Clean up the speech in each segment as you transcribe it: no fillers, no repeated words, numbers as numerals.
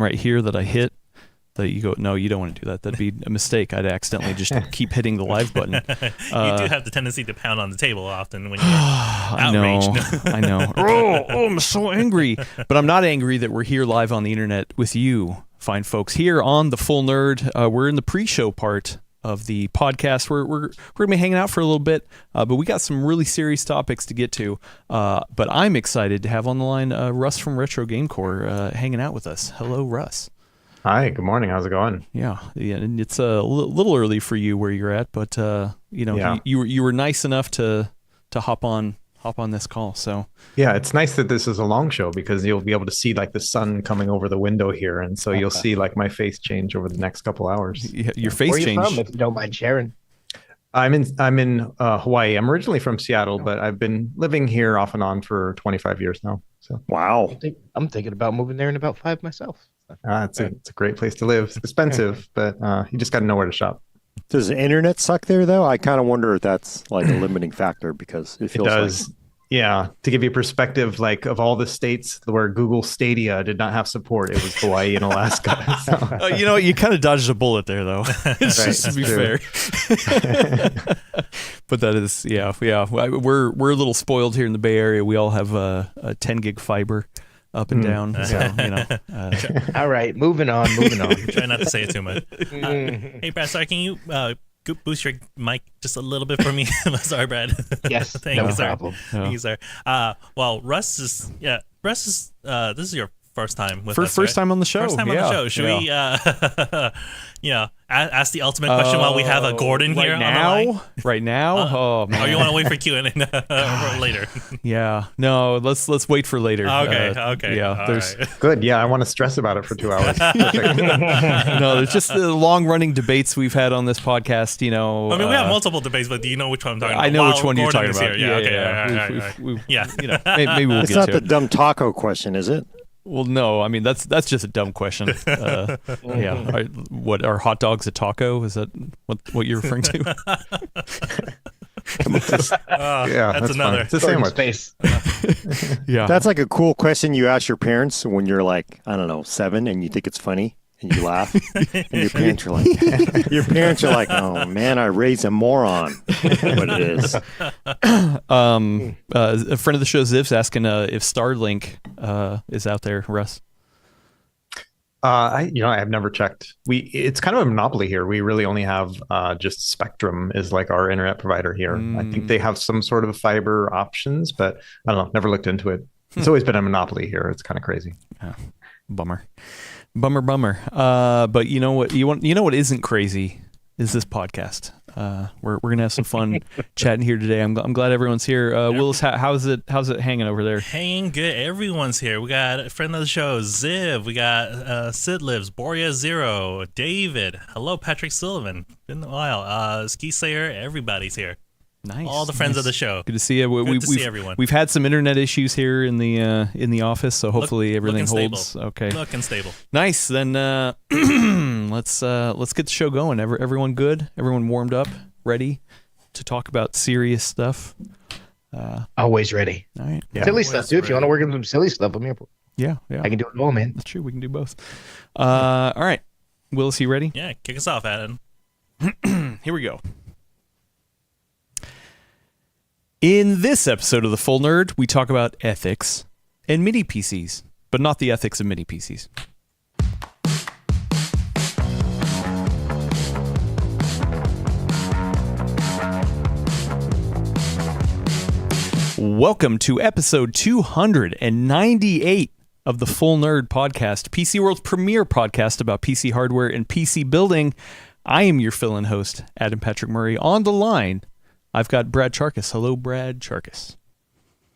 right here that I hit, that you go, no, you don't want to do that. That'd be a mistake. I'd accidentally just keep hitting the live button. You do have the tendency to pound on the table often when you're outraged. I know. Oh, I'm so angry. But I'm not angry that we're here live on the internet with you, fine folks, here on The Full Nerd. We're in the pre-show part of the podcast. We're going to be hanging out for a little bit, but we got some really serious topics to get to. But I'm excited to have on the line Russ from Retro Game Core hanging out with us. Hello, Russ. Hi, good morning. How's it going? Yeah, and it's a little early for you where you're at, but you were nice enough to hop on this call. So yeah, it's nice that this is a long show because you'll be able to see like the sun coming over the window here, and so you'll see like my face change over the next couple hours. Yeah, your face Where change. Are you from, if you don't mind sharing? I'm in Hawaii. I'm originally from Seattle, but I've been living here off and on for 25 years now. So wow, I'm thinking about moving there in about 5 myself. It's a great place to live. It's expensive, but you just got to know where to shop. Does the internet suck there, though? I kind of wonder if that's like a limiting factor because it feels does. Yeah, to give you perspective, like of all the states where Google Stadia did not have support, it was Hawaii and Alaska. So. You kind of dodged a bullet there, though. Just to be fair. But that is, yeah. We're a little spoiled here in the Bay Area. We all have a 10 gig fiber up and down. So, All right, moving on. Try not to say it too much. Hey, Brad, sorry, can you boost your mic just a little bit for me? Sorry, Brad. Yes, Thank no you, sir. problem. Thank you, sir. Well, Russ is this is your first time with us, first time on the show. First time on the show. Should we ask the ultimate question while we have Gordon here on the line? Right now? Oh man. Or you want to wait for Q&A later? Yeah. No, let's wait for later. Okay. Yeah, there's right. Good. Yeah, I want to stress about it for 2 hours. no, there's just the long-running debates we've had on this podcast. I mean, we have multiple debates, but do you know which one I'm talking about? I know which one you're talking about. Yeah. Maybe we'll it's get not to the it. dumb taco question, is it? Well, no, I mean that's just a dumb question. Are hot dogs a taco? Is that what you're referring to? That's another. It's a sandwich. Space. Yeah, That's like a cool question you ask your parents when you're like, I don't know, 7 and you think it's funny and you laugh. And your parents are like, oh man, I raised a moron. What it is. a friend of the show, Ziv's asking if Starlink is out there, Russ. I have never checked. It's kind of a monopoly here. We really only have just Spectrum is like our internet provider here. I think they have some sort of fiber options, but I don't know. Never looked into it. It's always been a monopoly here. It's kind of crazy. Oh, bummer. But you know what? You know what isn't crazy is this podcast. We're gonna have some fun chatting here today. I'm glad everyone's here. Willis, how's it hanging over there? Hanging good. Everyone's here. We got a friend of the show, Ziv. We got Sid Lives, Boria Zero, David. Hello, Patrick Sullivan. Been a while. Ski Slayer. Everybody's here. Nice. All the friends of the show. Good to see you. Good to see everyone. We've had some internet issues here in the office, so hopefully everything holds. Stable. Okay. Looking stable. Nice. Then let's get the show going. Everyone good? Everyone warmed up, ready to talk about serious stuff? Always ready. All right. Yeah. Silly stuff, dude. If you want to work on some silly stuff, I'm here. Yeah. I can do it all, man. That's true. We can do both. All right. Willis, you ready? Yeah, kick us off, Adam. Here we go. In this episode of The Full Nerd, we talk about ethics and mini PCs, but not the ethics of mini PCs. Welcome to episode 298 of The Full Nerd Podcast, PC World's premier podcast about PC hardware and PC building. I am your fill-in host, Adam Patrick Murray. On the line, I've got Brad Charkis. Hello, Brad Charkis.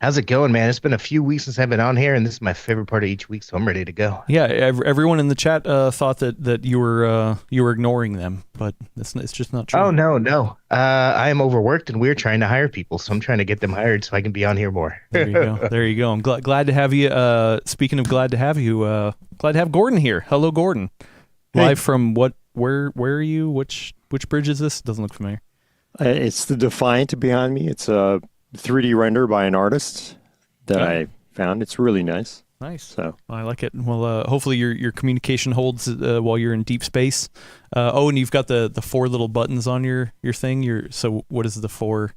How's it going, man? It's been a few weeks since I've been on here, and this is my favorite part of each week, so I'm ready to go. Yeah, everyone in the chat thought that you were ignoring them, but it's just not true. Oh, no. I am overworked, and we're trying to hire people, so I'm trying to get them hired so I can be on here more. There you go. I'm glad to have you. Speaking of glad to have you, glad to have Gordon here. Hello, Gordon. Live from what? Where are you? Which bridge is this? Doesn't look familiar. It's the Defiant behind me. It's a 3D render by an artist that I found. It's really nice. Nice. So I like it. Well, hopefully your communication holds while you're in deep space. And you've got the 4 little buttons on your thing. So what is the 4?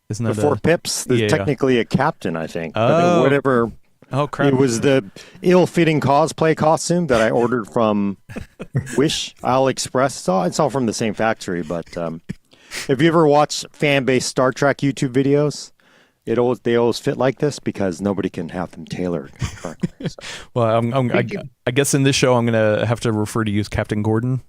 Isn't that the 4 pips? There's technically a captain, I think. Oh. Whatever. Oh, crap. It was the ill-fitting cosplay costume that I ordered from Wish, AliExpress. It's all from the same factory. But if you ever watch fan-based Star Trek YouTube videos, they always fit like this because nobody can have them tailored correctly. So. Well, I guess in this show I'm going to have to refer to you as Captain Gordon.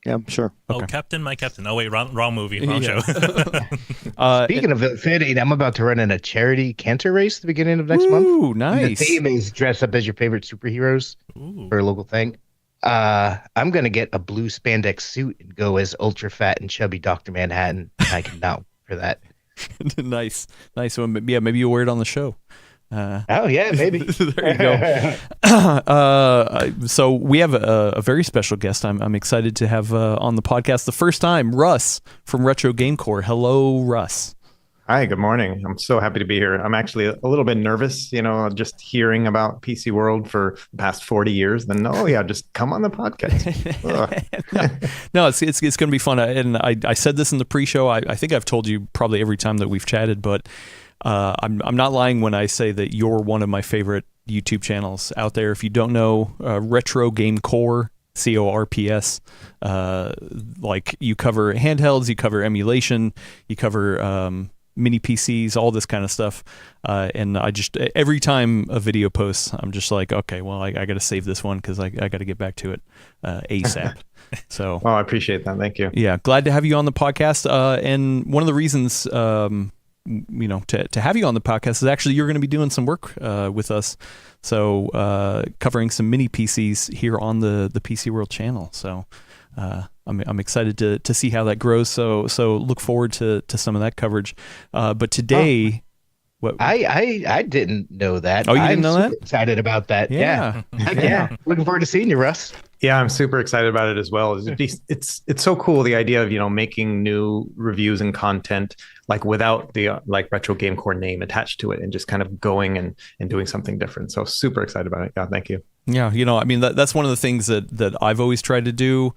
Yeah, sure. Okay. Oh, Captain, my Captain. Oh, wait, wrong movie, wrong show. Speaking of fitting, I'm about to run in a charity cancer race at the beginning of next month. Ooh, nice. The theme is dress up as your favorite superheroes for a local thing. I'm going to get a blue spandex suit and go as ultra fat and chubby Dr. Manhattan. I cannot wait for that. Nice. Well, maybe you'll wear it on the show. Oh yeah, maybe. There you go. So we have a very special guest. I'm excited to have on the podcast the first time, Russ from Retro Game Core. Hello, Russ. Hi, good morning. I'm so happy to be here. I'm actually a little bit nervous, just hearing about PC World for the past 40 years. Then, just come on the podcast. No, it's going to be fun. And I said this in the pre-show. I think I've told you probably every time that we've chatted, but I'm not lying when I say that you're one of my favorite YouTube channels out there. If you don't know, Retro Game Core, CORPS, like you cover handhelds, you cover emulation, you cover mini PCs, all this kind of stuff. And I just, every time a video posts, I'm just like, okay, well, I got to save this one because I got to get back to it ASAP. So, I appreciate that. Thank you. Yeah, glad to have you on the podcast. And one of the reasons, to have you on the podcast is actually you're going to be doing some work with us. So, covering some mini PCs here on the PC World channel. So, I'm excited to see how that grows. So look forward to some of that coverage. But today, what I didn't know that. Oh, you didn't know that? Excited about that. Yeah. Yeah. Looking forward to seeing you, Russ. Yeah, I'm super excited about it as well. It's so cool, the idea of making new reviews and content like without the Retro Game Core name attached to it, and just kind of going and doing something different. So super excited about it. Yeah, thank you. Yeah, that's one of the things that I've always tried to do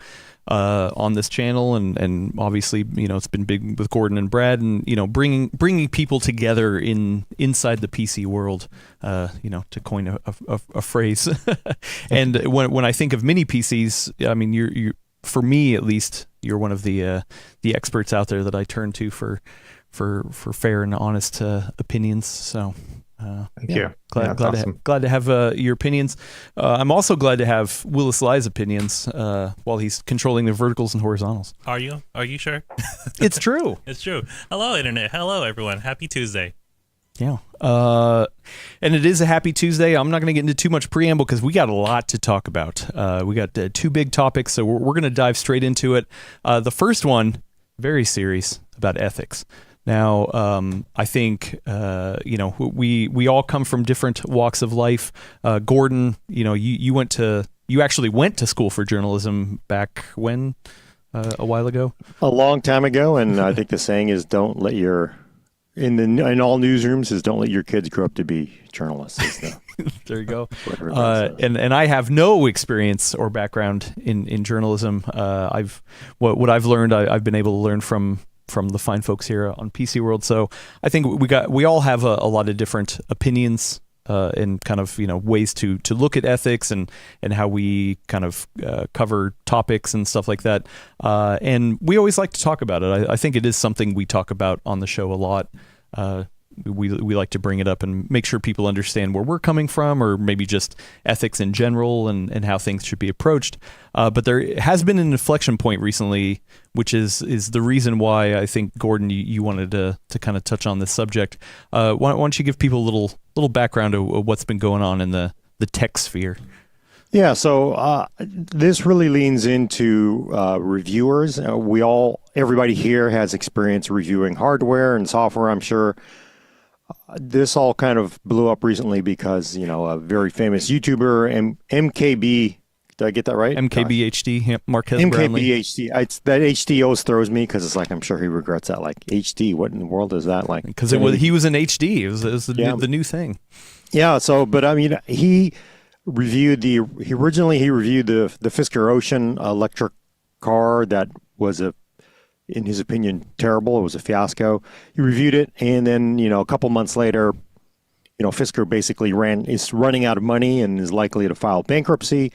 on this channel, and obviously it's been big with Gordon and Brad, and bringing people together inside the PC world, to coin a phrase. And when I think of mini PCs, I mean you for me at least, you're one of the experts out there that I turn to for fair and honest opinions. So. Thank you. Glad to have your opinions. I'm also glad to have Willis Lai's opinions while he's controlling the verticals and horizontals. Are you sure? It's true. It's true. Hello, Internet. Hello, everyone. Happy Tuesday. Yeah. And it is a happy Tuesday. I'm not going to get into too much preamble because we got a lot to talk about. We got 2 big topics, so we're going to dive straight into it. The first one, very serious, about ethics. Now, I think, we all come from different walks of life. Gordon, you actually went to school for journalism back when, a while ago? A long time ago. And I think the saying is in all newsrooms is don't let your kids grow up to be journalists. There you go. And I have no experience or background in journalism. What I've learned, I've been able to learn from the fine folks here on PC World. So I think we all have a lot of different opinions and kind of ways to look at ethics and how we kind of cover topics and stuff like that. And we always like to talk about it. I think it is something we talk about on the show a lot. We like to bring it up and make sure people understand where we're coming from, or maybe just ethics in general and how things should be approached. But there has been an inflection point recently, which is the reason why I think, Gordon, you wanted to kind of touch on this subject. Why don't you give people a little background of what's been going on in the tech sphere? Yeah, so this really leans into reviewers. Everybody here has experience reviewing hardware and software, I'm sure. This all kind of blew up recently because, a very famous YouTuber, MKB, did I get that right? MKBHD, Marquez Brownlee. MKBHD. That HD always throws me because it's like, I'm sure he regrets that. Like, HD, what in the world is that like? Because he was in HD. It was the new thing. Yeah, so, but I mean, he reviewed he reviewed the Fisker Ocean electric car that was in his opinion, terrible. It was a fiasco. He reviewed it, and then a couple months later, Fisker basically is running out of money and is likely to file bankruptcy.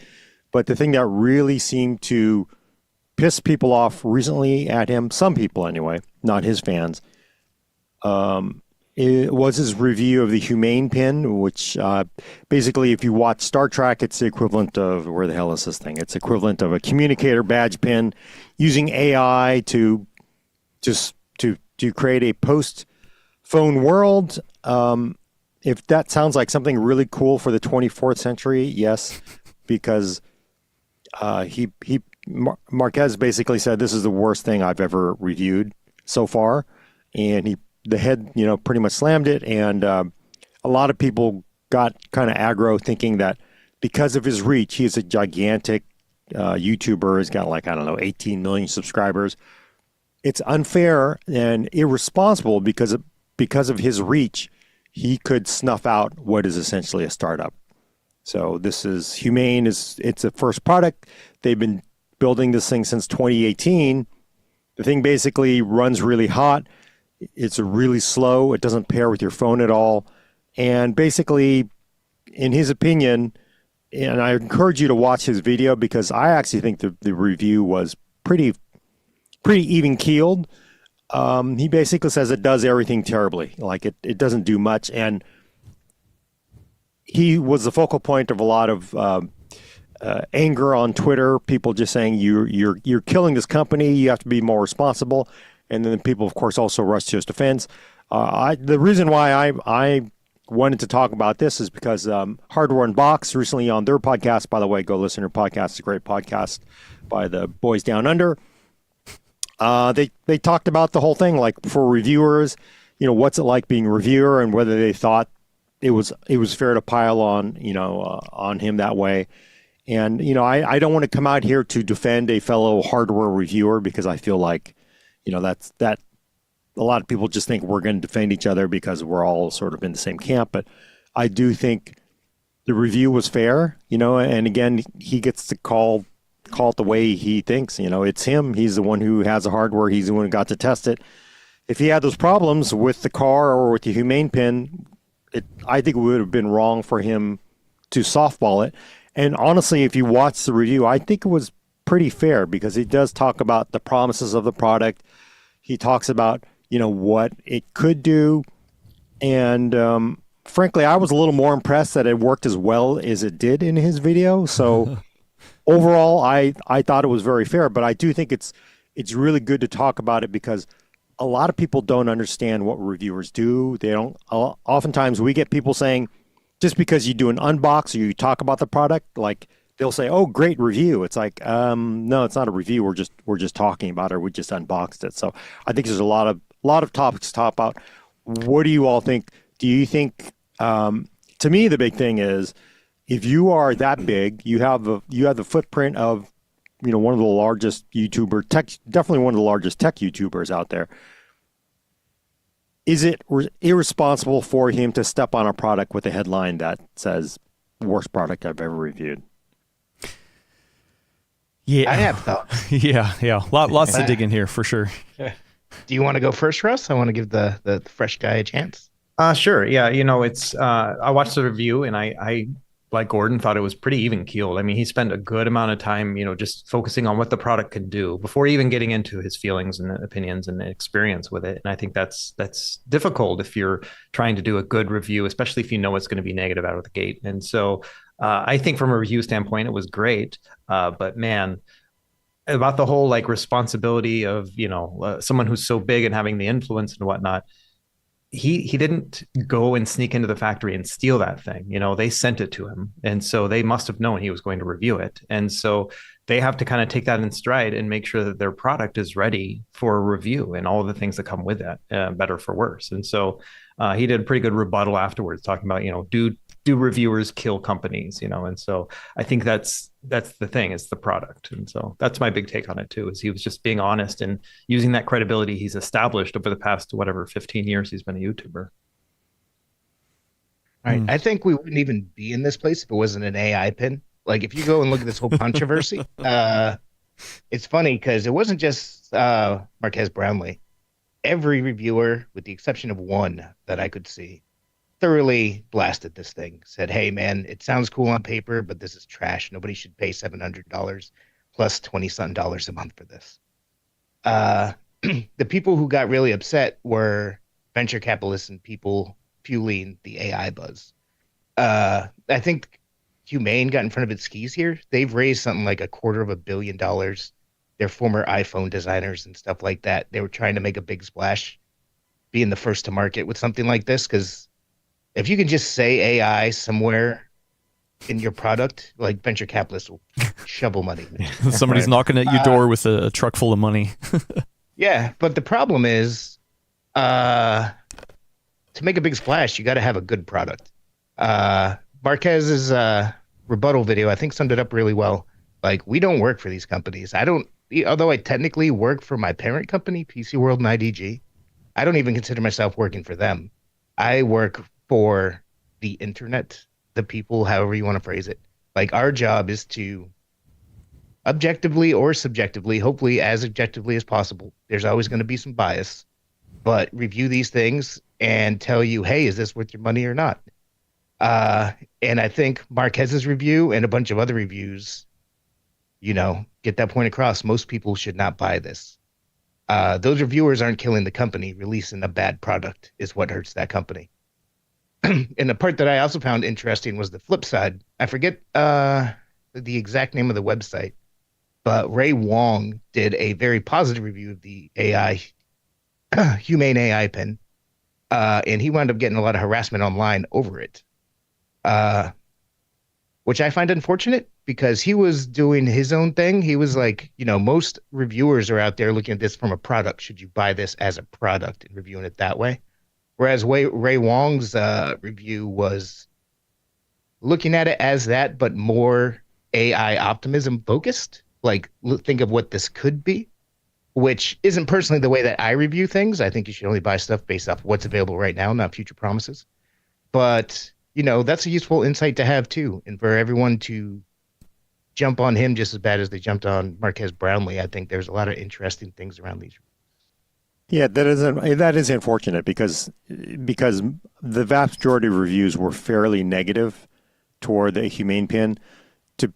But the thing that really seemed to piss people off recently at him, some people anyway, not his fans, it was his review of the Humane pin, which basically, if you watch Star Trek, it's the equivalent of, where the hell is this thing? It's equivalent of a communicator badge pin using AI to create a post-phone world. If that sounds like something really cool for the 24th century, yes, because Marquez basically said this is the worst thing I've ever reviewed so far, and the head pretty much slammed it, and a lot of people got kind of aggro thinking that because of his reach, he's a gigantic YouTuber. He's got 18 million subscribers. It's unfair and irresponsible because of his reach, he could snuff out what is essentially a startup. So this is Humane. It's a first product. They've been building this thing since 2018. The thing basically runs really hot. It's really slow. It doesn't pair with your phone at all. And basically, in his opinion, and I encourage you to watch his video because I actually think the review was pretty even keeled. He basically says it does everything terribly. Like it doesn't do much. And he was the focal point of a lot of anger on Twitter. People just saying you're killing this company. You have to be more responsible. And then people, of course, also rushed to his defense. The reason why I wanted to talk about this is because Hardware Unboxed recently on their podcast, by the way, go listen to their podcast. It's a great podcast by the boys down under. They talked about the whole thing, like for reviewers, what's it like being a reviewer and whether they thought it was fair to pile on, on him that way. And, I don't want to come out here to defend a fellow hardware reviewer because I feel like, that a lot of people just think we're going to defend each other because we're all sort of in the same camp. But I do think the review was fair, and again, he gets to call it the way he thinks. It's him. He's the one who has the hardware. He's the one who got to test it. If he had those problems with the car or with the Humane pin, I think it would have been wrong for him to softball it. And honestly, if you watch the review, I think it was pretty fair because he does talk about the promises of the product. He talks about, what it could do. And frankly, I was a little more impressed that it worked as well as it did in his video. So overall, I thought it was very fair, but I do think it's really good to talk about it because a lot of people don't understand what reviewers do. They don't. Oftentimes, we get people saying, just because you do an unbox or you talk about the product, like they'll say, "Oh, great review." It's like, no, it's not a review. We're just talking about it. Or we just unboxed it. So I think there's a lot of topics to talk about. What do you all think? Do you think? To me, the big thing is, if you are that big, you have the footprint of, one of the largest definitely one of the largest tech YouTubers out there. Is it irresponsible for him to step on a product with a headline that says worst product I've ever reviewed? Yeah, I have thoughts. yeah. Lots to dig in here for sure. Do you want to go first, Russ? I want to give the fresh guy a chance. Sure. Yeah. It's I watched the review and I like Gordon thought it was pretty even keeled. I mean, he spent a good amount of time, just focusing on what the product could do before even getting into his feelings and opinions and experience with it. And I think that's difficult if you're trying to do a good review, especially if you know it's going to be negative out of the gate. And so I think from a review standpoint, it was great. But man, about the whole responsibility of, someone who's so big and having the influence and whatnot, he didn't go and sneak into the factory and steal that thing. They sent it to him. And so they must have known he was going to review it. And so they have to kind of take that in stride and make sure that their product is ready for a review and all the things that come with that, better for worse. And so he did a pretty good rebuttal afterwards talking about, do reviewers kill companies, and so I think that's the thing, is the product. And so that's my big take on it too, is he was just being honest and using that credibility he's established over the past 15 years he's been a YouTuber. Right. I think we wouldn't even be in this place if it wasn't an AI pin. Like if you go and look at this whole controversy, it's funny because it wasn't just Marquez Brownlee. Every reviewer, with the exception of one that I could see, thoroughly blasted this thing. Said, "Hey, man, it sounds cool on paper, but this is trash. Nobody should pay $700 plus $20-something a month for this." The people who got really upset were venture capitalists and people fueling the AI buzz. I think Humane got in front of its skis here. They've raised something like $250 million. They're former iPhone designers and stuff like that. They were trying to make a big splash, being the first to market with something like this. Because if you can just say AI somewhere in your product, like venture capitalists will shovel money. Somebody's knocking at your door with a truck full of money. Yeah, but the problem is, to make a big splash, you got to have a good product. Marquez's rebuttal video, I think, summed it up really well. Like, we don't work for these companies. Although I technically work for my parent company, PC World and IDG, I don't even consider myself working for them. I work for the internet, the people, however you want to phrase it. Like, our job is to objectively or subjectively, hopefully as objectively as possible, there's always going to be some bias, but review these things and tell you, hey, is this worth your money or not? And I think Marquez's review and a bunch of other reviews, get that point across. Most people should not buy this. Those reviewers aren't killing the company. Releasing a bad product is what hurts that company. And the part that I also found interesting was the flip side. I forget the exact name of the website, but Ray Wong did a very positive review of the AI, Humane AI pen, and he wound up getting a lot of harassment online over it, which I find unfortunate because he was doing his own thing. He was like, most reviewers are out there looking at this from a product. Should you buy this as a product and reviewing it that way? Whereas Ray Wong's review was looking at it as that, but more AI optimism focused. Like, think of what this could be, which isn't personally the way that I review things. I think you should only buy stuff based off what's available right now, not future promises. But, that's a useful insight to have too. And for everyone to jump on him just as bad as they jumped on Marquez Brownlee, I think there's a lot of interesting things around these. Yeah, that is unfortunate because the vast majority of reviews were fairly negative toward the Humane pin. To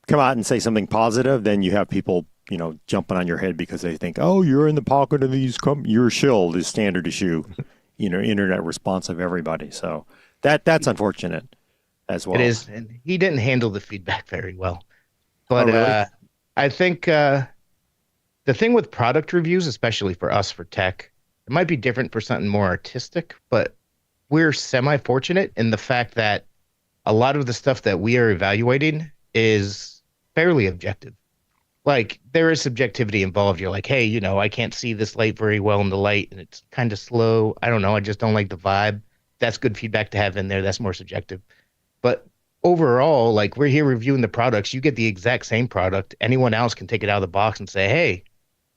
come out and say something positive, then you have people, jumping on your head because they think, oh, you're in the pocket of these your shill is standard issue, internet response of everybody. So that's unfortunate as well. It is, and he didn't handle the feedback very well. But really? I think the thing with product reviews, especially for us for tech, it might be different for something more artistic, but we're semi-fortunate in the fact that a lot of the stuff that we are evaluating is fairly objective. Like, there is subjectivity involved. You're like, hey, I can't see this light very well in the light, and it's kind of slow. I don't know. I just don't like the vibe. That's good feedback to have in there. That's more subjective. But overall, like, we're here reviewing the products. You get the exact same product. Anyone else can take it out of the box and say, hey,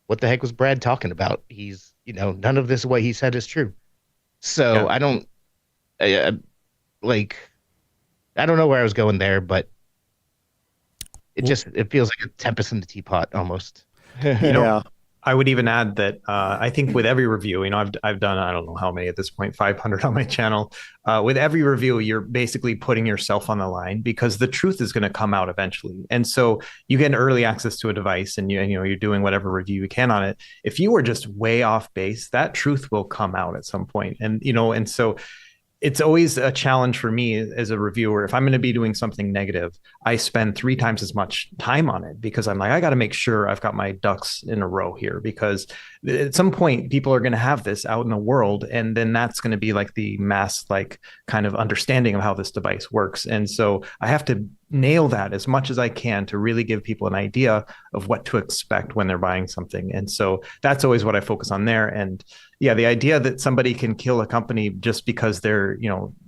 what the heck was Brad talking about? He's, none of this what he said is true. So yeah. I don't know where I was going there, but it feels like a tempest in the teapot almost. Yeah. I would even add that I think with every review, I've done, I don't know how many at this point, 500 on my channel. With every review, you're basically putting yourself on the line because the truth is going to come out eventually. And so you get early access to a device and you're doing whatever review you can on it. If you were just way off base, that truth will come out at some point. And, and so it's always a challenge for me as a reviewer. If I'm going to be doing something negative, I spend 3 times as much time on it because I'm like, I got to make sure I've got my ducks in a row here because at some point people are going to have this out in the world. And then that's going to be like the mass, kind of understanding of how this device works. And so I have to nail that as much as I can to really give people an idea of what to expect when they're buying something. And so that's always what I focus on there. And yeah, the idea that somebody can kill a company just because they're,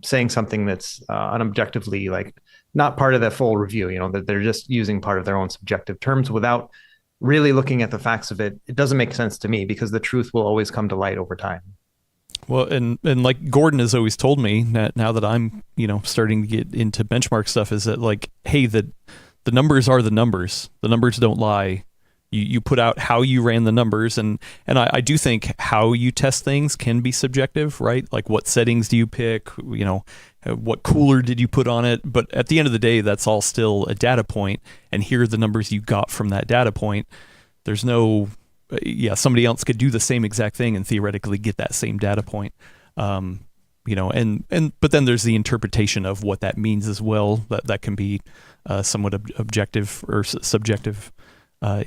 saying something that's unobjectively not part of the full review, that they're just using part of their own subjective terms without really looking at the facts of it. It doesn't make sense to me because the truth will always come to light over time. Well, and like Gordon has always told me now that I'm, starting to get into benchmark stuff, is that like, hey, the numbers are the numbers. The numbers don't lie. You put out how you ran the numbers, and I do think how you test things can be subjective, right? Like what settings do you pick? What cooler did you put on it? But at the end of the day, that's all still a data point, and here are the numbers you got from that data point. There's no, somebody else could do the same exact thing and theoretically get that same data point. But then there's the interpretation of what that means as well. That can be somewhat objective or subjective.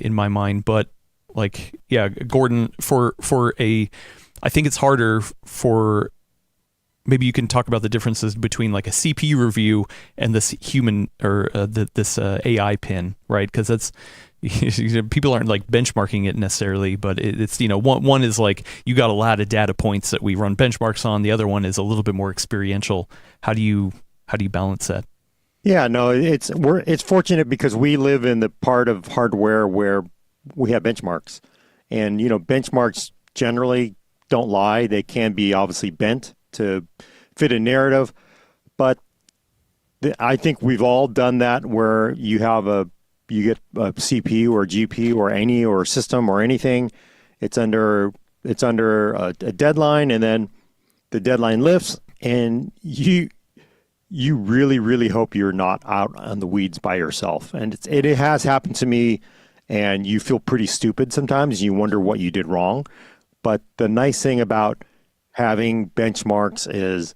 In my mind, but Gordon, I think it's harder for, maybe you can talk about the differences between like a CPU review and this human or this AI pin, right? Because that's, people aren't like benchmarking it necessarily, but it's, one is like, you got a lot of data points that we run benchmarks on. The other one is a little bit more experiential. How do you balance that? Yeah, no, it's fortunate because we live in the part of hardware where we have benchmarks, and benchmarks generally don't lie. They can be obviously bent to fit a narrative, but I think we've all done that where you get a CPU or GPU or or system or anything. It's under a deadline, and then the deadline lifts, and you really, really hope you're not out on the weeds by yourself. And it has happened to me, and you feel pretty stupid sometimes. You wonder what you did wrong. But the nice thing about having benchmarks is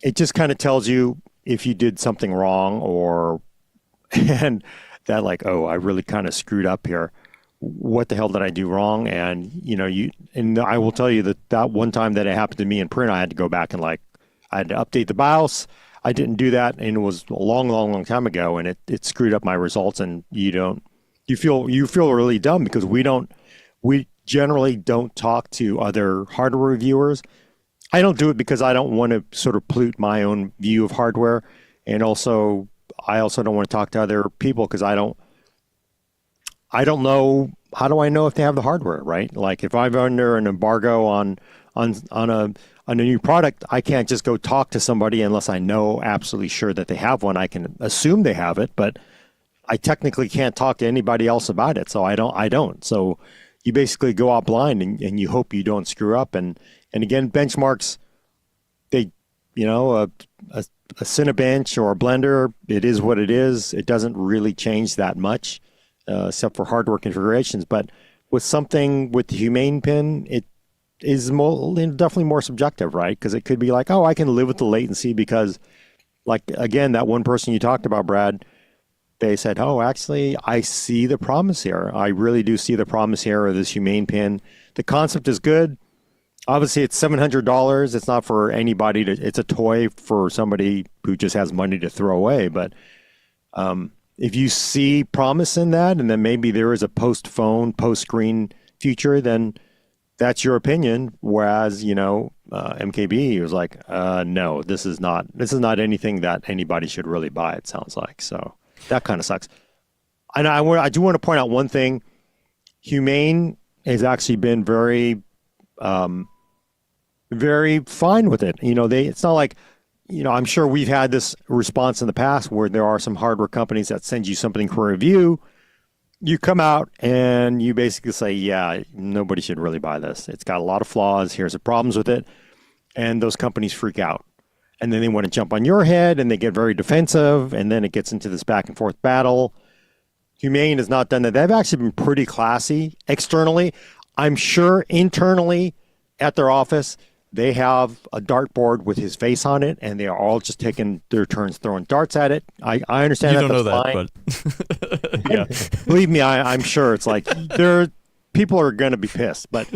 it just kind of tells you if you did something wrong and that like, oh, I really kind of screwed up here. What the hell did I do wrong? And, and I will tell you that one time that it happened to me in print, I had to go back and I had to update the BIOS. I didn't do that, and it was a long, long, long time ago, and it screwed up my results. And you feel really dumb because we generally don't talk to other hardware reviewers. I don't do it because I don't want to sort of pollute my own view of hardware, and I also don't want to talk to other people because I don't know, how do I know if they have the hardware, right? Like if I'm under an embargo on a new product, I can't just go talk to somebody unless I know absolutely sure that they have one. I can assume they have it, but I technically can't talk to anybody else about it. So I don't. So you basically go out blind and you hope you don't screw up. And again, benchmarks, they, a Cinebench or a Blender, it is what it is. It doesn't really change that much, except for hardware configurations. But with something with the Humane pin, it is definitely more subjective, right? Because it could be like, oh, I can live with the latency because, like, again, that one person you talked about, Brad, they said, oh, actually, I see the promise here. I really do see the promise here of this Humane pin. The concept is good. Obviously, it's $700. It's not for anybody. It's a toy for somebody who just has money to throw away. But if you see promise in that, and then maybe there is a post-phone, post-screen future, then that's your opinion. Whereas, MKB was like, no, this is not anything that anybody should really buy, it sounds like. So that kind of sucks. And I do want to point out one thing. Humane has actually been very very fine with it. It's not like, I'm sure we've had this response in the past where there are some hardware companies that send you something for review. You come out and you basically say, yeah, nobody should really buy this. It's got a lot of flaws. Here's the problems with it. And those companies freak out. And then they want to jump on your head and they get very defensive. And then it gets into this back and forth battle. Humane has not done that. They've actually been pretty classy externally. I'm sure internally at their office, they have a dartboard with his face on it, and they are all just taking their turns throwing darts at it. I understand you don't know fine. That, but yeah, believe me, I'm sure it's like people are going to be pissed, but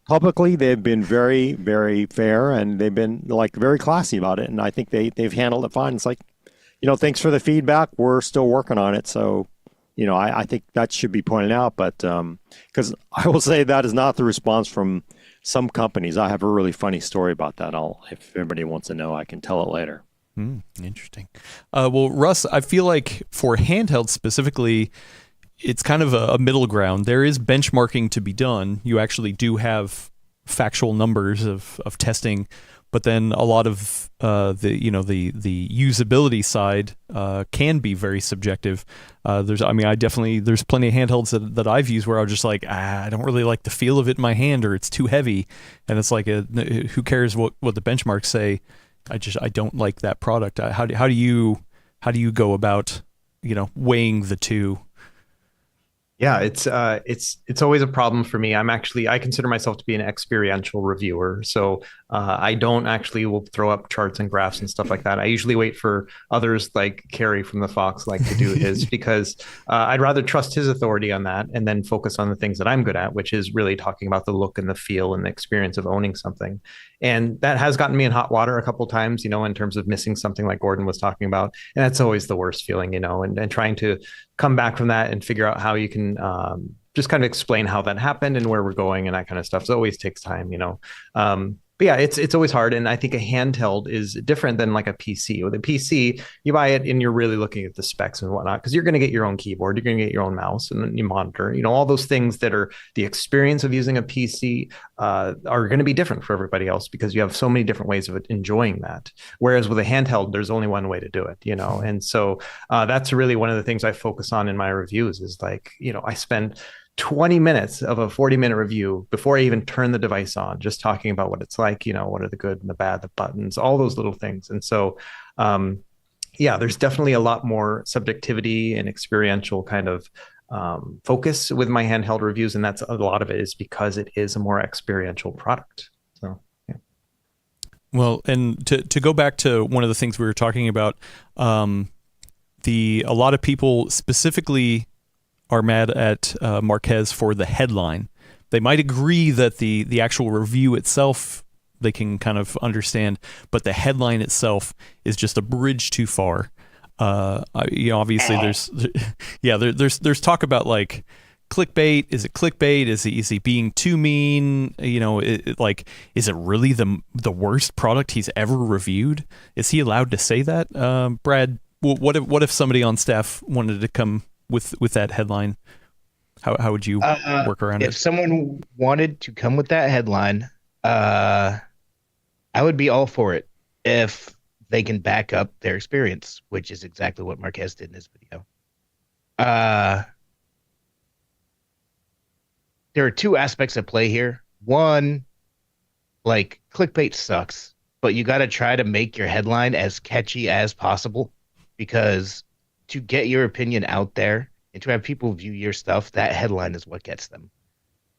publicly they've been very, very fair, and they've been like very classy about it, and I think they've handled it fine. It's like, thanks for the feedback. We're still working on it, so I think that should be pointed out. But because I will say that is not the response from some companies. I have a really funny story about that. If everybody wants to know, I can tell it later. Interesting. Well, Russ, I feel like for handheld specifically, it's kind of a middle ground. There is benchmarking to be done. You actually do have factual numbers of testing, but then a lot of the usability side can be very subjective. There's plenty of handhelds that I've used where I was just like, I don't really like the feel of it in my hand, or it's too heavy, and it's like, who cares what the benchmarks say? I don't like that product. How do you go about weighing the two? Yeah, it's always a problem for me. I consider myself to be an experiential reviewer. So I don't actually will throw up charts and graphs and stuff like that. I usually wait for others like Carrie from the Fox like to do his because I'd rather trust his authority on that and then focus on the things that I'm good at, which is really talking about the look and the feel and the experience of owning something. And that has gotten me in hot water a couple of times, in terms of missing something like Gordon was talking about. And that's always the worst feeling, and trying to come back from that and figure out how you can just kind of explain how that happened and where we're going and that kind of stuff. So it always takes time, But yeah, it's always hard. And I think a handheld is different than like a PC. With a PC, you buy it and you're really looking at the specs and whatnot, because you're going to get your own keyboard, you're going to get your own mouse and your monitor, all those things that are the experience of using a PC are going to be different for everybody else because you have so many different ways of enjoying that. Whereas with a handheld, there's only one way to do it, And so that's really one of the things I focus on in my reviews is like, I spend 20 minutes of a 40-minute review before I even turn the device on, just talking about what it's like, what are the good and the bad, the buttons, all those little things. And so, there's definitely a lot more subjectivity and experiential kind of focus with my handheld reviews. And that's a lot of it is because it is a more experiential product. So, yeah. Well, and to go back to one of the things we were talking about, a lot of people specifically are mad at Marques for the headline. They might agree that the actual review itself they can kind of understand, but the headline itself is just a bridge too far. Obviously there's talk about like clickbait. Is it clickbait? Is he being too mean? Is it really the worst product he's ever reviewed? Is he allowed to say that? Brad, what if somebody on staff wanted to come with that headline? How would you work around it? If someone wanted to come with that headline, I would be all for it if they can back up their experience, which is exactly what Marques did in his video. There are two aspects at play here. One, like clickbait sucks, but you got to try to make your headline as catchy as possible, because to get your opinion out there and to have people view your stuff, that headline is what gets them.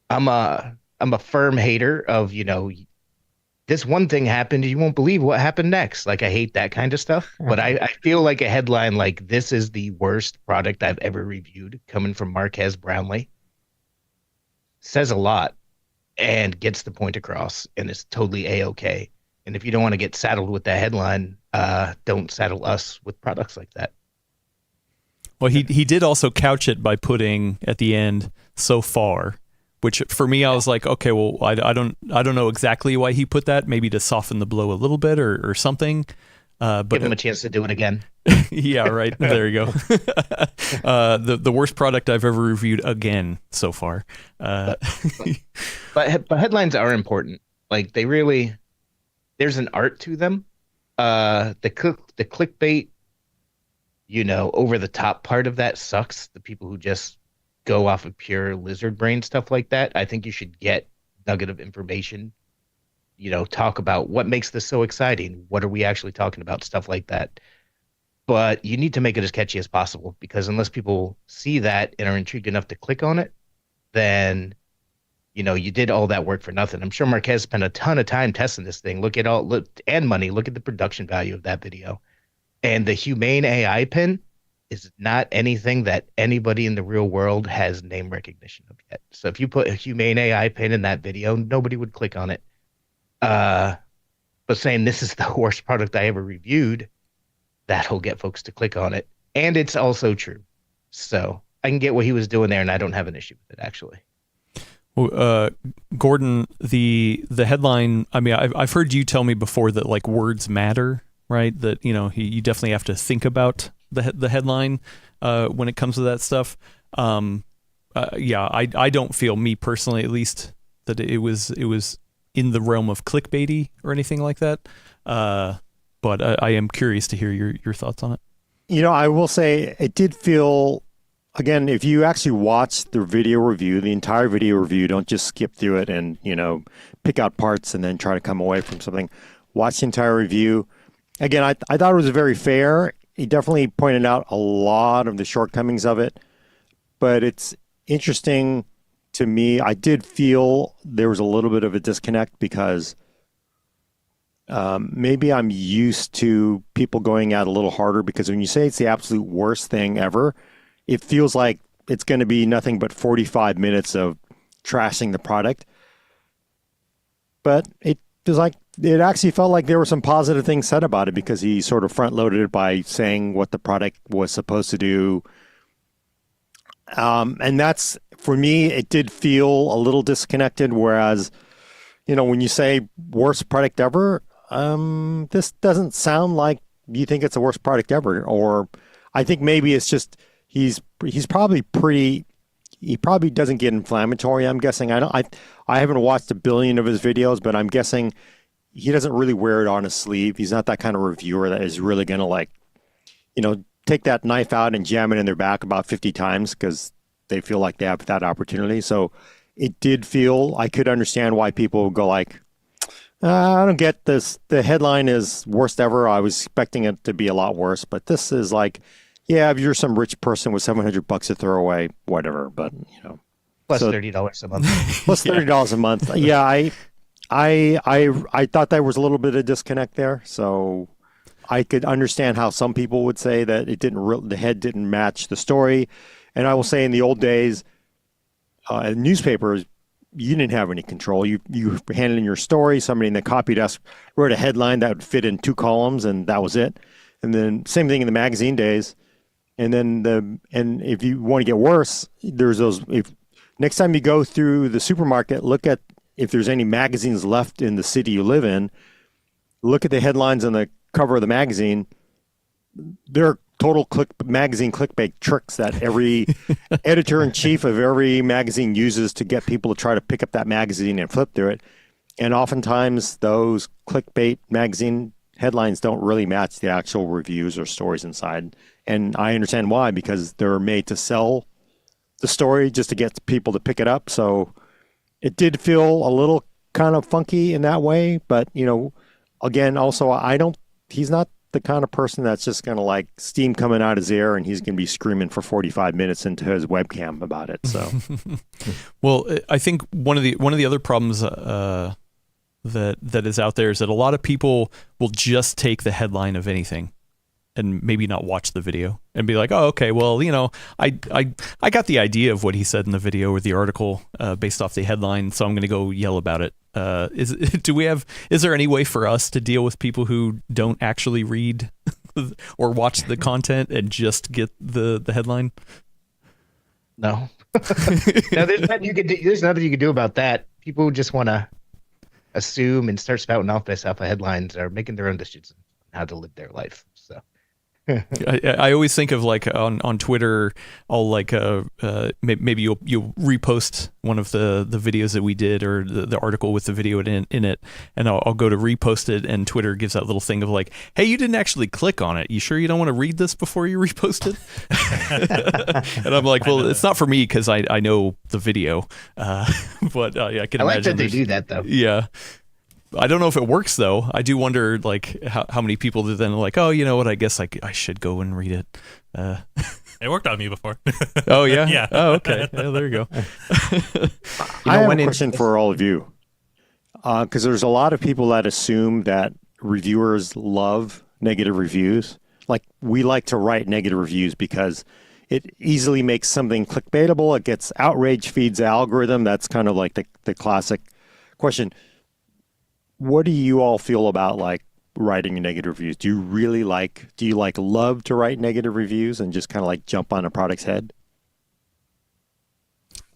I'm a firm hater of, this one thing happened, you won't believe what happened next. Like, I hate that kind of stuff. But I feel like a headline like, this is the worst product I've ever reviewed, coming from Marques Brownlee, says a lot and gets the point across, and it's totally A-okay. And if you don't want to get saddled with that headline, don't saddle us with products like that. Well, he did also couch it by putting at the end "so far," which for me, I was like, okay, well, I don't know exactly why he put that. Maybe to soften the blow a little bit or something. But give him a chance to do it again. Yeah, right. There you go. The worst product I've ever reviewed again so far. But headlines are important. Like, they really, there's an art to them. The clickbait, over the top part of that sucks. The people who just go off of pure lizard brain stuff like that. I think you should get nugget of information, talk about what makes this so exciting. What are we actually talking about? Stuff like that. But you need to make it as catchy as possible, because unless people see that and are intrigued enough to click on it, then, you did all that work for nothing. I'm sure Marques spent a ton of time testing this thing. And money. Look at the production value of that video. And the Humane AI pin is not anything that anybody in the real world has name recognition of yet. So if you put a Humane AI pin in that video, nobody would click on it. But saying this is the worst product I ever reviewed, that'll get folks to click on it. And it's also true. So I can get what he was doing there, and I don't have an issue with it, actually. Well, Gordon, the headline, I mean, I've heard you tell me before that like words matter, right? That, you definitely have to think about the headline when it comes to that stuff. I don't feel, me personally at least, that it was in the realm of clickbaity or anything like that. But I am curious to hear your thoughts on it. I will say it did feel, again, if you actually watch the video review, the entire video review, don't just skip through it and, pick out parts and then try to come away from something. Watch the entire review. Again, I thought it was very fair. He definitely pointed out a lot of the shortcomings of it, but it's interesting to me. I did feel there was a little bit of a disconnect because maybe I'm used to people going out a little harder, because when you say it's the absolute worst thing ever, it feels like it's going to be nothing but 45 minutes of trashing the product. But it actually felt like there were some positive things said about it, because he sort of front loaded it by saying what the product was supposed to do. And that's, for me, it did feel a little disconnected. Whereas, when you say worst product ever, this doesn't sound like you think it's the worst product ever. Or I think maybe it's just, he's probably he probably doesn't get inflammatory. I'm guessing. I haven't watched a billion of his videos, but I'm guessing he doesn't really wear it on his sleeve. He's not that kind of reviewer that is really going to take that knife out and jam it in their back about 50 times because they feel like they have that opportunity. So it did feel, I could understand why people would go like, I don't get this. The headline is worst ever. I was expecting it to be a lot worse, but this is like, yeah, if you're some rich person with $700 to throw away, whatever. But plus $30 a month. Plus $30 a month. Yeah, I thought there was a little bit of disconnect there. So I could understand how some people would say that the head didn't match the story. And I will say, in the old days, newspapers, you didn't have any control. You handed in your story. Somebody in the copy desk wrote a headline that would fit in 2 columns, and that was it. And then same thing in the magazine days. And then if you want to get worse, there's those. If next time you go through the supermarket, look at if there's any magazines left in the city you live in. Look at the headlines on the cover of the magazine. They're total magazine clickbait tricks that every editor-in-chief of every magazine uses to get people to try to pick up that magazine and flip through it. And oftentimes those clickbait magazine headlines don't really match the actual reviews or stories inside. And I understand why, because they're made to sell the story just to get people to pick it up. So it did feel a little kind of funky in that way. But, again, also, he's not the kind of person that's just going to like steam coming out of his ear and he's going to be screaming for 45 minutes into his webcam about it. So, well, I think one of the other problems that is out there is that a lot of people will just take the headline of anything and maybe not watch the video and be like, oh, okay, well, I got the idea of what he said in the video or the article based off the headline, so I'm going to go yell about it. Is there any way for us to deal with people who don't actually read or watch the content and just get the headline? No. No, there's nothing you can do about that. People just want to assume and start spouting off based off of headlines or making their own decisions on how to live their life. So I always think of like on Twitter, I'll like maybe you'll repost one of the videos that we did or the article with the video in it, and I'll go to repost it, and Twitter gives that little thing of like, hey, you didn't actually click on it. You sure you don't want to read this before you repost it? And I'm like, well, it's not for me because I know the video, but I can imagine. I like that they do that though. Yeah. I don't know if it works though. I do wonder like how many people then are like, oh, you know what? I guess I should go and read it. It worked on me before. Oh yeah. Yeah. Oh okay. Yeah, there you go. I have a question for all of you, because there's a lot of people that assume that reviewers love negative reviews. Like we like to write negative reviews because it easily makes something clickbaitable. It gets outrage, feeds the algorithm. That's kind of like the classic question. What do you all feel about like writing negative reviews? Do you love to write negative reviews and just kind of like jump on a product's head?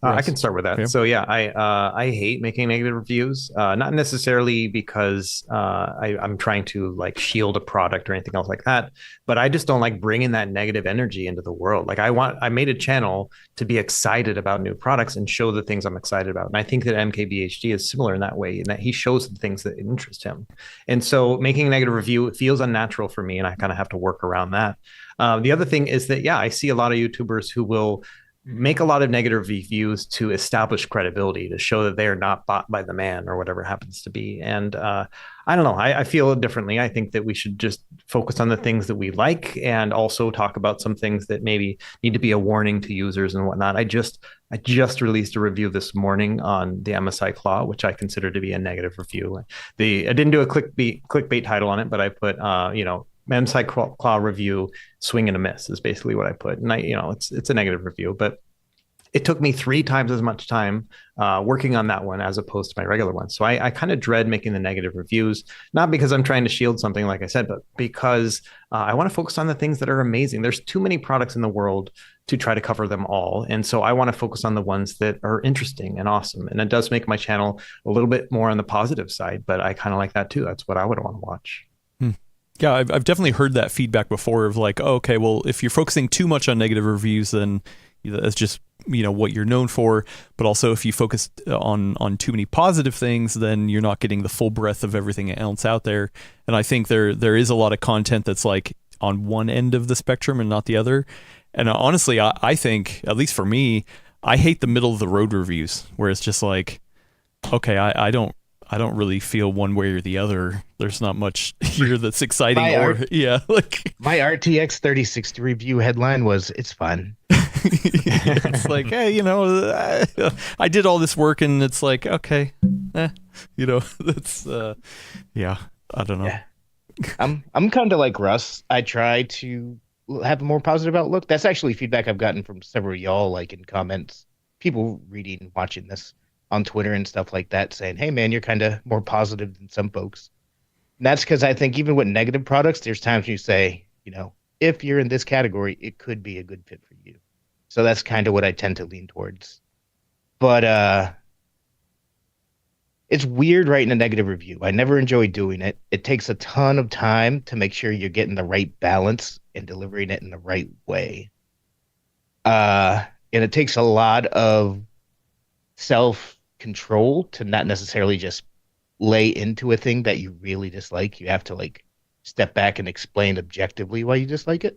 I can start with that. Okay. So yeah, I hate making negative reviews. Not necessarily because I'm trying to like shield a product or anything else like that, but I just don't like bringing that negative energy into the world. Like I made a channel to be excited about new products and show the things I'm excited about. And I think that MKBHD is similar in that way, in that he shows the things that interest him. And so making a negative review, it feels unnatural for me, and I kind of have to work around that. The other thing is that, yeah, I see a lot of YouTubers who will make a lot of negative reviews to establish credibility, to show that they are not bought by the man or whatever happens to be. And I don't know, I feel differently. I think that we should just focus on the things that we like, and also talk about some things that maybe need to be a warning to users and whatnot. I just released a review this morning on the MSI Claw, which I consider to be a negative review. I didn't do a clickbait title on it, but I put MSI Claw review, swing and a miss is basically what I put. And it's a negative review, but it took me 3 times as much time working on that one as opposed to my regular one. So I kind of dread making the negative reviews, not because I'm trying to shield something, like I said, but because I want to focus on the things that are amazing. There's too many products in the world to try to cover them all. And so I want to focus on the ones that are interesting and awesome. And it does make my channel a little bit more on the positive side, but I kind of like that too. That's what I would want to watch. Yeah, I've definitely heard that feedback before of like, oh, okay, well, if you're focusing too much on negative reviews, then that's just what you're known for. But also, if you focus on too many positive things, then you're not getting the full breadth of everything else out there. And I think there is a lot of content that's like on one end of the spectrum and not the other. And honestly, I think, at least for me, I hate the middle of the road reviews where it's just like, okay, I don't really feel one way or the other. There's not much here that's exciting. My RTX 3060 review headline was, "It's fun." It's like, hey, I did all this work, and it's like, okay, that's yeah, I don't know. Yeah. I'm kind of like Russ. I try to have a more positive outlook. That's actually feedback I've gotten from several of y'all, like in comments, people reading and watching this on Twitter and stuff like that, saying, hey man, you're kind of more positive than some folks. And that's because I think even with negative products, there's times you say, if you're in this category, it could be a good fit for you. So that's kind of what I tend to lean towards. But it's weird writing a negative review. I never enjoy doing it. It takes a ton of time to make sure you're getting the right balance and delivering it in the right way. And it takes a lot of self-control to not necessarily just lay into a thing that you really dislike. You have to step back and explain objectively why you dislike it.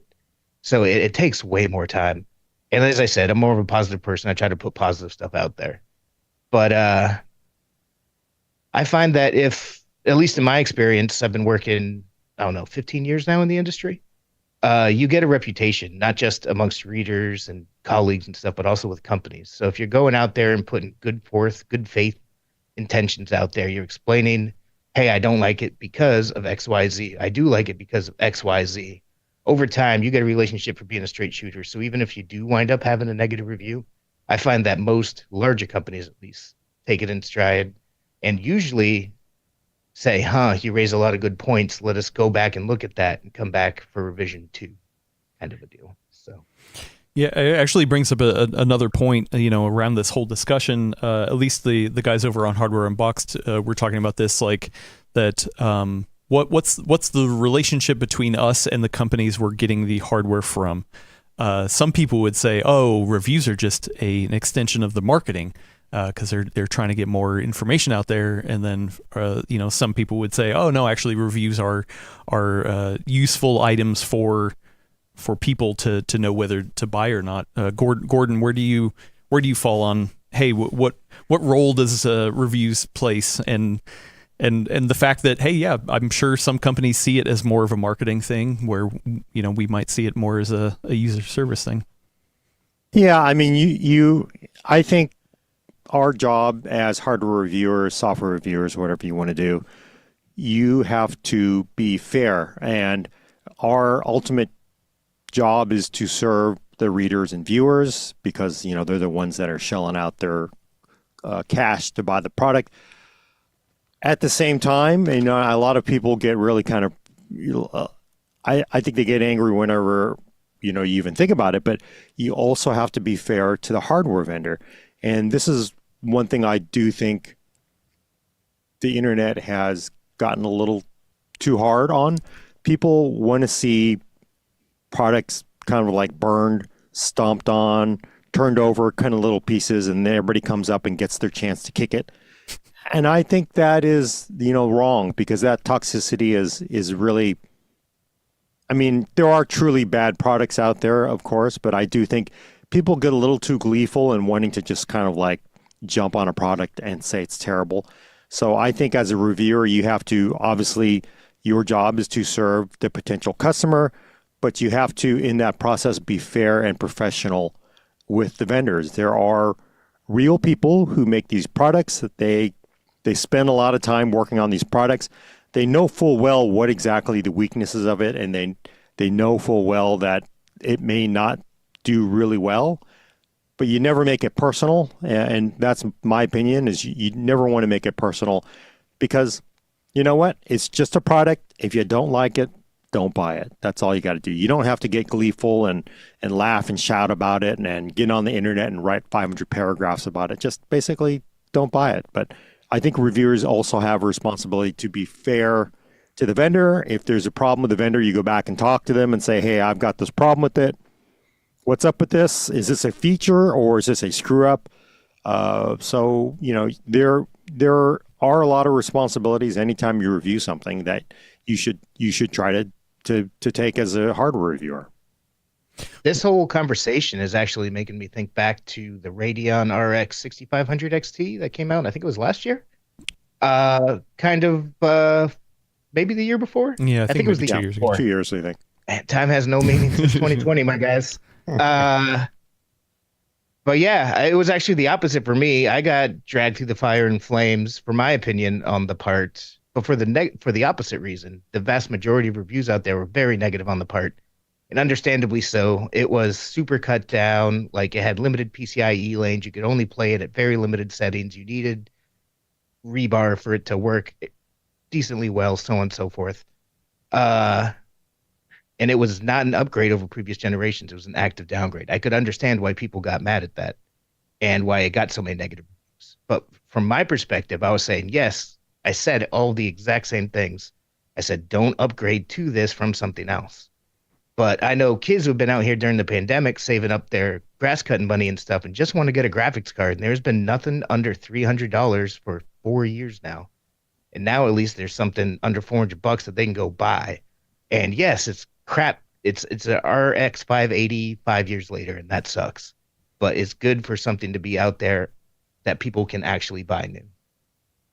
So it takes way more time. And as I said, I'm more of a positive person. I try to put positive stuff out there. But I find that if, at least in my experience, I've been working, 15 years now in the industry, you get a reputation, not just amongst readers and colleagues and stuff, but also with companies. So if you're going out there and putting good faith intentions out there, you're explaining, hey, I don't like it because of XYZ. I do like it because of XYZ. Over time, you get a relationship for being a straight shooter. So even if you do wind up having a negative review, I find that most larger companies, at least, take it in stride and usually say, you raise a lot of good points. Let us go back and look at that and come back for revision 2, kind of a deal. So, yeah, it actually brings up another point, around this whole discussion. At least the guys over on Hardware Unboxed were talking about this, like that. What's the relationship between us and the companies we're getting the hardware from? Some people would say, oh, reviews are just an extension of the marketing, because they're trying to get more information out there. And then some people would say, oh no, actually reviews are useful items for people to know whether to buy or not. Gordon, where do you fall on, hey, what role does reviews place, and the fact that, hey, yeah, I'm sure some companies see it as more of a marketing thing, where we might see it more as a user service thing. Yeah, I mean, I think our job as hardware reviewers, software reviewers, whatever you want to do, you have to be fair, and our ultimate job is to serve the readers and viewers, because they're the ones that are shelling out their cash to buy the product. At the same time, a lot of people get really kind of, I think they get angry whenever, you even think about it, but you also have to be fair to the hardware vendor. And this is one thing I do think the internet has gotten a little too hard on. People want to see products kind of like burned, stomped on, turned over, kind of little pieces, and then everybody comes up and gets their chance to kick it. And I think that is, wrong, because that toxicity is really, I mean, there are truly bad products out there, of course, but I do think people get a little too gleeful and wanting to just kind of like jump on a product and say it's terrible. So I think as a reviewer, you have to, obviously, your job is to serve the potential customer, but you have to, in that process, be fair and professional with the vendors. There are real people who make these products that they spend a lot of time working on these products. They know full well what exactly the weaknesses of it, and they know full well that it may not do really well, but you never make it personal. And that's my opinion, is you never want to make it personal, because you know what? It's just a product. If you don't like it, don't buy it. That's all you got to do. You don't have to get gleeful and laugh and shout about it and get on the internet and write 500 paragraphs about it. Just basically don't buy it. But I think reviewers also have a responsibility to be fair to the vendor. If there's a problem with the vendor, you go back and talk to them and say, hey, I've got this problem with it. What's up with this? Is this a feature or is this a screw up? So, there are a lot of responsibilities anytime you review something that you should try to take as a hardware reviewer. This whole conversation is actually making me think back to the Radeon RX 6500 XT that came out, I think it was last year. Maybe the year before? Yeah, I think it was the 2 year years ago. before. 2 years, I think. Man, time has no meaning since 2020, my guys. But yeah, it was actually the opposite for me. I got dragged through the fire and flames, for my opinion, on the part. But for the opposite reason, the vast majority of reviews out there were very negative on the part, and understandably so. It was super cut down. Like, it had limited PCIe lanes. You could only play it at very limited settings. You needed rebar for it to work decently well, so on and so forth. And it was not an upgrade over previous generations. It was an active downgrade. I could understand why people got mad at that and why it got so many negative reviews. But from my perspective, I was saying, yes, I said all the exact same things. I said, don't upgrade to this from something else. But I know kids who've been out here during the pandemic saving up their grass cutting money and stuff and just want to get a graphics card. And there's been nothing under $300 for 4 years now. And now at least there's something under $400 that they can go buy. And yes, it's crap. It's an RX 580 5 years later, and that sucks. But it's good for something to be out there that people can actually buy new.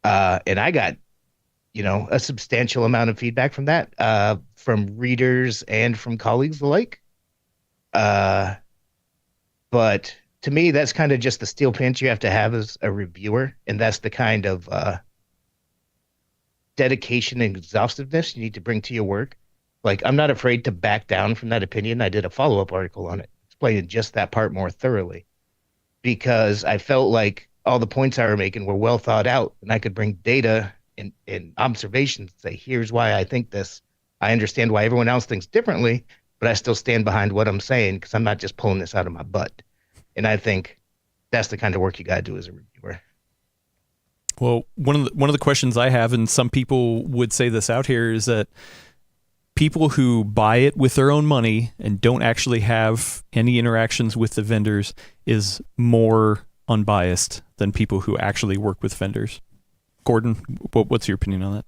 And I got, a substantial amount of feedback from that, from readers and from colleagues alike. But to me, that's kind of just the steel pants you have to have as a reviewer, and that's the kind of dedication and exhaustiveness you need to bring to your work. Like, I'm not afraid to back down from that opinion. I did a follow-up article on it, explaining just that part more thoroughly, because I felt like all the points I were making were well thought out, and I could bring data and observations and say, here's why I think this. I understand why everyone else thinks differently, but I still stand behind what I'm saying because I'm not just pulling this out of my butt. And I think that's the kind of work you got to do as a reviewer. Well, one of the questions I have, and some people would say this out here, is that people who buy it with their own money and don't actually have any interactions with the vendors is more unbiased than people who actually work with vendors. Gordon, what's your opinion on that?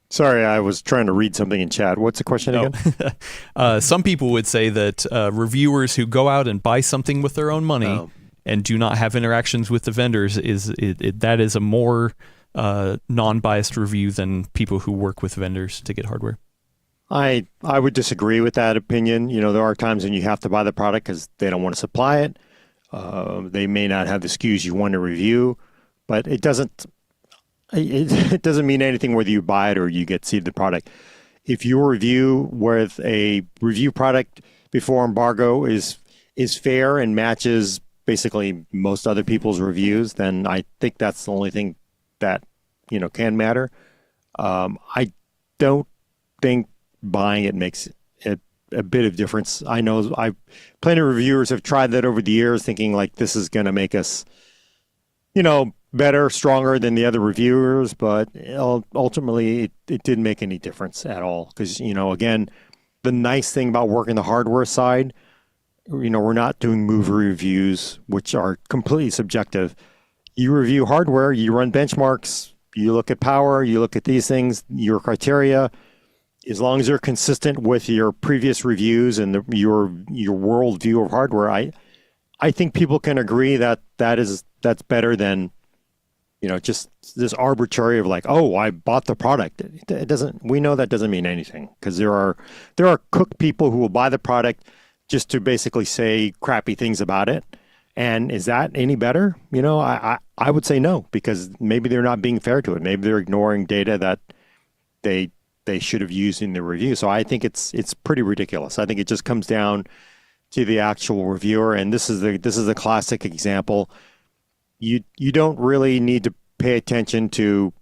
Sorry, I was trying to read something in chat. What's the question again? Some people would say that reviewers who go out and buy something with their own money and do not have interactions with the vendors that is a more non-biased review than people who work with vendors to get hardware. I would disagree with that opinion. There are times when you have to buy the product because they don't want to supply it. They may not have the SKUs you want to review, but it doesn't mean anything whether you buy it or you get seeded the product. If your review with a review product before embargo is fair and matches basically most other people's reviews, then I think that's the only thing that can matter. I don't think buying it makes a bit of difference. I know plenty of reviewers have tried that over the years, thinking like this is going to make us better, stronger than the other reviewers, but ultimately it didn't make any difference at all. Because, again, the nice thing about working the hardware side, we're not doing movie reviews, which are completely subjective. You review hardware, you run benchmarks, you look at power, you look at these things, your criteria. As long as you're consistent with your previous reviews and your world view of hardware, I think people can agree that's better than just this arbitrary of like, oh, I bought the product. It doesn't. We know that doesn't mean anything, because there are cook people who will buy the product just to basically say crappy things about it. And is that any better? I would say no, because maybe they're not being fair to it. Maybe they're ignoring data that they should have used in the review. So I think it's pretty ridiculous. I think it just comes down to the actual reviewer, and this is a classic example. You don't really need to pay attention to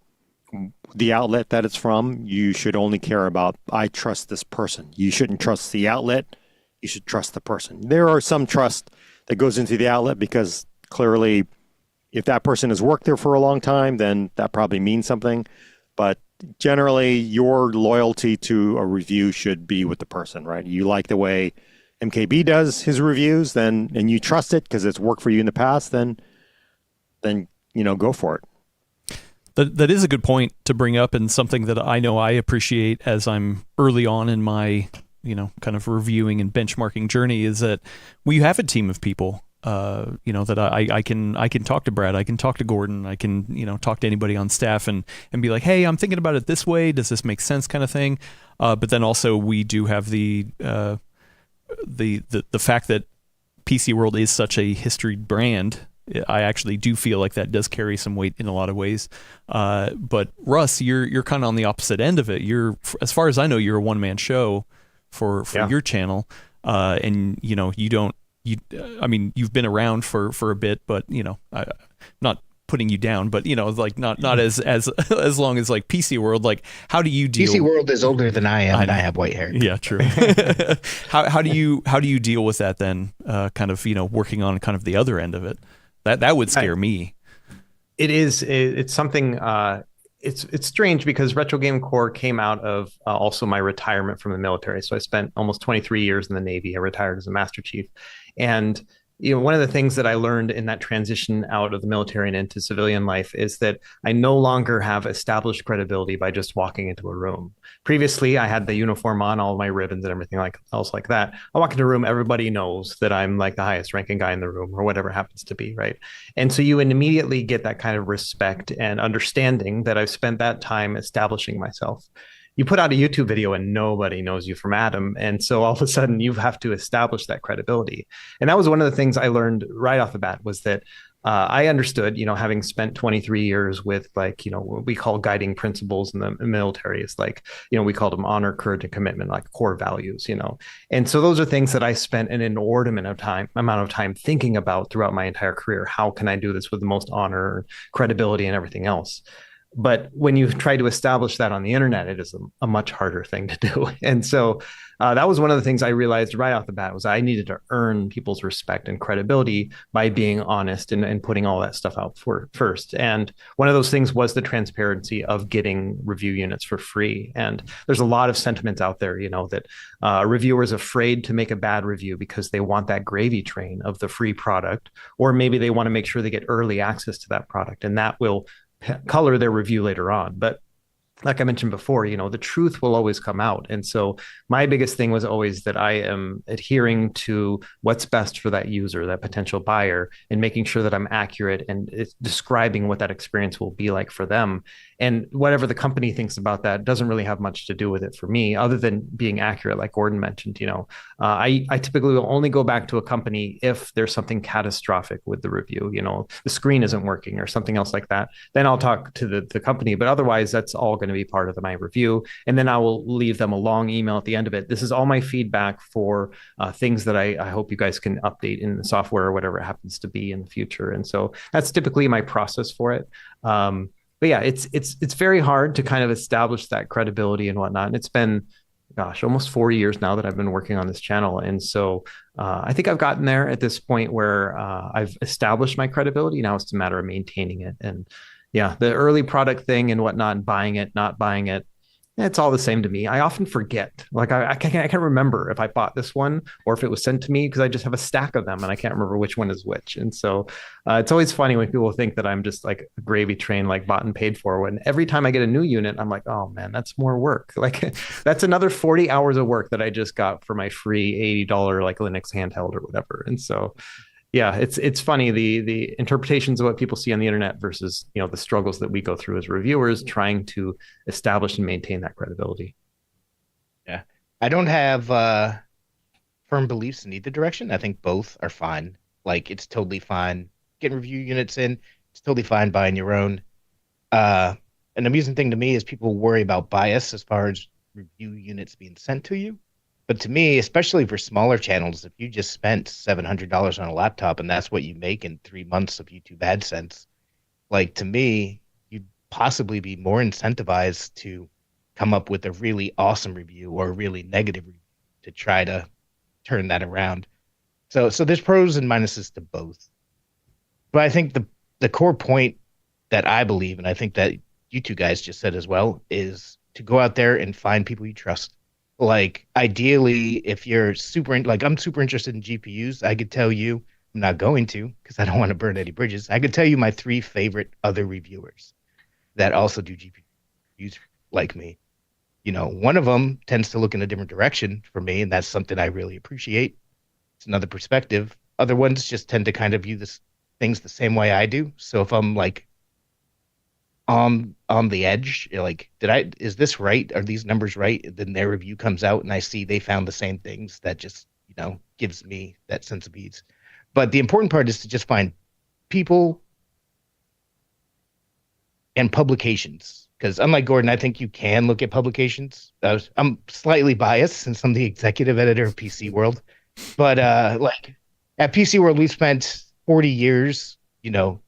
the outlet that it's from. You should only care about, I trust this person. You shouldn't trust the outlet. You should trust the person. There are some trust that goes into the outlet, because clearly if that person has worked there for a long time, then that probably means something. But generally, your loyalty to a review should be with the person, right? You like the way MKB does his reviews, and you trust it because it's worked for you in the past, then go for it. That is a good point to bring up, and something that I know I appreciate as I'm early on in my kind of reviewing and benchmarking journey, is that we have a team of people. That I can talk to Brad, I can talk to Gordon, I can talk to anybody on staff and be like, hey, I'm thinking about it this way. Does this make sense, kind of thing? But then also we do have the fact that PC World is such a history brand. I actually do feel like that does carry some weight in a lot of ways. But Russ, you're kind of on the opposite end of it. You're, as far as I know, you're a one-man show for your channel, and you've been around for a bit, but not putting you down, but like not as long as like PC World. Like, how do you deal? PC World is older than I am, and I have white hair. Yeah, true. How do you deal with that then? Kind of working on kind of the other end of it. That would scare me. It is. It's something. It's strange, because Retro Game Core came out of also my retirement from the military. So I spent almost 23 years in the Navy. I retired as a Master Chief, and one of the things that I learned in that transition out of the military and into civilian life is that I no longer have established credibility by just walking into a room. Previously, I had the uniform on, all my ribbons and everything else like that. I walk into a room, everybody knows that I'm like the highest ranking guy in the room, or whatever happens to be, right? And so you immediately get that kind of respect and understanding that I've spent that time establishing myself. You put out a YouTube video and nobody knows you from Adam. And so all of a sudden you have to establish that credibility. And that was one of the things I learned right off the bat, was that I understood, having spent 23 years with what we call guiding principles in the military, is we called them honor, courage, and commitment, like core values, And so those are things that I spent an inordinate amount of time thinking about throughout my entire career. How can I do this with the most honor, credibility, and everything else? But when you try to establish that on the internet, it is a much harder thing to do. And so that was one of the things I realized right off the bat, was I needed to earn people's respect and credibility by being honest and putting all that stuff out first. And one of those things was the transparency of getting review units for free. And there's a lot of sentiments out there, that a reviewer is afraid to make a bad review because they want that gravy train of the free product, or maybe they want to make sure they get early access to that product, and that will color their review later on. But like I mentioned before, the truth will always come out. And so my biggest thing was always that I am adhering to what's best for that user, that potential buyer, and making sure that I'm accurate and it's describing what that experience will be like for them. And whatever the company thinks about that doesn't really have much to do with it for me, other than being accurate, like Gordon mentioned. I typically will only go back to a company if there's something catastrophic with the review, the screen isn't working or something else like that. Then I'll talk to the company, but otherwise that's all going to be part of my review. And then I will leave them a long email at the end of it. This is all my feedback for things that I hope you guys can update in the software or whatever it happens to be in the future. And so that's typically my process for it. But yeah, it's very hard to kind of establish that credibility and whatnot. And it's been gosh, almost 4 years now that I've been working on this channel. And so I think I've gotten there at this point where I've established my credibility. Now it's a matter of maintaining it. And yeah, the early product thing and whatnot, buying it, not buying it, it's all the same to me. I often forget. Like I can't remember if I bought this one or if it was sent to me because I just have a stack of them and I can't remember which one is which. And so it's always funny when people think that I'm just like a gravy train, like bought and paid for. When every time I get a new unit, I'm like, oh man, that's more work. Like that's another 40 hours of work that I just got for my free $80 like Linux handheld or whatever. And so yeah, it's funny the interpretations of what people see on the internet versus the struggles that we go through as reviewers trying to establish and maintain that credibility. Yeah, I don't have firm beliefs in either direction. I think both are fine. Like it's totally fine getting review units in. It's totally fine buying your own. An amusing thing to me is people worry about bias as far as review units being sent to you. But to me, especially for smaller channels, if you just spent $700 on a laptop and that's what you make in 3 months of YouTube AdSense, like to me, you'd possibly be more incentivized to come up with a really awesome review or a really negative review to try to turn that around. So there's pros and minuses to both. But I think the core point that I believe, and I think that you two guys just said as well, is to go out there and find people you trust. Like ideally, if you're I'm super interested in GPUs, I could tell you, I'm not going to because I don't want to burn any bridges. I could tell you my 3 favorite other reviewers that also do GPUs like me. One of them tends to look in a different direction for me, and that's something I really appreciate. It's another perspective. Other ones just tend to kind of view things the same way I do. So if I'm like on the edge, like, is this right? Are these numbers right? Then their review comes out and I see they found the same things. That just, gives me that sense of ease. But the important part is to just find people and publications. Because unlike Gordon, I think you can look at publications. I'm slightly biased since I'm the executive editor of PC World. But like at PC World, we spent 40 years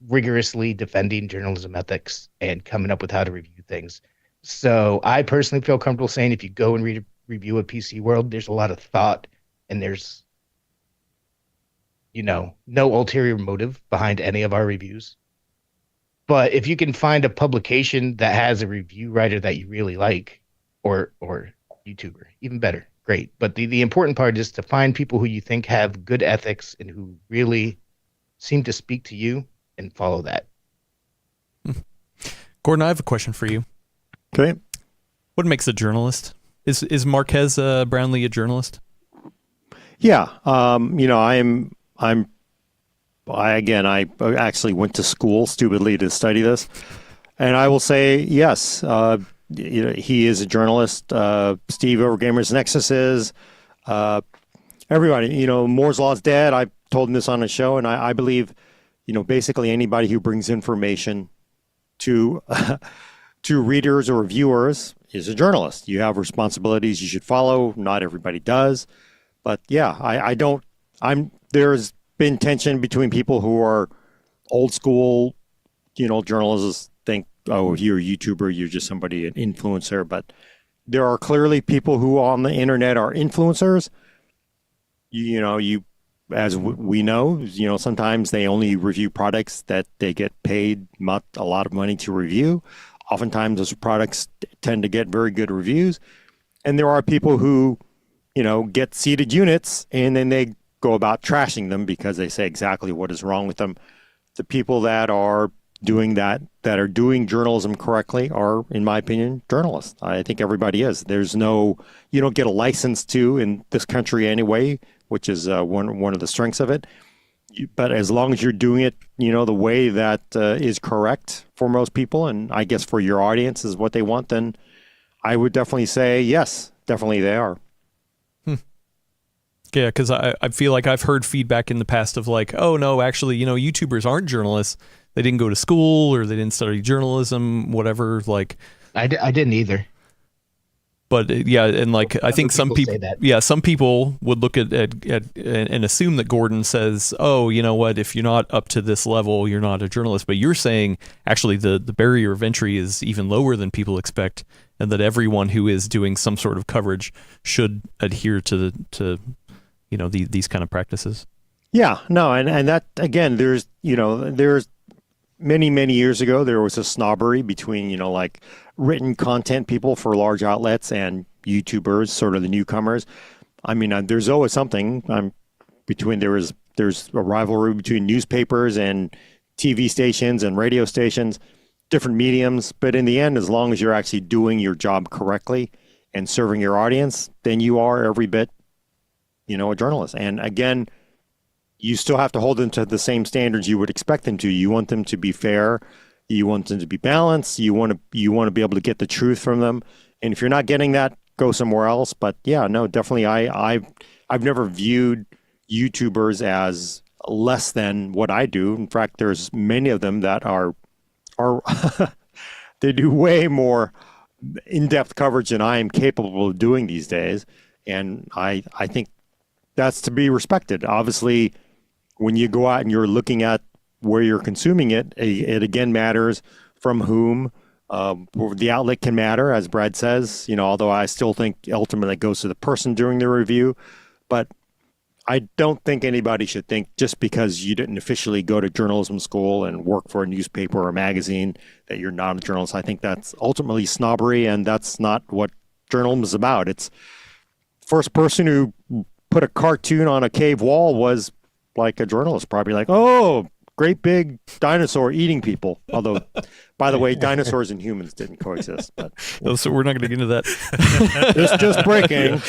rigorously defending journalism ethics and coming up with how to review things. So I personally feel comfortable saying if you go and read a review of PC World, there's a lot of thought and there's, no ulterior motive behind any of our reviews. But if you can find a publication that has a review writer that you really like or YouTuber, even better, great. But the important part is to find people who you think have good ethics and who really seem to speak to you and follow that. Gordon, I have a question for you. Okay. What makes a journalist? Is Marques Brownlee a journalist? Yeah. I actually went to school stupidly to study this, and I will say yes. He is a journalist. Steve over Gamers Nexus is. Everybody, Moore's Law is dead. I told him this on a show, and I believe, basically anybody who brings information to to readers or viewers is a journalist. You have responsibilities you should follow. Not everybody does, but yeah, there's been tension between people who are old school, journalists think, oh, if you're a YouTuber, you're just somebody, an influencer, but there are clearly people who on the internet are influencers. As we know, sometimes they only review products that they get paid not a lot of money to review. Oftentimes those products tend to get very good reviews. And there are people who, get seated units and then they go about trashing them because they say exactly what is wrong with them. The people that are doing that are doing journalism correctly are, in my opinion, journalists. I think everybody is. You don't get a license to in this country anyway, which is one of the strengths of it. But as long as you're doing it, the way that is correct for most people, and I guess for your audience is what they want, then I would definitely say yes, definitely they are. Yeah, because I feel like I've heard feedback in the past of like, oh no, actually, YouTubers aren't journalists. They didn't go to school or they didn't study journalism, whatever. Like, I didn't either. But yeah, and like I think some people would look at and assume that Gordon says, oh, you know what, if you're not up to this level, you're not a journalist. But you're saying actually the barrier of entry is even lower than people expect, and that everyone who is doing some sort of coverage should adhere to these kind of practices. Yeah, no, and that again, there's many years ago there was a snobbery between like written content people for large outlets and YouTubers, sort of the newcomers. I mean, there's always something there's a rivalry between newspapers and TV stations and radio stations, different mediums. But in the end, as long as you're actually doing your job correctly and serving your audience, then you are every bit, a journalist. And again, you still have to hold them to the same standards you would expect them to. You want them to be fair. You want them to be balanced. You want to be able to get the truth from them. And if you're not getting that, go somewhere else. But yeah, no, definitely. I've never viewed YouTubers as less than what I do. In fact, there's many of them that are they do way more in-depth coverage than I am capable of doing these days. And I think that's to be respected. Obviously, when you go out and you're looking at where you're consuming it, it again matters from whom. The outlet can matter, as Brad says, although I still think ultimately it goes to the person during the review. But I don't think anybody should think just because you didn't officially go to journalism school and work for a newspaper or a magazine that you're not a journalist. I think that's ultimately snobbery, and that's not what journalism is about. It's first person who put a cartoon on a cave wall was like a journalist, probably like, oh, great big dinosaur eating people. Although, by the way, dinosaurs and humans didn't coexist. But so we're not going to get into that. It's just breaking.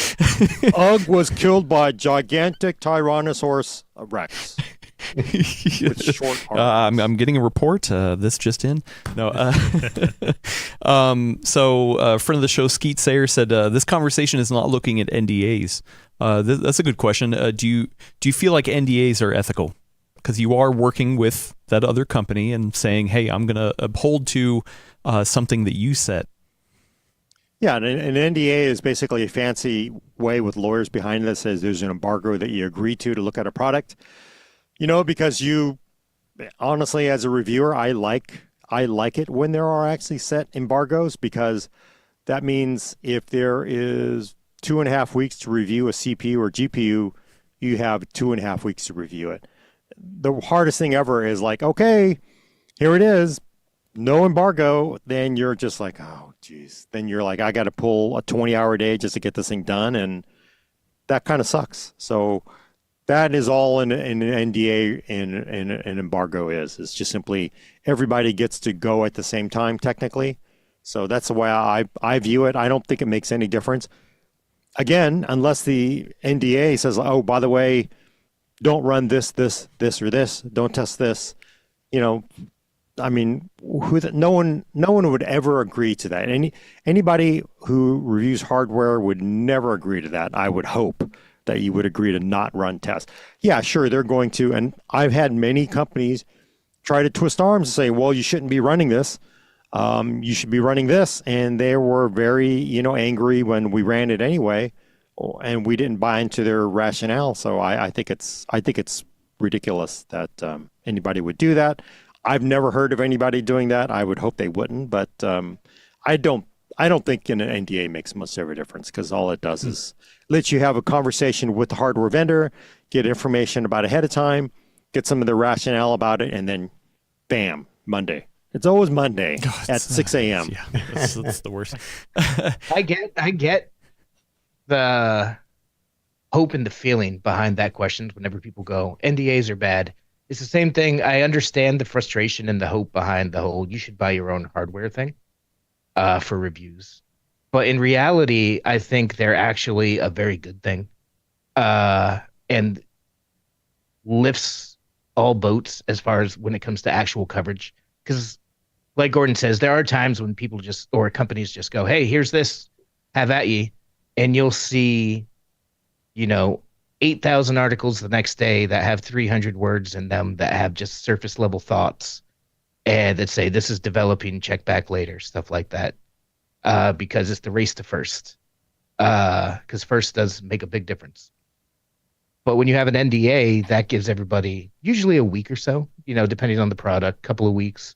Ugg was killed by gigantic Tyrannosaurus Rex. With short arms. I'm getting a report. This just in. No. So a friend of the show, Skeet Sayer, said this conversation is not looking at NDAs. That's a good question. Do you feel like NDAs are ethical? Because you are working with that other company and saying, hey, I'm going to uphold to something that you set. Yeah, an NDA is basically a fancy way with lawyers behind it that says there's an embargo that you agree to look at a product. Because honestly, as a reviewer, I like it when there are actually set embargoes, because that means if there is 2.5 weeks to review a CPU or GPU, you have 2.5 weeks to review it. The hardest thing ever is like, okay, here it is, no embargo. Then you're just like, oh, geez. Then you're like, I got to pull a 20-hour day just to get this thing done. And that kind of sucks. So that is all an NDA and an embargo is. It's just simply everybody gets to go at the same time, technically. So that's the way I view it. I don't think it makes any difference. Again, unless the NDA says, oh, by the way, don't run this, or this. Don't test this. I mean, no one would ever agree to that. Anybody who reviews hardware would never agree to that. I would hope that you would agree to not run tests. Yeah, sure, they're going to. And I've had many companies try to twist arms and say, well, you shouldn't be running this. You should be running this. And they were very, angry when we ran it anyway. And we didn't buy into their rationale. So I think it's ridiculous that anybody would do that. I've never heard of anybody doing that. I would hope they wouldn't, but I don't think an NDA makes much of a difference, because all it does is let you have a conversation with the hardware vendor, get information about ahead of time, get some of the rationale about it, and then bam, Monday. It's always Monday at 6 a.m. Yeah, that's the worst. I get the hope and the feeling behind that question whenever people go, NDAs are bad. It's the same thing. I understand the frustration and the hope behind the whole you should buy your own hardware thing for reviews. But in reality, I think they're actually a very good thing and lifts all boats as far as when it comes to actual coverage. Because like Gordon says, there are times when people or companies just go, hey, here's this, have at ye. And you'll see, 8,000 articles the next day that have 300 words in them that have just surface level thoughts and that say this is developing, check back later, stuff like that. Because it's the race to first. Because first does make a big difference. But when you have an NDA, that gives everybody usually a week or so, depending on the product, couple of weeks,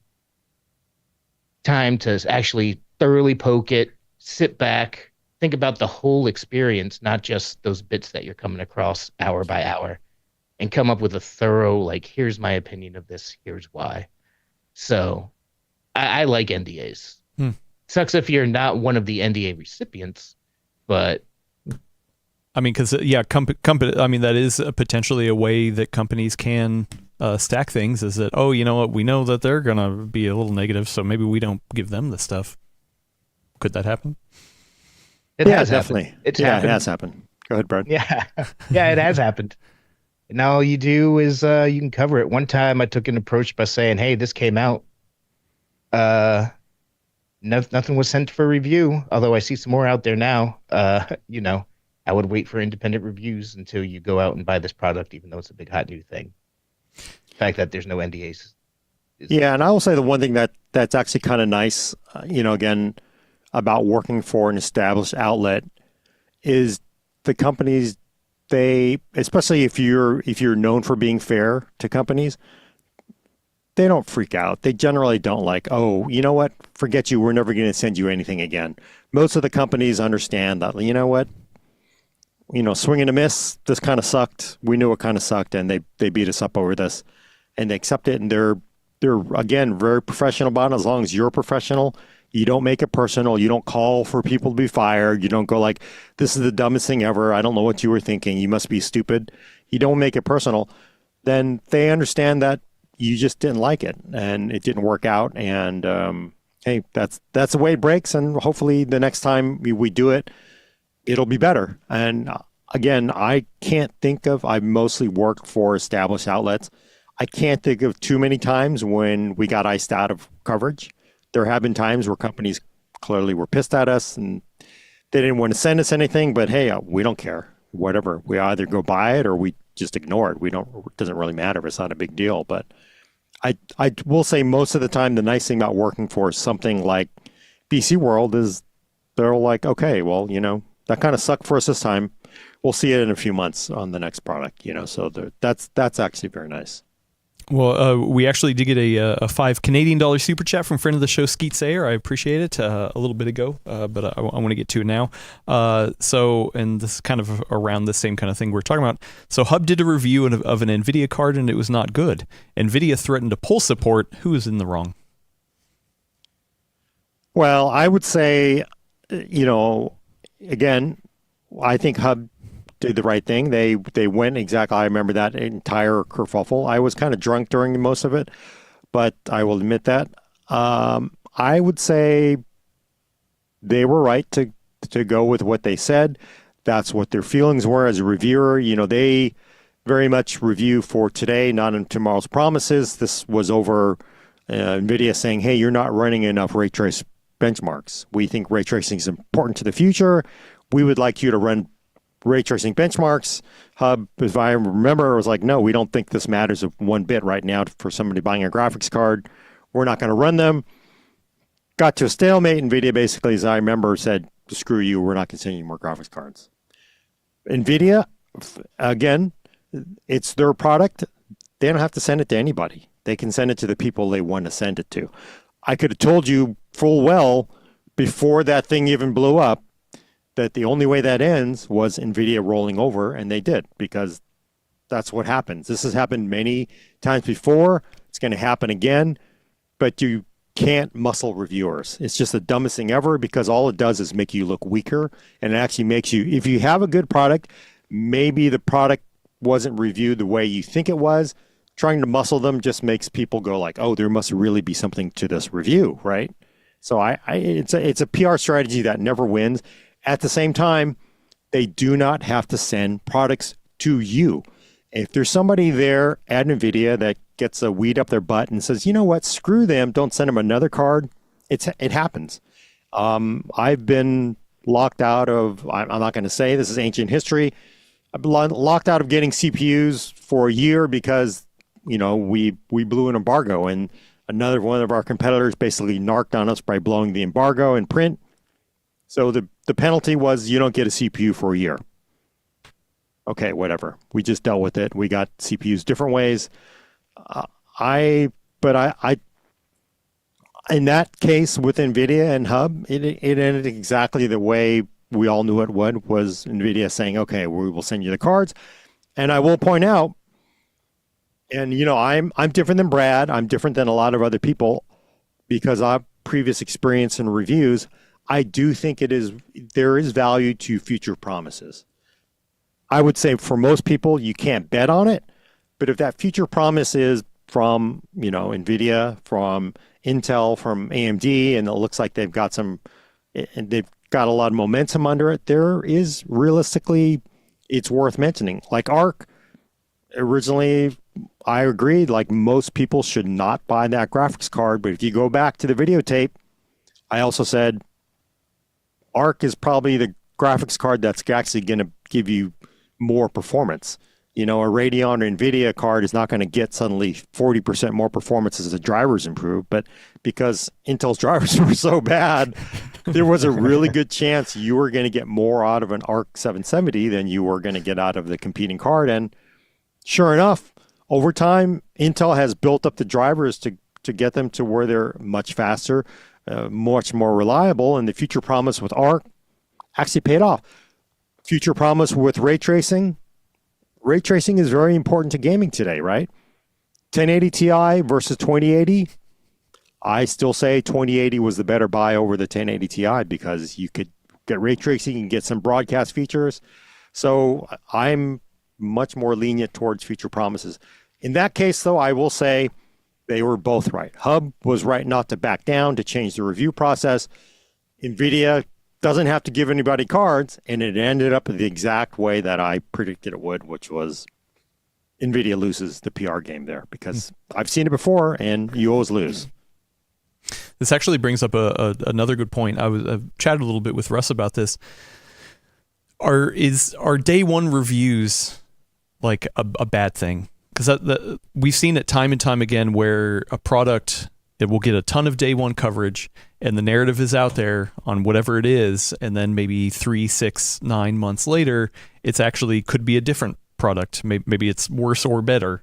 time to actually thoroughly poke it, sit back, think about the whole experience, not just those bits that you're coming across hour by hour, and come up with a thorough, like, here's my opinion of this, here's why. So I like NDAs. Sucks if you're not one of the NDA recipients, but I mean, because I mean, that is potentially a way that companies can stack things. Is that, oh, you know what? We know that they're gonna be a little negative, so maybe we don't give them the stuff. Could that happen? it has definitely. happened. It's It happened. has happened. Go ahead, Brad. Yeah, yeah, it has happened. And all you do is you can cover it. One time, I took an approach by saying, "Hey, this came out. Nothing was sent for review. Although I see some more out there now. I would wait for independent reviews until you go out and buy this product, even though it's a big hot new thing. The fact that there's no NDAs. Yeah, and I will say the one thing that's actually kind of nice, again, about working for an established outlet is the companies, they, especially if you're known for being fair to companies, they don't freak out. They generally don't like, oh, you know what? Forget you. We're never going to send you anything again. Most of the companies understand that, you know what? Swing and a miss, this kind of sucked. We knew it kind of sucked, and they beat us up over this. And they accept it, and they're again, very professional about it. As long as you're professional, you don't make it personal. You don't call for people to be fired. You don't go like, this is the dumbest thing ever. I don't know what you were thinking. You must be stupid. You don't make it personal. Then they understand that you just didn't like it, and it didn't work out. And hey, that's the way it breaks. And hopefully the next time we do it, it'll be better. And again, I can't think of, I've mostly worked for established outlets. I can't think of too many times when we got iced out of coverage. There have been times where companies clearly were pissed at us and they didn't want to send us anything, but hey, we don't care. Whatever. We either go buy it or we just ignore it. It doesn't really matter. It's not a big deal. But I will say most of the time, the nice thing about working for something like BC World is they're like, okay, well, that kind of sucked for us this time. We'll see it in a few months on the next product, so that's actually very nice. Well, we actually did get a $5 Canadian super chat from friend of the show, Skeet Sayer. I appreciate it a little bit ago, but I want to get to it now. And this is kind of around the same kind of thing we're talking about. So Hub did a review of an NVIDIA card, and it was not good. NVIDIA threatened to pull support. Who is in the wrong? Well, I would say, again, I think Hub did the right thing. They went exactly. I remember that entire kerfuffle. I was kind of drunk during most of it, but I will admit that. I would say they were right to go with what they said. That's what their feelings were as a reviewer. They very much review for today, not in tomorrow's promises. This was over NVIDIA saying, hey, you're not running enough ray trace benchmarks. We think ray tracing is important to the future. We would like you to run ray tracing benchmarks. Hub, if I remember, was like, no, we don't think this matters one bit right now for somebody buying a graphics card. We're not going to run them. Got to a stalemate. NVIDIA basically, as I remember, said, screw you, we're not considering more graphics cards. NVIDIA, again, it's their product. They don't have to send it to anybody. They can send it to the people they want to send it to. I could have told you full well before that thing even blew up that the only way that ends was NVIDIA rolling over, and they did, because that's what happens. This has happened many times before. It's going to happen again, but you can't muscle reviewers. It's just the dumbest thing ever, because all it does is make you look weaker, and it actually makes you, if you have a good product, maybe the product wasn't reviewed the way you think it was. Trying to muscle them just makes people go like, oh, there must really be something to this review, right? So it's a PR strategy that never wins. At the same time, they do not have to send products to you. If there's somebody there at NVIDIA that gets a weed up their butt and says, you know what, screw them, don't send them another card, it happens. I've been locked out of, I'm not going to say this is ancient history, I've been locked out of getting CPUs for a year because, we blew an embargo, and another one of our competitors basically narked on us by blowing the embargo in print. So the penalty was you don't get a CPU for a year. Okay, whatever. We just dealt with it. We got CPUs different ways. I in that case with NVIDIA and Hub, it ended exactly the way we all knew it would, was NVIDIA saying, okay, we will send you the cards. And I will point out, and I'm different than Brad. I'm different than a lot of other people because I have previous experience in reviews. I do think there is value to future promises. I would say for most people, you can't bet on it. But if that future promise is from, NVIDIA, from Intel, from AMD, and it looks like they've got a lot of momentum under it, there is realistically, it's worth mentioning. Like ARC, originally, I agreed, like most people should not buy that graphics card. But if you go back to the videotape, I also said ARC is probably the graphics card that's actually going to give you more performance. A Radeon or NVIDIA card is not going to get suddenly 40% more performance as the drivers improve. But because Intel's drivers were so bad, there was a really good chance you were going to get more out of an ARC 770 than you were going to get out of the competing card. And sure enough, over time, Intel has built up the drivers to get them to where they're much faster, much more reliable. And the future promise with ARC actually paid off. Future promise with ray tracing. Ray tracing is very important to gaming today, right? 1080 Ti versus 2080. I still say 2080 was the better buy over the 1080 Ti because you could get ray tracing and get some broadcast features. So I'm much more lenient towards future promises. In that case, though, I will say they were both right. Hub was right not to back down, to change the review process. NVIDIA doesn't have to give anybody cards, and it ended up the exact way that I predicted it would, which was NVIDIA loses the PR game there because I've seen it before, and you always lose. This actually brings up another good point. I've chatted a little bit with Russ about this. Are day one reviews like a bad thing? Because we've seen it time and time again where a product, it will get a ton of day one coverage and the narrative is out there on whatever it is. And then maybe 3, 6, 9 months later, it's actually could be a different product. Maybe it's worse or better,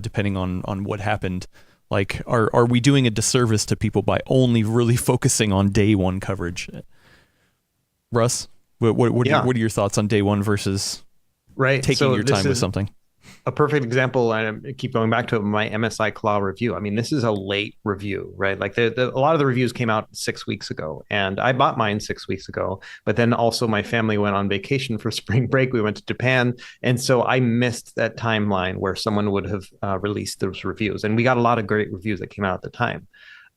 depending on what happened. Like, are we doing a disservice to people by only really focusing on day one coverage? Russ, what are your thoughts on day one versus taking your time with something? A perfect example, and I keep going back to it, my MSI Claw review. I mean, this is a late review, right? Like a lot of the reviews came out 6 weeks ago, and I bought mine 6 weeks ago. But then also my family went on vacation for spring break. We went to Japan, and so I missed that timeline where someone would have released those reviews. And we got a lot of great reviews that came out at the time.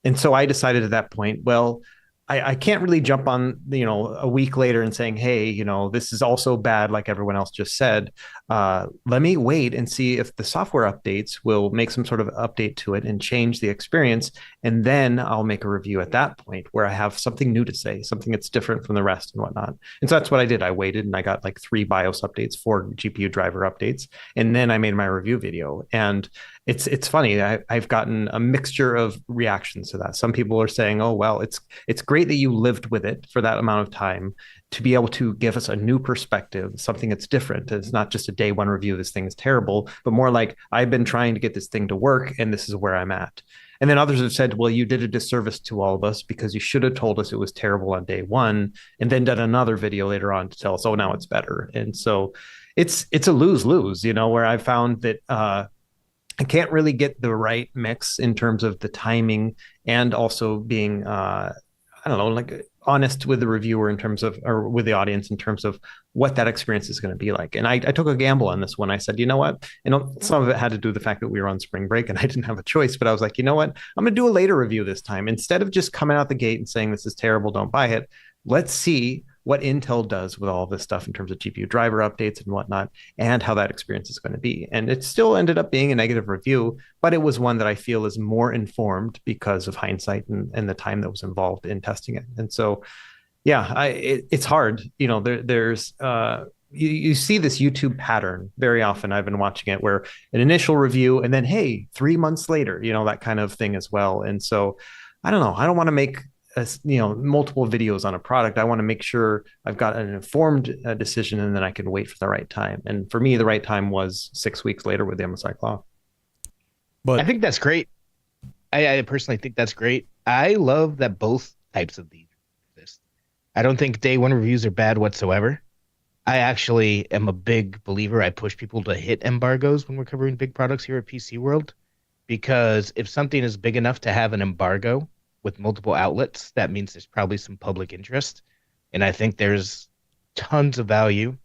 And so I decided at that point, well, I can't really jump on, a week later and saying, hey, this is also bad, like everyone else just said. Let me wait and see if the software updates will make some sort of update to it and change the experience. And then I'll make a review at that point where I have something new to say, something that's different from the rest and whatnot. And so that's what I did. I waited and I got like 3 BIOS updates, 4 GPU driver updates. And then I made my review video. And it's funny. I've gotten a mixture of reactions to that. Some people are saying, oh, well, it's great that you lived with it for that amount of time to be able to give us a new perspective, something that's different. It's not just a day one review, this thing is terrible, but more like I've been trying to get this thing to work and this is where I'm at. And then others have said, well, you did a disservice to all of us because you should have told us it was terrible on day one and then done another video later on to tell us, oh, now it's better. And so it's a lose-lose, where I found that I can't really get the right mix in terms of the timing and also being, honest with the reviewer in terms of, or with the audience in terms of what that experience is going to be like. And I took a gamble on this one. I said, you know what? Some of it had to do with the fact that we were on spring break and I didn't have a choice, but I was like, you know what? I'm going to do a later review this time. Instead of just coming out the gate and saying, this is terrible, don't buy it. Let's see what Intel does with all this stuff in terms of GPU driver updates and whatnot, and how that experience is going to be. And it still ended up being a negative review, but it was one that I feel is more informed because of hindsight and the time that was involved in testing it. And so, yeah, it's hard. There's you see this YouTube pattern very often. I've been watching it where an initial review and then, hey, 3 months later, that kind of thing as well. And so I don't know. I don't want to make multiple videos on a product. I want to make sure I've got an informed decision and then I can wait for the right time. And for me, the right time was 6 weeks later with the MSI Claw. But I think that's great. I personally think that's great. I love that both types of these exist. I don't think day one reviews are bad whatsoever. I actually am a big believer. I push people to hit embargoes when we're covering big products here at PC World, because if something is big enough to have an embargo with multiple outlets, that means there's probably some public interest. And I think there's tons of value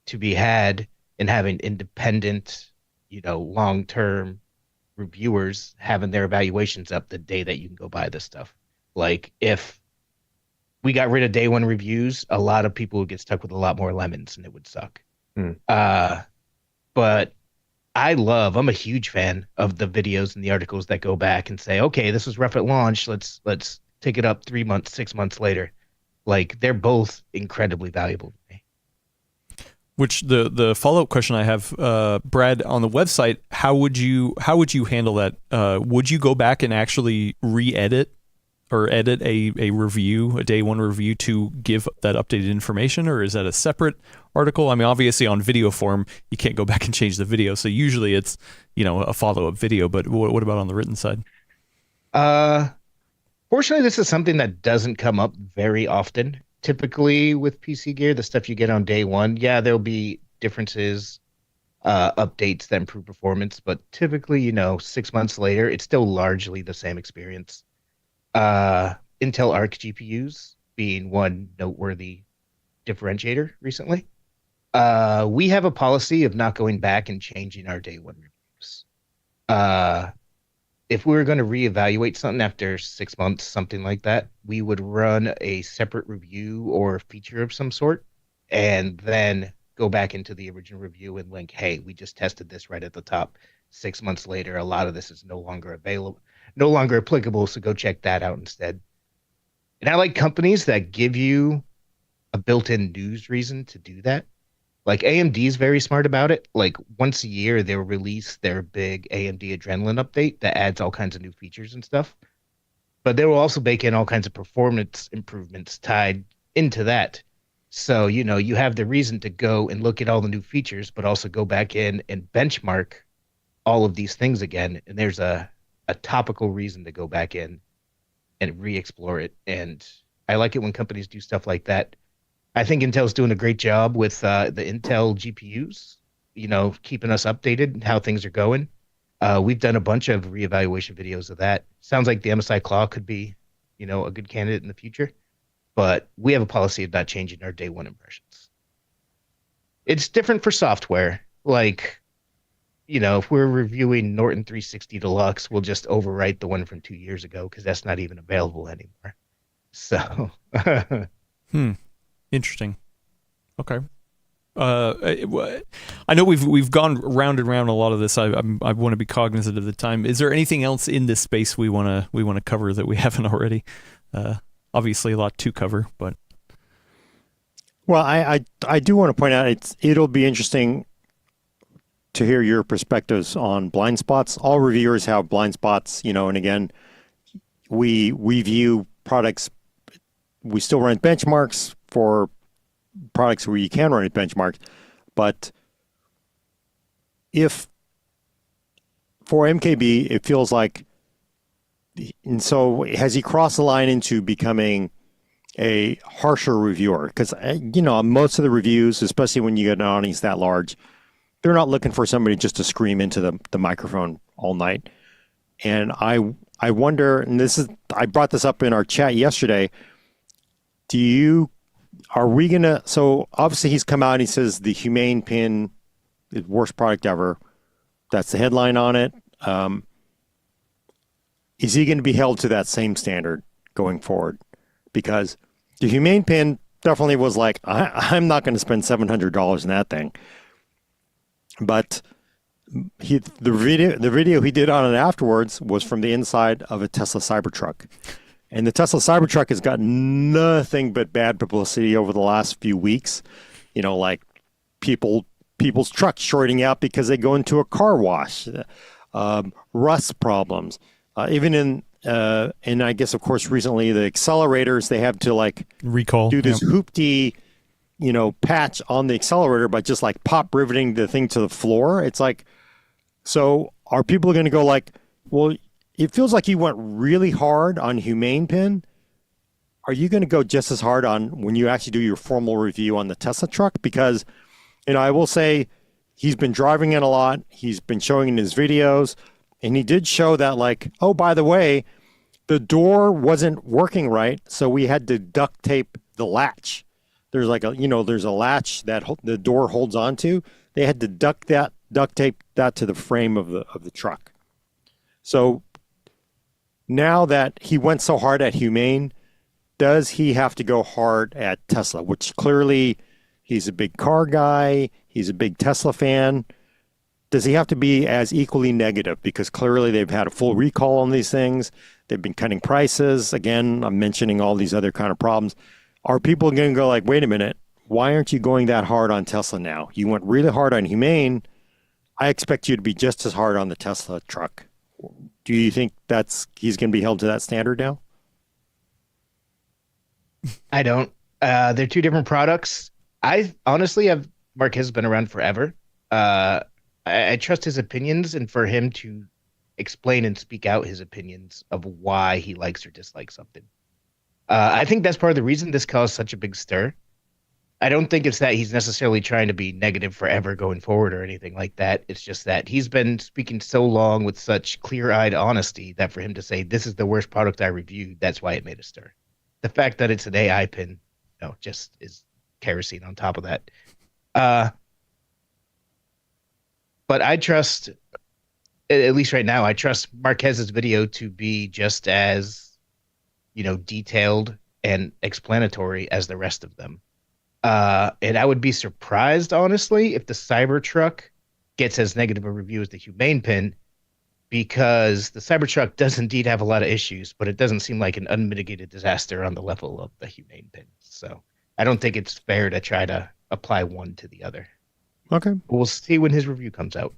to be had in having independent, long-term reviewers having their evaluations up the day that you can go buy this stuff. Like if we got rid of day one reviews, a lot of people would get stuck with a lot more lemons and it would suck. But I'm a huge fan of the videos and the articles that go back and say, okay, this was rough at launch. Let's take it up 3 months, 6 months later. Like they're both incredibly valuable to me. Which the follow-up question I have, Brad, on the website, how would you handle that? Would you go back and actually re-edit or edit a review, a day one review, to give that updated information, or is that a separate article? I mean, obviously on video form, you can't go back and change the video, so usually it's a follow-up video. But what about on the written side? Fortunately, this is something that doesn't come up very often. Typically with PC Gear, the stuff you get on day one, yeah, there'll be differences, updates that improve performance, but typically, 6 months later, it's still largely the same experience. Intel Arc GPUs being one noteworthy differentiator recently. We have a policy of not going back and changing our day one reviews. If we were going to reevaluate something after 6 months, something like that, we would run a separate review or feature of some sort, and then go back into the original review and link, hey, we just tested this right at the top. 6 months later, a lot of this is no longer available, no longer applicable, so go check that out instead. And I like companies that give you a built-in news reason to do that. Like AMD is very smart about it. Like once a year, they'll release their big AMD Adrenalin update that adds all kinds of new features and stuff. But they will also bake in all kinds of performance improvements tied into that. So, you have the reason to go and look at all the new features, but also go back in and benchmark all of these things again. And there's a topical reason to go back in and re-explore it. And I like it when companies do stuff like that. I think Intel's doing a great job with the Intel GPUs, keeping us updated how things are going. We've done a bunch of reevaluation videos of that. Sounds like the MSI Claw could be, a good candidate in the future. But we have a policy of not changing our day one impressions. It's different for software. Like, if we're reviewing Norton 360 Deluxe, we'll just overwrite the one from 2 years ago because that's not even available anymore. So... Interesting. Okay. I know we've gone round and round a lot of this. I want to be cognizant of the time. Is there anything else in this space we want to cover that we haven't already? Obviously, a lot to cover, but well, I do want to point out it'll be interesting to hear your perspectives on blind spots. All reviewers have blind spots, and again, we view products. We still run benchmarks for products where you can run benchmarks, but if for MKB, it feels like, and so has he crossed the line into becoming a harsher reviewer? Because, most of the reviews, especially when you get an audience that large, they're not looking for somebody just to scream into the microphone all night. And I wonder, and I brought this up in our chat yesterday, are we going to, so obviously he's come out and he says the Humane pin is worst product ever. That's the headline on it. Is he going to be held to that same standard going forward? Because the Humane pin definitely was like, I'm not going to spend $700 in that thing. But the video he did on it afterwards was from the inside of a Tesla Cybertruck. And the Tesla Cybertruck has gotten nothing but bad publicity over the last few weeks. Like people's trucks shorting out because they go into a car wash, rust problems, even in and I guess of course recently the accelerators, they have to recall, do this hoopty, patch on the accelerator by just pop riveting the thing to the floor. It's like, so are people going to go well, it feels like you went really hard on Humane Pin. Are you going to go just as hard on when you actually do your formal review on the Tesla truck? Because, I will say he's been driving it a lot. He's been showing in his videos, and he did show that, like, oh, by the way, the door wasn't working right, so we had to duct tape the latch. There's like there's a latch that the door holds onto. They had to duct tape that to the frame of the truck. So now that he went so hard at Humane, does he have to go hard at Tesla? Which clearly he's a big car guy. He's a big Tesla fan. Does he have to be as equally negative? Because clearly they've had a full recall on these things. They've been cutting prices. Again, I'm mentioning all these other kind of problems. Are people going to go like, wait a minute, why aren't you going that hard on Tesla now? You went really hard on Humane. I expect you to be just as hard on the Tesla truck. Do you think he's going to be held to that standard now? I don't. They're two different products. Marquez has been around forever. I trust his opinions, and for him to explain and speak out his opinions of why he likes or dislikes something. I think that's part of the reason this caused such a big stir. I don't think it's that he's necessarily trying to be negative forever going forward or anything like that. It's just that he's been speaking so long with such clear-eyed honesty that for him to say, this is the worst product I reviewed, that's why it made a stir. The fact that it's an AI pin, just is kerosene on top of that. But I trust, at least right now, I trust Marquez's video to be just as, detailed and explanatory as the rest of them. And I would be surprised, honestly, if the Cybertruck gets as negative a review as the Humane Pin, because the Cybertruck does indeed have a lot of issues, but it doesn't seem like an unmitigated disaster on the level of the Humane Pin. So I don't think it's fair to try to apply one to the other. Okay. We'll see when his review comes out.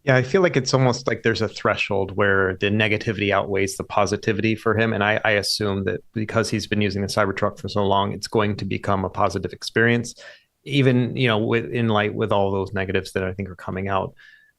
Yeah, I feel like it's almost like there's a threshold where the negativity outweighs the positivity for him. And I assume that because he's been using the Cybertruck for so long, it's going to become a positive experience, even, in light with all those negatives that I think are coming out.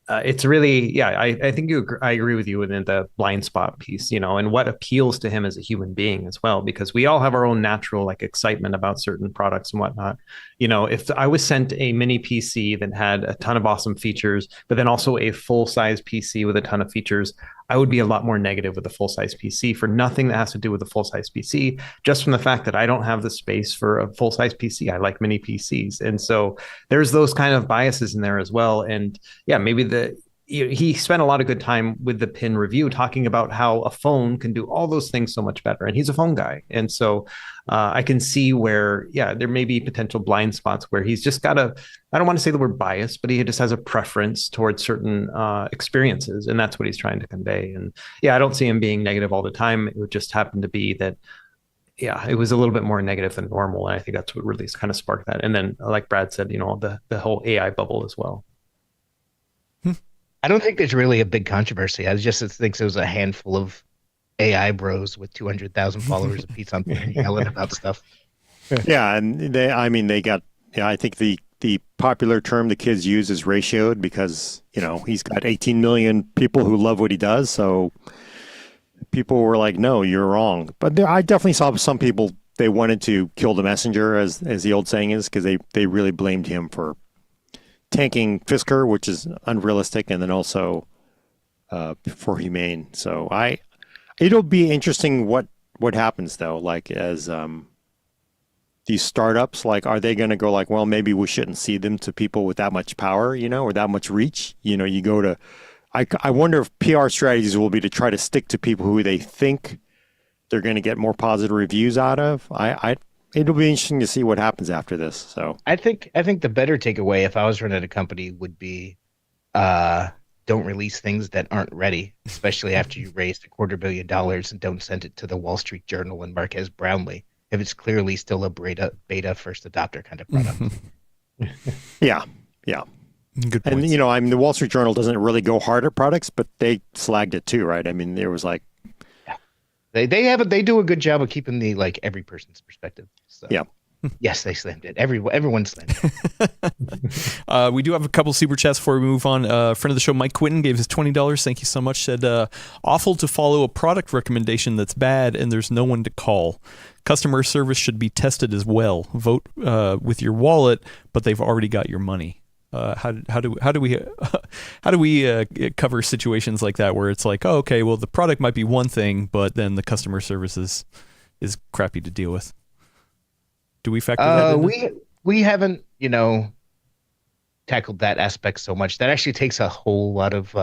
It's really, I think I agree with you within the blind spot piece, and what appeals to him as a human being as well, because we all have our own natural excitement about certain products and whatnot. If I was sent a mini PC that had a ton of awesome features, but then also a full size PC with a ton of features, I would be a lot more negative with a full size PC for nothing that has to do with a full size PC, just from the fact that I don't have the space for a full size PC. I like mini PCs. And so there's those kind of biases in there as well. And yeah, maybe he spent a lot of good time with the Pin review talking about how a phone can do all those things so much better. And he's a phone guy. And so I can see where, there may be potential blind spots where he's just got I don't want to say the word bias, but he just has a preference towards certain experiences. And that's what he's trying to convey. And I don't see him being negative all the time. It would just happen to be that, it was a little bit more negative than normal. And I think that's what really kind of sparked that. And then, like Brad said, the whole AI bubble as well. I don't think there's really a big controversy. I just think it was a handful of AI bros with 200,000 followers apiece on Twitter yelling about stuff. Yeah, and they got. I think the popular term the kids use is ratioed because he's got 18 million people who love what he does. So people were like, "No, you're wrong." But I definitely saw some people they wanted to kill the messenger, as the old saying is, because they really blamed him for tanking Fisker, which is unrealistic, and then also for Humane. So it'll be interesting what happens though. Like as these startups, are they going to go well, maybe we shouldn't see them to people with that much power, or that much reach. You go to. I wonder if PR strategies will be to try to stick to people who they think they're going to get more positive reviews out of. It'll be interesting to see what happens after this. So I think the better takeaway if I was running a company would be don't release things that aren't ready, especially after you raised $250 million, and don't send it to the Wall Street Journal and Marques Brownlee if it's clearly still a beta first adopter kind of product. Yeah. Good point. And the Wall Street Journal doesn't really go hard at products, but they slagged it too, right? I mean, there was They do a good job of keeping the every person's perspective. So. Yeah. Yes, they slammed it. Everyone slammed it. We do have a couple super chats before we move on. Friend of the show, Mike Quinton, gave us $20. Thank you so much. Said, awful to follow a product recommendation that's bad and there's no one to call. Customer service should be tested as well. Vote with your wallet, but they've already got your money. How do we cover situations like that where it's like, oh, okay, well, the product might be one thing, but then the customer service is crappy to deal with? Do we factor that in? We haven't, tackled that aspect so much. That actually takes a whole lot of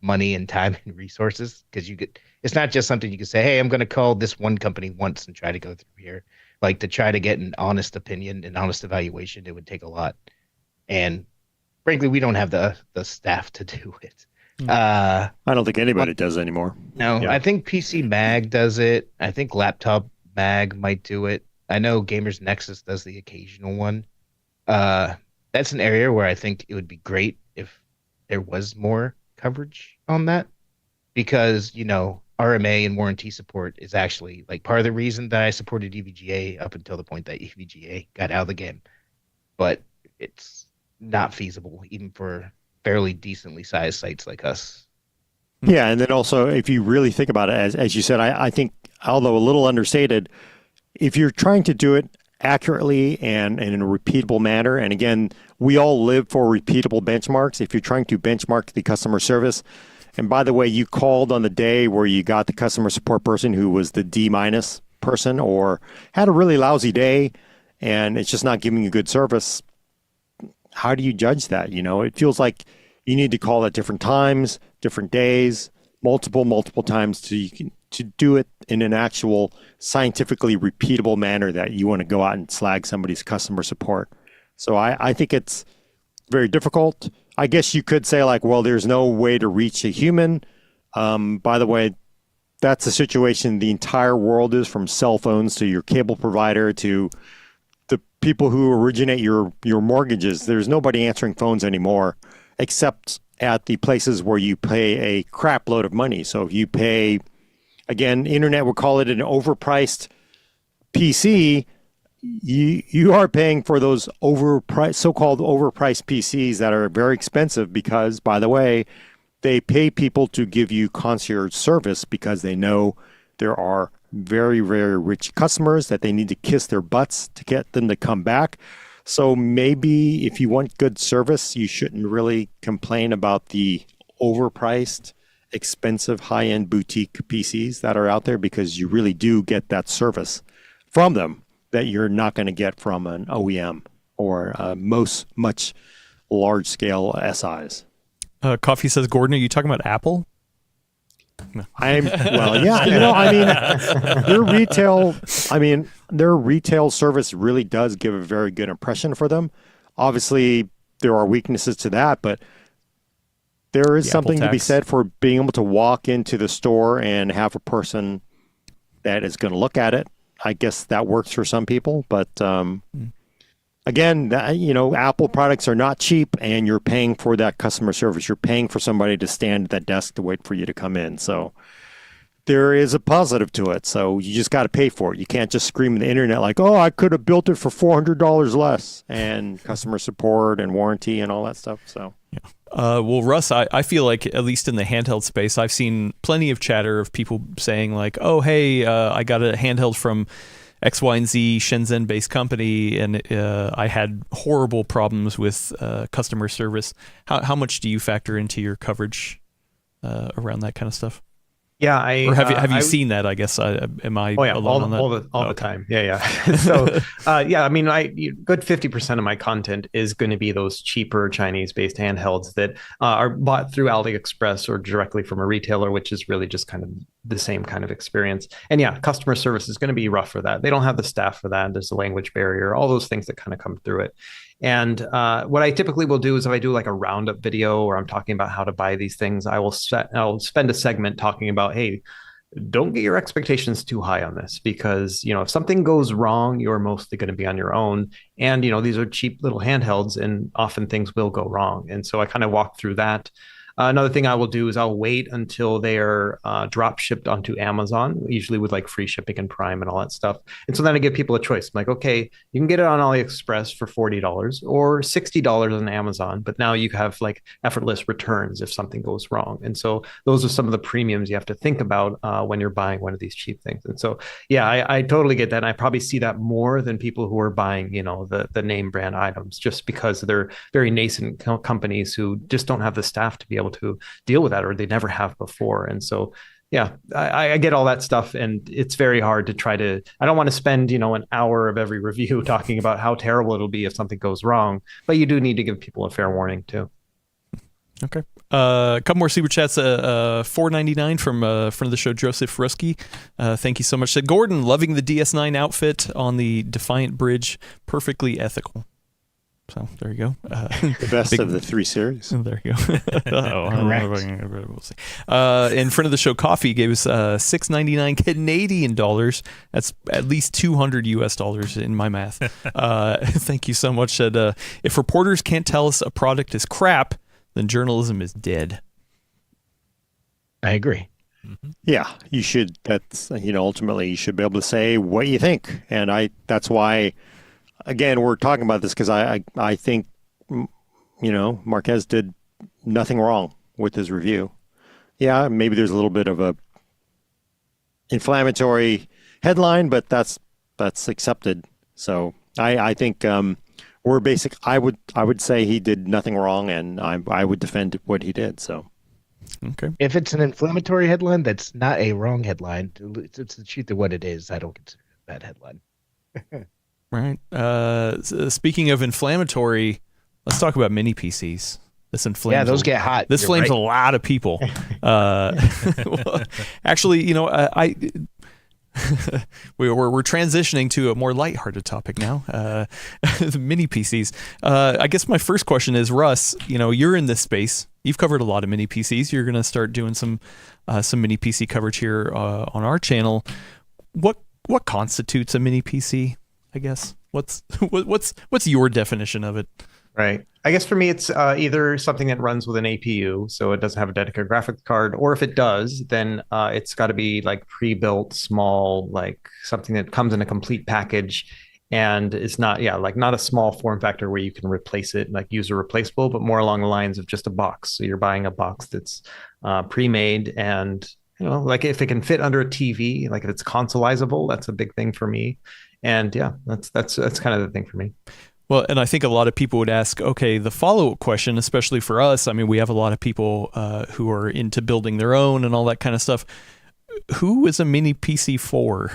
money and time and resources, because it's not just something you can say, hey, I'm going to call this one company once and try to go through here. Like, to try to get an honest opinion, an honest evaluation, it would take a lot. And frankly, we don't have the staff to do it. I don't think anybody does anymore. No, yeah. I think PC Mag does it. I think Laptop Mag might do it. I know Gamers Nexus does the occasional one. That's an area where I think it would be great if there was more coverage on that, because, RMA and warranty support is actually like part of the reason that I supported EVGA up until the point that EVGA got out of the game. But it's not feasible even for fairly decently sized sites like us. Yeah, and then also, if you really think about it, as you said, I think, although a little understated, if you're trying to do it accurately and in a repeatable manner, and again, we all live for repeatable benchmarks. If you're trying to benchmark the customer service, and by the way, you called on the day where you got the customer support person who was the D- person, or had a really lousy day, and it's just not giving you good service, how do you judge that? It feels like you need to call at different times, different days, multiple times to do it in an actual scientifically repeatable manner that you want to go out and slag somebody's customer support. So I think it's very difficult. I guess you could say, like, well, there's no way to reach a human. By the way, that's the situation the entire world is, from cell phones to your cable provider to the people who originate your mortgages. There's nobody answering phones anymore, except at the places where you pay a crap load of money. So if you pay, again, internet would call it an overpriced PC, you are paying for those so-called overpriced PCs that are very expensive because, by the way, they pay people to give you concierge service because they know there are very, very rich customers that they need to kiss their butts to get them to come back. So maybe if you want good service, you shouldn't really complain about the overpriced, expensive, high-end boutique PCs that are out there, because you really do get that service from them that you're not going to get from an OEM or much large-scale SIs. Coffee says, Gordon, are you talking about Apple? No. Their retail service really does give a very good impression for them. Obviously, there are weaknesses to that, but there is something to be said for being able to walk into the store and have a person that is going to look at it. I guess that works for some people, but again, Apple products are not cheap, and you're paying for that customer service. You're paying for somebody to stand at that desk to wait for you to come in. So there is a positive to it. So you just got to pay for it. You can't just scream in the internet like, oh, I could have built it for $400 less, and customer support and warranty and all that stuff. So yeah. Well, Russ, I feel like, at least in the handheld space, I've seen plenty of chatter of people saying like, oh, hey, I got a handheld from X, Y, and Z Shenzhen-based company, and I had horrible problems with customer service. How much do you factor into your coverage around that kind of stuff? Yeah, or have you seen that? I guess am I alone on that? All the time. Yeah. So good 50% of my content is going to be those cheaper Chinese-based handhelds that are bought through AliExpress or directly from a retailer, which is really just kind of the same kind of experience. And yeah, customer service is going to be rough for that. They don't have the staff for that. There's a language barrier, all those things that kind of come through it. And what I typically will do is, if I do like a roundup video or I'm talking about how to buy these things, I'll spend a segment talking about, hey, don't get your expectations too high on this, because, if something goes wrong, you're mostly going to be on your own. And, these are cheap little handhelds, and often things will go wrong. And so I kind of walk through that. Another thing I will do is I'll wait until they are drop shipped onto Amazon, usually with like free shipping and Prime and all that stuff. And so then I give people a choice. I'm like, okay, you can get it on AliExpress for $40 or $60 on Amazon, but now you have like effortless returns if something goes wrong. And so those are some of the premiums you have to think about when you're buying one of these cheap things. And so, yeah, I totally get that. And I probably see that more than people who are buying, the name brand items, just because they're very nascent companies who just don't have the staff to be able to deal with that, or they never have before. And so, yeah, I get all that stuff, and it's very hard to try to. I don't want to spend an hour of every review talking about how terrible it'll be if something goes wrong, but you do need to give people a fair warning too. Okay. A couple more super chats. $4.99 from friend of the show, Joseph Ruski. Thank you so much. Said Gordon, loving the DS9 outfit on the Defiant Bridge, perfectly ethical. So there you go. The best of the 3 series. There you go. We'll see. And friend of the show, Coffee, gave us $6.99 Canadian dollars. That's at least $200 US in my math. Thank you so much. Said if reporters can't tell us a product is crap, then journalism is dead. I agree. Yeah, you should. That's ultimately you should be able to say what you think, and that's why. Again, we're talking about this because I think, Marquez did nothing wrong with his review. Yeah, maybe there's a little bit of a inflammatory headline, but that's accepted. So I think we're basic. I would say he did nothing wrong, and I would defend what he did. So. Okay. If it's an inflammatory headline, that's not a wrong headline. It's the truth of what it is. I don't consider it a bad headline. Right. Speaking of inflammatory, let's talk about mini PCs. This inflames. Yeah, those get hot. This flames a lot of people. Well, actually, we're transitioning to a more lighthearted topic now. The mini PCs. I guess my first question is, Russ, you're in this space. You've covered a lot of mini PCs. You're going to start doing some mini PC coverage here on our channel. What constitutes a mini PC? I guess what's your definition of it? Right. I guess for me, it's either something that runs with an APU, so it doesn't have a dedicated graphics card, or if it does, then it's got to be like pre-built, small, like something that comes in a complete package, and it's not a small form factor where you can replace it, like user replaceable, but more along the lines of just a box. So you're buying a box that's pre-made, and like if it can fit under a TV, like if it's consoleizable, that's a big thing for me. And yeah, that's kind of the thing for me. Well, and I think a lot of people would ask, okay, the follow-up question, especially for us, I mean, we have a lot of people who are into building their own and all that kind of stuff. Who is a mini PC for?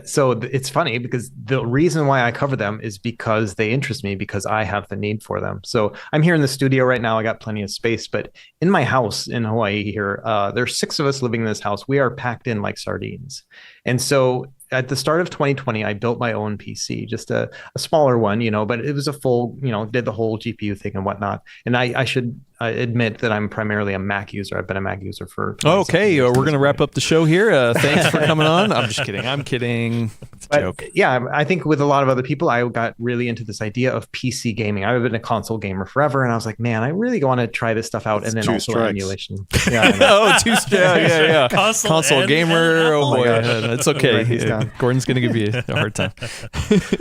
So it's funny because the reason why I cover them is because they interest me, because I have the need for them. So I'm here in the studio right now. I got plenty of space, but in my house in Hawaii here, there's 6 of us living in this house. We are packed in like sardines. And so at the start of 2020, I built my own PC, just a smaller one, but it was a full, did the whole GPU thing and whatnot. And I should admit that I'm primarily a Mac user. I've been a Mac user for. Okay, we're going to wrap up the show here. Thanks for coming on. I'm just kidding. I'm kidding. It's a joke. Yeah, I think with a lot of other people, I got really into this idea of PC gaming. I've been a console gamer forever, and I was like, man, I really want to try this stuff out. That's and then also strikes. Emulation. Yeah, yeah. Console gamer. Oh boy, it's okay. Gordon's going to give you a hard time.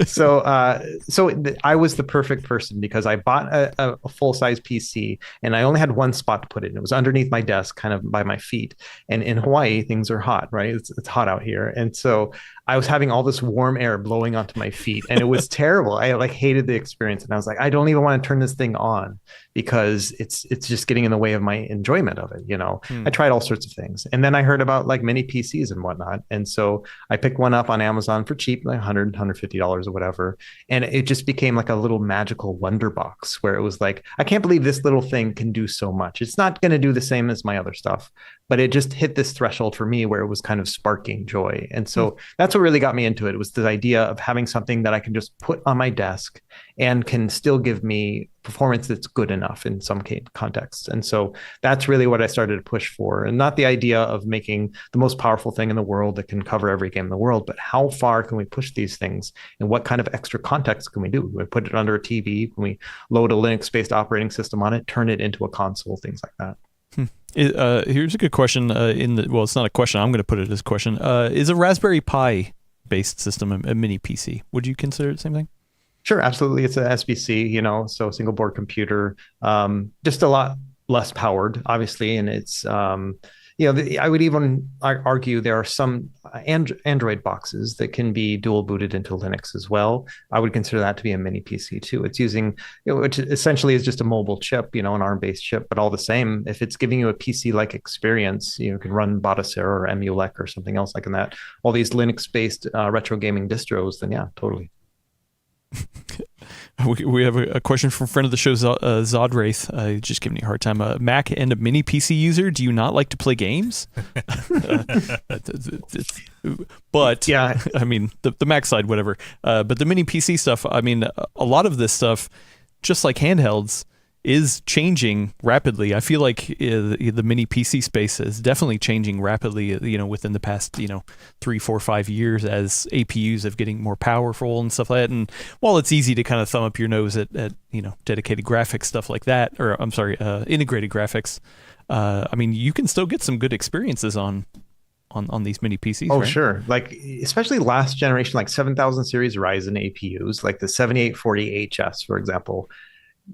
So I was the perfect person because I bought a full-size PC, and I only had one spot to put it in. It was underneath my desk, kind of by my feet. And in Hawaii, things are hot, right? It's hot out here. And so I was having all this warm air blowing onto my feet, and it was terrible. I hated the experience, and I was like, I don't even want to turn this thing on because it's just getting in the way of my enjoyment of it. I tried all sorts of things, and then I heard about like mini PCs and whatnot, and so I picked one up on Amazon for cheap, like $150 or whatever, and it just became like a little magical wonder box where it was like, I can't believe this little thing can do so much. It's not going to do the same as my other stuff, but it just hit this threshold for me where it was kind of sparking joy, and so that's what really got me into it. It was the idea of having something that I can just put on my desk and can still give me performance that's good enough in some contexts. And so that's really what I started to push for, and not the idea of making the most powerful thing in the world that can cover every game in the world, but how far can we push these things and what kind of extra context can we do? Can we put it under a TV? Can we load a Linux-based operating system on it, turn it into a console, things like that? Here's a good question. Well, it's not a question. I'm going to put it as a question. Is a Raspberry Pi based system a mini PC? Would you consider it the same thing? Sure, absolutely. It's a SBC, so single board computer, just a lot less powered, obviously, and it's I would even argue there are some Android boxes that can be dual booted into Linux as well. I would consider that to be a mini PC too. It's using, which essentially is just a mobile chip, an ARM-based chip, but all the same, if it's giving you a PC-like experience, you can run Batocera or Emulek or something else like that. All these Linux-based retro gaming distros, then yeah, totally. We have a question from a friend of the show, Zodwraith. Just giving you a hard time. Mac and a mini PC user, do you not like to play games? But yeah, I mean, the Mac side, whatever. But the mini PC stuff, I mean, a lot of this stuff, just like handhelds, is changing rapidly. I feel like the mini PC space is definitely changing rapidly, within the past, 3, 4, 5 years as APUs have getting more powerful and stuff like that. And while it's easy to kind of thumb up your nose at dedicated graphics, stuff like that, or I'm sorry, integrated graphics, I mean, you can still get some good experiences on these mini PCs. Oh, right? Sure. Like, especially last generation, like 7000 series Ryzen APUs, like the 7840HS, for example.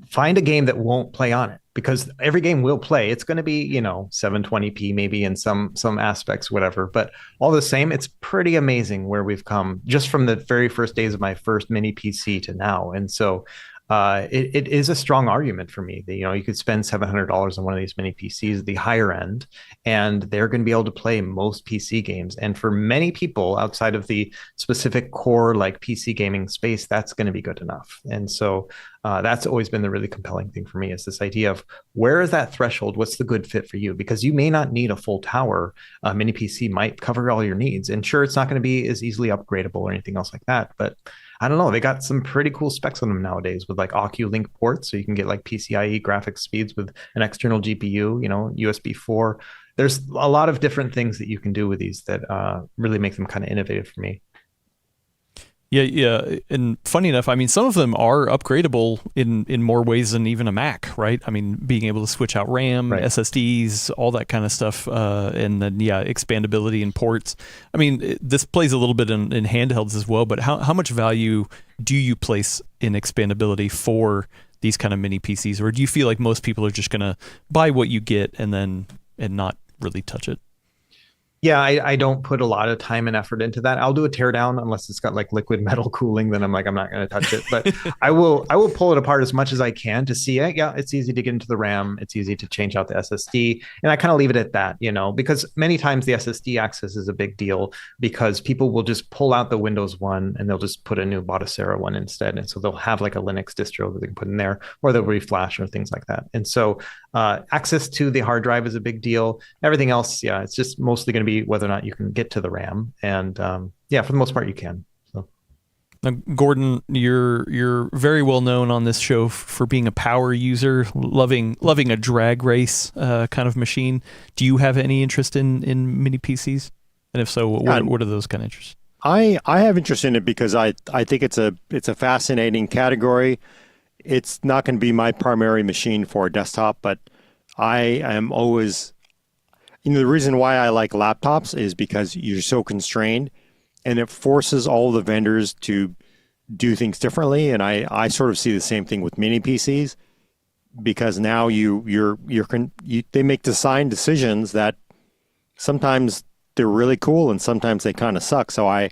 Find a game that won't play on it, because every game will play. It's going to be, 720p maybe in some aspects, whatever. But all the same, it's pretty amazing where we've come just from the very first days of my first mini PC to now. And so it is a strong argument for me that, you could spend $700 on one of these mini PCs, the higher end, and they're going to be able to play most PC games. And for many people outside of the specific core like PC gaming space, that's going to be good enough. And so that's always been the really compelling thing for me, is this idea of where is that threshold? What's the good fit for you? Because you may not need a full tower. Mini PC might cover all your needs. And sure, it's not going to be as easily upgradable or anything else like that. But I don't know. They got some pretty cool specs on them nowadays with like OcuLink ports. So you can get like PCIe graphics speeds with an external GPU, USB 4. There's a lot of different things that you can do with these that really make them kind of innovative for me. Yeah, and funny enough, I mean, some of them are upgradable in more ways than even a Mac, right? I mean, being able to switch out RAM, right, SSDs, all that kind of stuff, and then expandability in ports. I mean, this plays a little bit in handhelds as well. But how much value do you place in expandability for these kind of mini PCs, or do you feel like most people are just going to buy what you get and not really touch it? Yeah, I don't put a lot of time and effort into that. I'll do a teardown unless it's got like liquid metal cooling. Then I'm like, I'm not going to touch it. But I will pull it apart as much as I can to see it. Yeah, it's easy to get into the RAM. It's easy to change out the SSD. And I kind of leave it at that, because many times the SSD access is a big deal, because people will just pull out the Windows one and they'll just put a new Batocera one instead. And so they'll have like a Linux distro that they can put in there, or they'll reflash or things like that. And so access to the hard drive is a big deal. Everything else, yeah, it's just mostly going to be whether or not you can get to the RAM. And for the most part, you can. So. Now, Gordon, you're very well known on this show for being a power user, loving a drag race kind of machine. Do you have any interest in mini PCs? And if so, what are those kind of interests? I have interest in it because I think it's a fascinating category. It's not going to be my primary machine for a desktop, but I am always, the reason why I like laptops is because you're so constrained, and it forces all the vendors to do things differently. And I sort of see the same thing with mini PCs, because now they make design decisions that sometimes they're really cool and sometimes they kind of suck. So I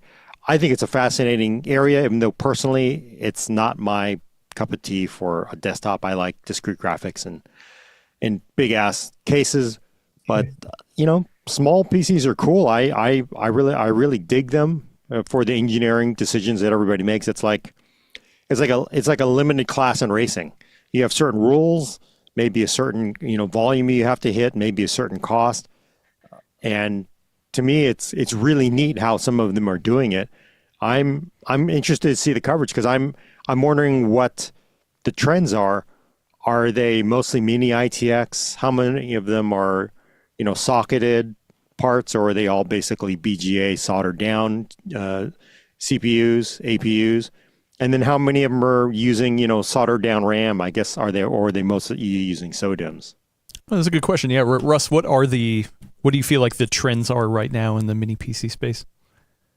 think it's a fascinating area, even though personally it's not my cup of tea for a desktop. I like discrete graphics and big ass cases, but small PCs are cool. I really dig them for the engineering decisions that everybody makes. It's like a limited class in racing. You have certain rules, maybe a certain volume you have to hit, maybe a certain cost, and to me, it's really neat how some of them are doing it. I'm interested to see the coverage because I'm wondering what the trends are. Are they mostly mini ITX? How many of them are, socketed parts, or are they all basically BGA soldered down CPUs, APUs? And then how many of them are using, soldered down RAM? I guess or are they mostly using SODIMMs? Well, that's a good question. Yeah, Russ, what do you feel like the trends are right now in the mini PC space?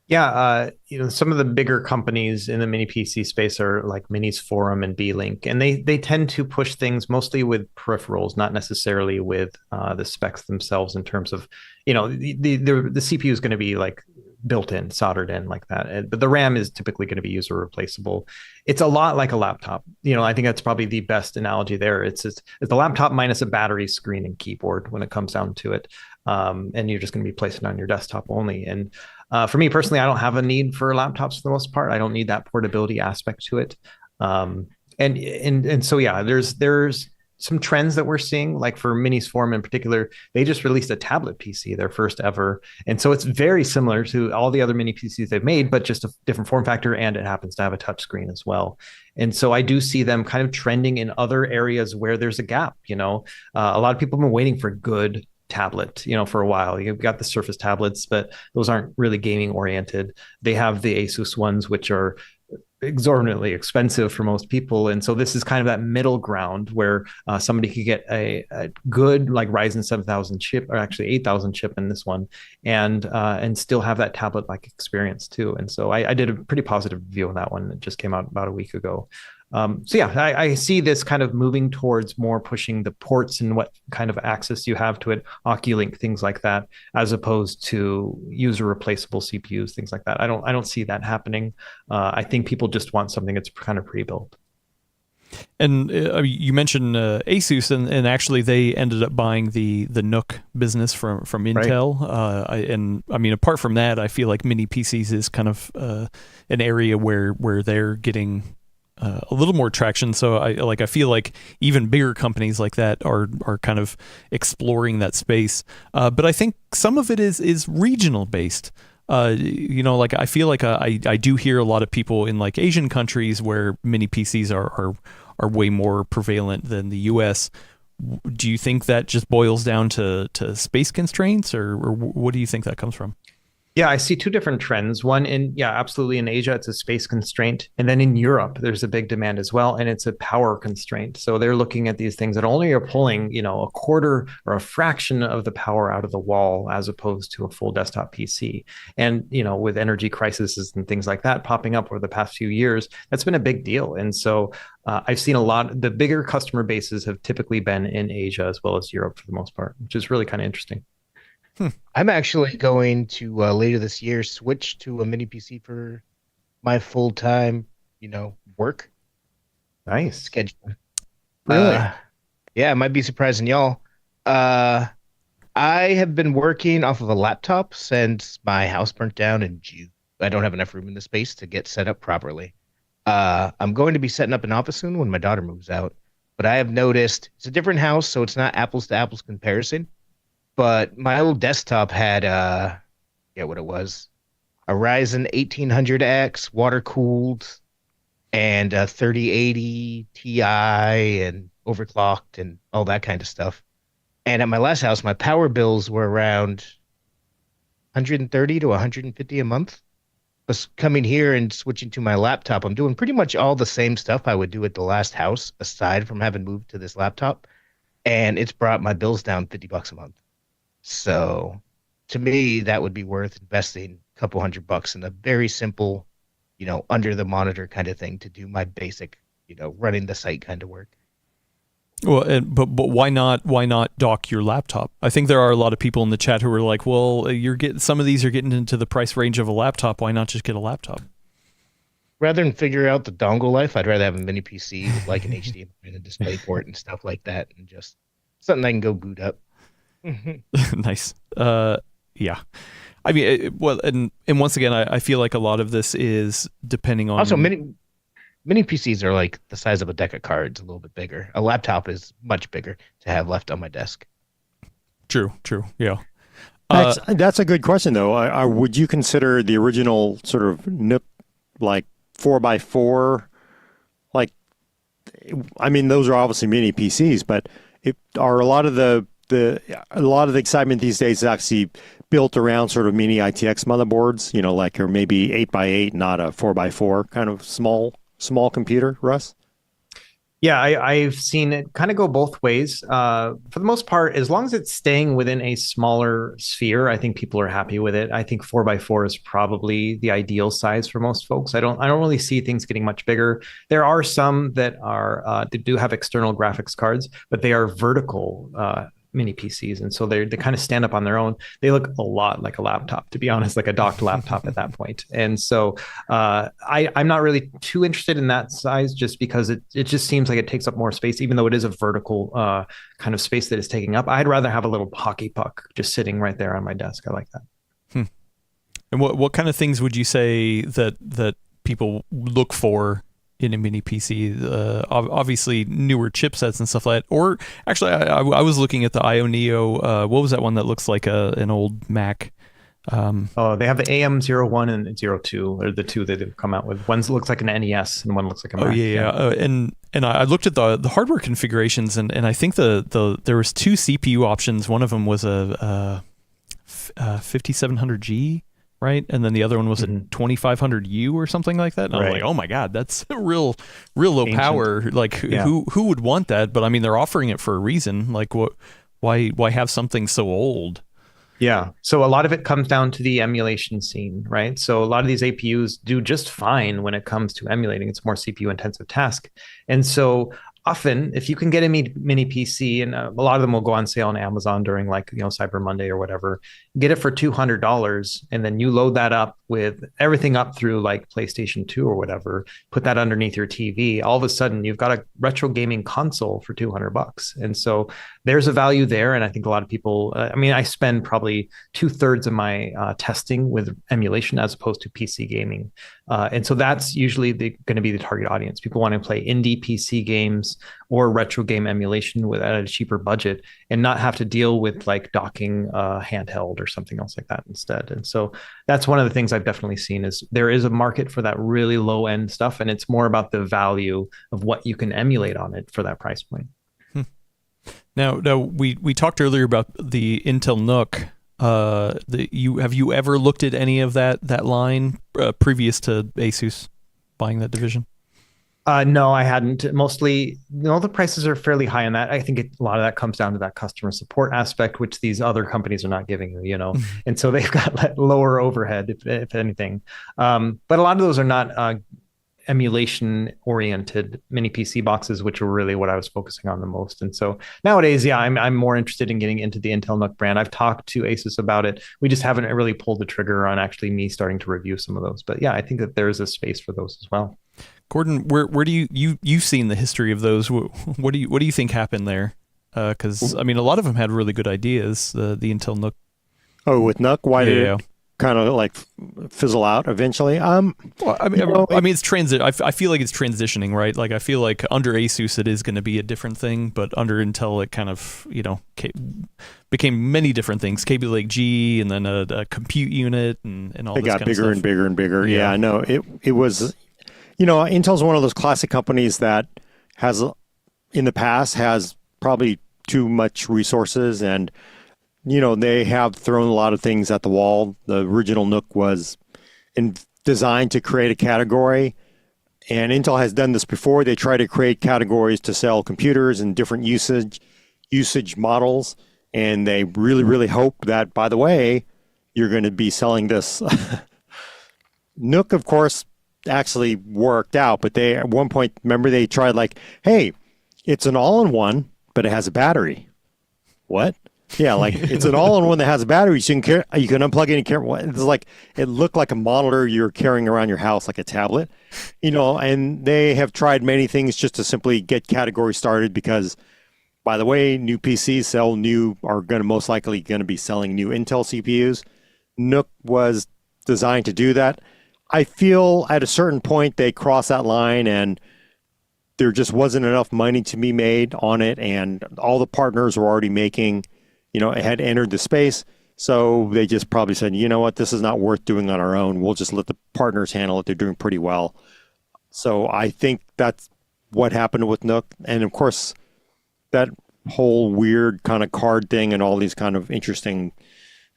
Yeah, some of the bigger companies in the mini PC space are like Minis Forum and B-Link, and they tend to push things mostly with peripherals, not necessarily with the specs themselves in terms of, the CPU is going to be like built in, soldered in like that. But the RAM is typically going to be user replaceable. It's a lot like a laptop. I think that's probably the best analogy there. It's the laptop minus a battery, screen, and keyboard when it comes down to it. And you're just going to be placing it on your desktop only. And for me personally, I don't have a need for laptops for the most part. I don't need that portability aspect to it. And so, yeah, there's some trends that we're seeing, like for Minis Forum in particular. They just released a tablet PC, their first ever. And so it's very similar to all the other mini PCs they've made, but just a different form factor. And it happens to have a touch screen as well. And so I do see them kind of trending in other areas where there's a gap. A lot of people have been waiting for good tablet, for a while. You've got the Surface tablets, but those aren't really gaming oriented. They have the Asus ones, which are exorbitantly expensive for most people. And so this is kind of that middle ground where somebody could get a good like Ryzen 7000 chip, or actually 8000 chip in this one, and still have that tablet like experience too. And so I did a pretty positive review on that one. It just came out about a week ago. So yeah, I see this kind of moving towards more pushing the ports and what kind of access you have to it, Oculink, things like that, as opposed to user replaceable CPUs, things like that. I don't see that happening. I think people just want something that's kind of pre-built. And you mentioned Asus, and actually they ended up buying the NUC business from Intel. Right. And I mean, apart from that, I feel like mini PCs is kind of an area where they're getting a little more traction. So I feel like even bigger companies like that are kind of exploring that space. But I think some of it is regional based. Like I feel like I do hear a lot of people in like Asian countries where mini PCs are way more prevalent than the US. Do you think that just boils down to space constraints, or what do you think that comes from? Yeah, I see two different trends. One absolutely in Asia, it's a space constraint. And then in Europe, there's a big demand as well. And it's a power constraint. So they're looking at these things that only are pulling, a quarter or a fraction of the power out of the wall as opposed to a full desktop PC. And, with energy crises and things like that popping up over the past few years, that's been a big deal. And so I've seen the bigger customer bases have typically been in Asia as well as Europe for the most part, which is really kind of interesting. I'm actually going to later this year switch to a mini PC for my full-time, work. Nice schedule. Really? Yeah, it might be surprising y'all. I have been working off of a laptop since my house burnt down in June. I don't have enough room in the space to get set up properly. I'm going to be setting up an office soon when my daughter moves out. But I have noticed it's a different house, so it's not apples to apples comparison. But my old desktop had, what it was, a Ryzen 1800X, water-cooled, and a 3080 Ti, and overclocked, and all that kind of stuff. And at my last house, my power bills were around 130 to 150 a month. But coming here and switching to my laptop, I'm doing pretty much all the same stuff I would do at the last house, aside from having moved to this laptop. And it's brought my bills down $50 a month. So to me, that would be worth investing a couple $100 in a very simple, under the monitor kind of thing to do my basic, running the site kind of work. Well, but why not dock your laptop? I think there are a lot of people in the chat who are like, well, some of these are getting into the price range of a laptop. Why not just get a laptop? Rather than figure out the dongle life, I'd rather have a mini PC with like an HDMI and a display port and stuff like that, and just something I can go boot up. Nice. Yeah. I mean, and once again, I feel like a lot of this is depending on. Also, mini PCs are like the size of a deck of cards, a little bit bigger. A laptop is much bigger to have left on my desk. True. Yeah. That's a good question, though. Would you consider the original sort of Nook like 4x4? Like, I mean, those are obviously mini PCs, but are a lot of the excitement these days is actually built around sort of mini ITX motherboards, like, or maybe 8x8, not a 4x4 kind of small computer, Russ? Yeah, I've seen it kind of go both ways. For the most part, as long as it's staying within a smaller sphere, I think people are happy with it. I think 4x4 is probably the ideal size for most folks. I don't really see things getting much bigger. There are some that do have external graphics cards, but they are vertical mini PCs, and so they kind of stand up on their own. They look a lot like a laptop, to be honest, like a docked laptop at that point. And so I'm not really too interested in that size, just because it just seems like it takes up more space, even though it is a vertical kind of space that it's taking up. I'd rather have a little hockey puck just sitting right there on my desk. I like that. And what kind of things would you say that people look for in a mini PC? Obviously newer chipsets and stuff like that. Or actually, I was looking at the IO Neo. What was that one that looks like an old Mac? They have the AM01 and 02 are the two that have come out with. One looks like an NES and one looks like a Mac. Oh yeah. And I looked at the hardware configurations, and I think there was two CPU options. One of them was a 5700G. Right, and then the other one was a 2500U or something like that. And I was like, "Oh my god, that's real low ancient power. Like, who would want that?" But I mean, they're offering it for a reason. Like, why have something so old? Yeah. So a lot of it comes down to the emulation scene, right? So a lot of these APUs do just fine when it comes to emulating. It's a more CPU intensive task, and so often, if you can get a mini PC, and a lot of them will go on sale on Amazon during Cyber Monday or whatever, get it for $200, and then you load that up with everything up through like PlayStation 2 or whatever, put that underneath your TV. All of a sudden, you've got a retro gaming console for $200, and so there's a value there. And I think a lot of people, I spend probably 2/3 of my testing with emulation as opposed to PC gaming, and so that's usually going to be the target audience. People want to play indie PC games or retro game emulation at a cheaper budget and not have to deal with like docking handheld or something else like that instead. And so that's one of the things I've definitely seen is there is a market for that really low end stuff, and it's more about the value of what you can emulate on it for that price point. Now we talked earlier about the Intel Nook. Have you ever looked at any of that line previous to Asus buying that division? No, I hadn't. Mostly, the prices are fairly high on that. I think a lot of that comes down to that customer support aspect, which these other companies are not giving you, and so they've got lower overhead, if anything. But a lot of those are not emulation-oriented mini PC boxes, which are really what I was focusing on the most. And so nowadays, I'm more interested in getting into the Intel Nook brand. I've talked to Asus about it. We just haven't really pulled the trigger on actually me starting to review some of those. But yeah, I think that there is a space for those as well. Gordon, where do you've seen the history of those? What do you think happened there? Because a lot of them had really good ideas. The Intel Nook. Oh, with Nook, why did it kind of like fizzle out eventually? Well, it's transit. I feel like it's transitioning, right? Like I feel like under Asus it is going to be a different thing, but under Intel it kind of became many different things. Kaby Lake G, and then a compute unit, and all. It got bigger and bigger and bigger. Yeah, I know it was. Intel's one of those classic companies that has, in the past, has probably too much resources, and they have thrown a lot of things at the wall. The original Nook was designed to create a category, and Intel has done this before. They try to create categories to sell computers and different usage models, and they really, really hope that, by the way, you're going to be selling this. Nook, of course, actually worked out, but they at one point, remember, they tried like, hey, it's an all-in-one, but it has a battery. What? Yeah, like it's an all-in-one that has a battery, so you can unplug it and carry. It's like it looked like a monitor you're carrying around your house, like a tablet, And they have tried many things just to simply get categories started because, by the way, new PCs are going to most likely going to be selling new Intel CPUs. Nook was designed to do that. I feel at a certain point they crossed that line and there just wasn't enough money to be made on it, and all the partners were already making, had entered the space. So they just probably said, you know what, this is not worth doing on our own. We'll just let the partners handle it. They're doing pretty well. So I think that's what happened with Nook. And of course, that whole weird kind of card thing and all these kind of interesting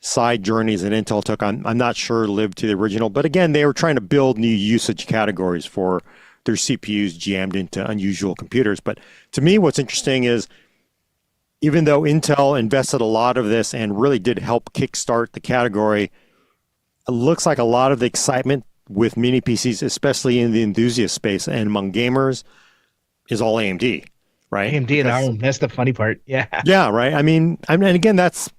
side journeys that Intel took, I'm not sure lived to the original. But again, they were trying to build new usage categories for their CPUs jammed into unusual computers. But to me, what's interesting is, even though Intel invested a lot of this and really did help kickstart the category, it looks like a lot of the excitement with mini PCs, especially in the enthusiast space and among gamers, is all AMD, right? AMD and ARM, that's the funny part. Yeah. Yeah, right. I mean, and again, that's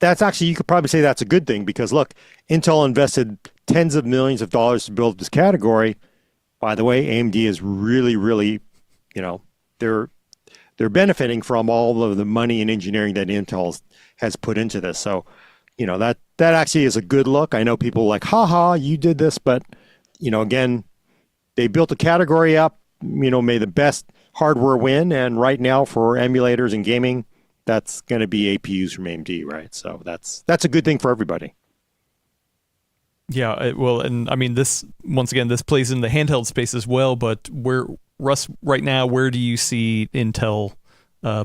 actually, you could probably say that's a good thing, because look, Intel invested tens of millions of dollars to build this category. By the way, AMD is really, really, they're benefiting from all of the money and engineering that Intel has put into this. So, that actually is a good look. I know people are like, haha, you did this, but, again, they built the category up, may the best hardware win. And right now for emulators and gaming, that's going to be APUs from AMD, right? So that's a good thing for everybody. Yeah, well, and I mean, this plays in the handheld space as well. But Russ, right now, where do you see Intel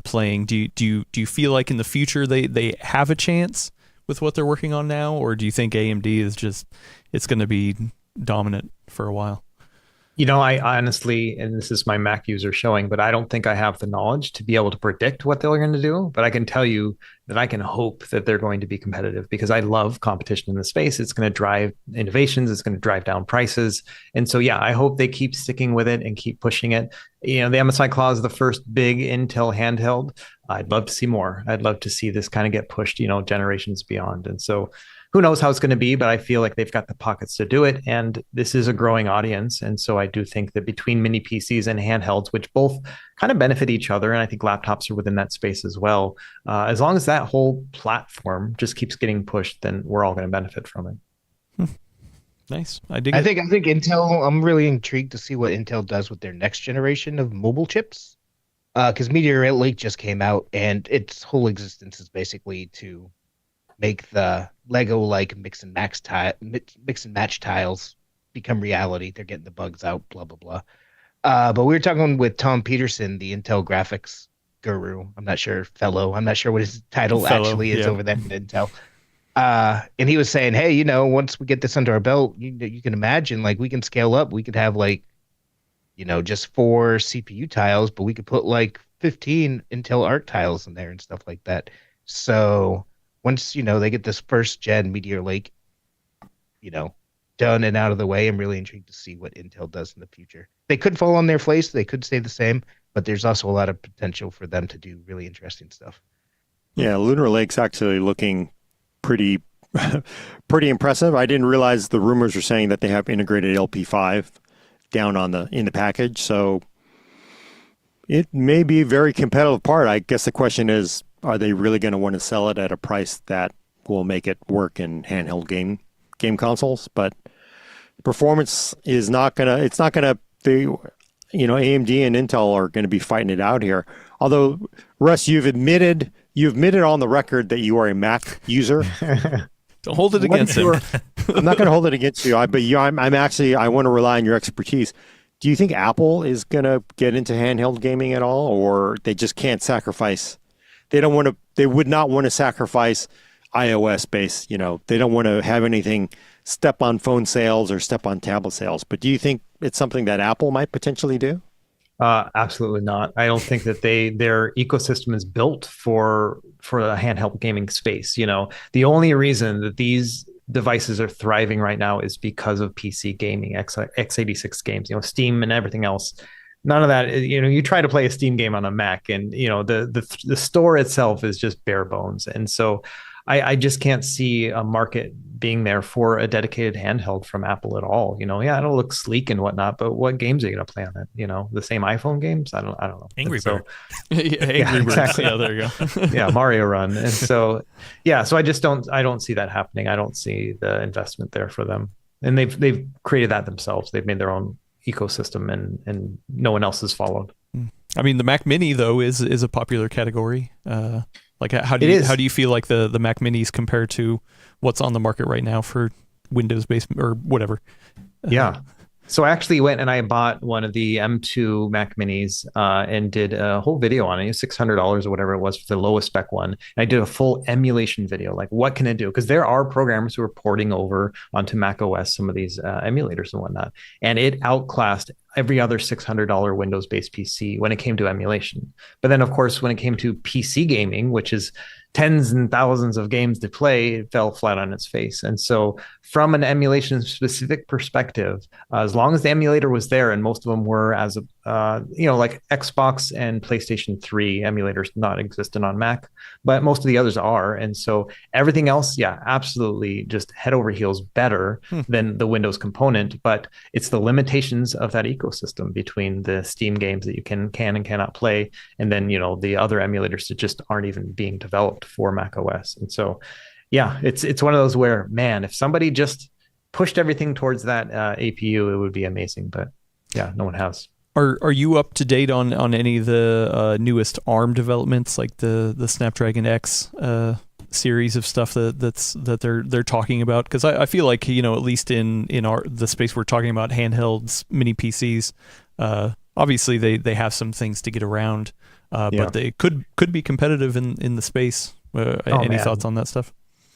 playing? Do you feel like in the future they have a chance with what they're working on now, or do you think AMD is it's going to be dominant for a while? I honestly, and this is my Mac user showing, but I don't think I have the knowledge to be able to predict what they're going to do. But I can tell you that I can hope that they're going to be competitive, because I love competition in the space. It's going to drive innovations. It's going to drive down prices. And so, yeah, I hope they keep sticking with it and keep pushing it. The MSI Claw is the first big Intel handheld. I'd love to see more. I'd love to see this kind of get pushed, generations beyond. And so, who knows how it's going to be, but I feel like they've got the pockets to do it. And this is a growing audience. And so I do think that between mini PCs and handhelds, which both kind of benefit each other, and I think laptops are within that space as well, as long as that whole platform just keeps getting pushed, then we're all going to benefit from it. Nice. I think Intel, I'm really intrigued to see what Intel does with their next generation of mobile chips. Because Meteor Lake just came out, and its whole existence is basically to make the Lego-like mix and match tiles become reality. They're getting the bugs out, blah, blah, blah. But we were talking with Tom Peterson, the Intel graphics guru. I'm not sure what his title actually is over there at Intel. And he was saying, hey, once we get this under our belt, you can imagine, like, we can scale up. We could have, like, just 4 CPU tiles, but we could put, like, 15 Intel Arc tiles in there and stuff like that. So once, they get this first gen Meteor Lake, done and out of the way, I'm really intrigued to see what Intel does in the future. They could fall on their face. They could stay the same, but there's also a lot of potential for them to do really interesting stuff. Yeah, Lunar Lake's actually looking pretty impressive. I didn't realize the rumors are saying that they have integrated LP5 down in the package. So it may be a very competitive part. I guess the question is, are they really going to want to sell it at a price that will make it work in handheld game consoles? But performance is not going to, AMD and Intel are going to be fighting it out here. Although, Russ, you've admitted on the record that you are a Mac user. Don't hold it against him. I'm not going to hold it against you, I want to rely on your expertise. Do you think Apple is going to get into handheld gaming at all, or they just can't sacrifice? They would not want to sacrifice iOS base. They don't want to have anything step on phone sales or step on tablet sales. But do you think it's something that Apple might potentially do? Absolutely not. I don't think that their ecosystem is built for the handheld gaming space. The only reason that these devices are thriving right now is because of PC gaming, x86 games, Steam and everything else. None of that, you try to play a Steam game on a Mac, and the store itself is just bare bones. And so I just can't see a market being there for a dedicated handheld from Apple at all. It'll look sleek and whatnot, but what games are you going to play on it? The same iPhone games? I don't know. Angry Bird. Angry Bird. Exactly. Yeah, there you go. Yeah, Mario Run. And so, so I don't see that happening. I don't see the investment there for them. And they've created that themselves. They've made their own ecosystem, and no one else has followed. I mean, the Mac Mini though is a popular category. Like how do you feel like the Mac Minis compare to what's on the market right now for Windows based or whatever? Yeah. So I actually went and I bought one of the M2 Mac Minis and did a whole video on it, $600 or whatever it was for the lowest spec one. And I did a full emulation video, like what can it do? Because there are programmers who are porting over onto Mac OS some of these emulators and whatnot, and it outclassed every other $600 Windows-based PC when it came to emulation. But then, of course, when it came to PC gaming, which is tens and thousands of games to play, it fell flat on its face. And so from an emulation specific perspective, as long as the emulator was there, and most of them were as like Xbox and PlayStation 3 emulators not existent on Mac, but most of the others are. And so everything else, yeah, absolutely just head over heels better than the Windows component, but it's the limitations of that ecosystem between the Steam games that you can and cannot play, and then, the other emulators that just aren't even being developed for Mac OS. And so, yeah, it's one of those where, man, if somebody just pushed everything towards that APU, it would be amazing. But yeah, no one has. Are you up to date on any of the newest ARM developments, like the Snapdragon X series of stuff that they're talking about? Because I feel like, at least in the space we're talking about, handhelds, mini PCs, obviously they have some things to get around, but they could be competitive in the space. Any thoughts on that stuff?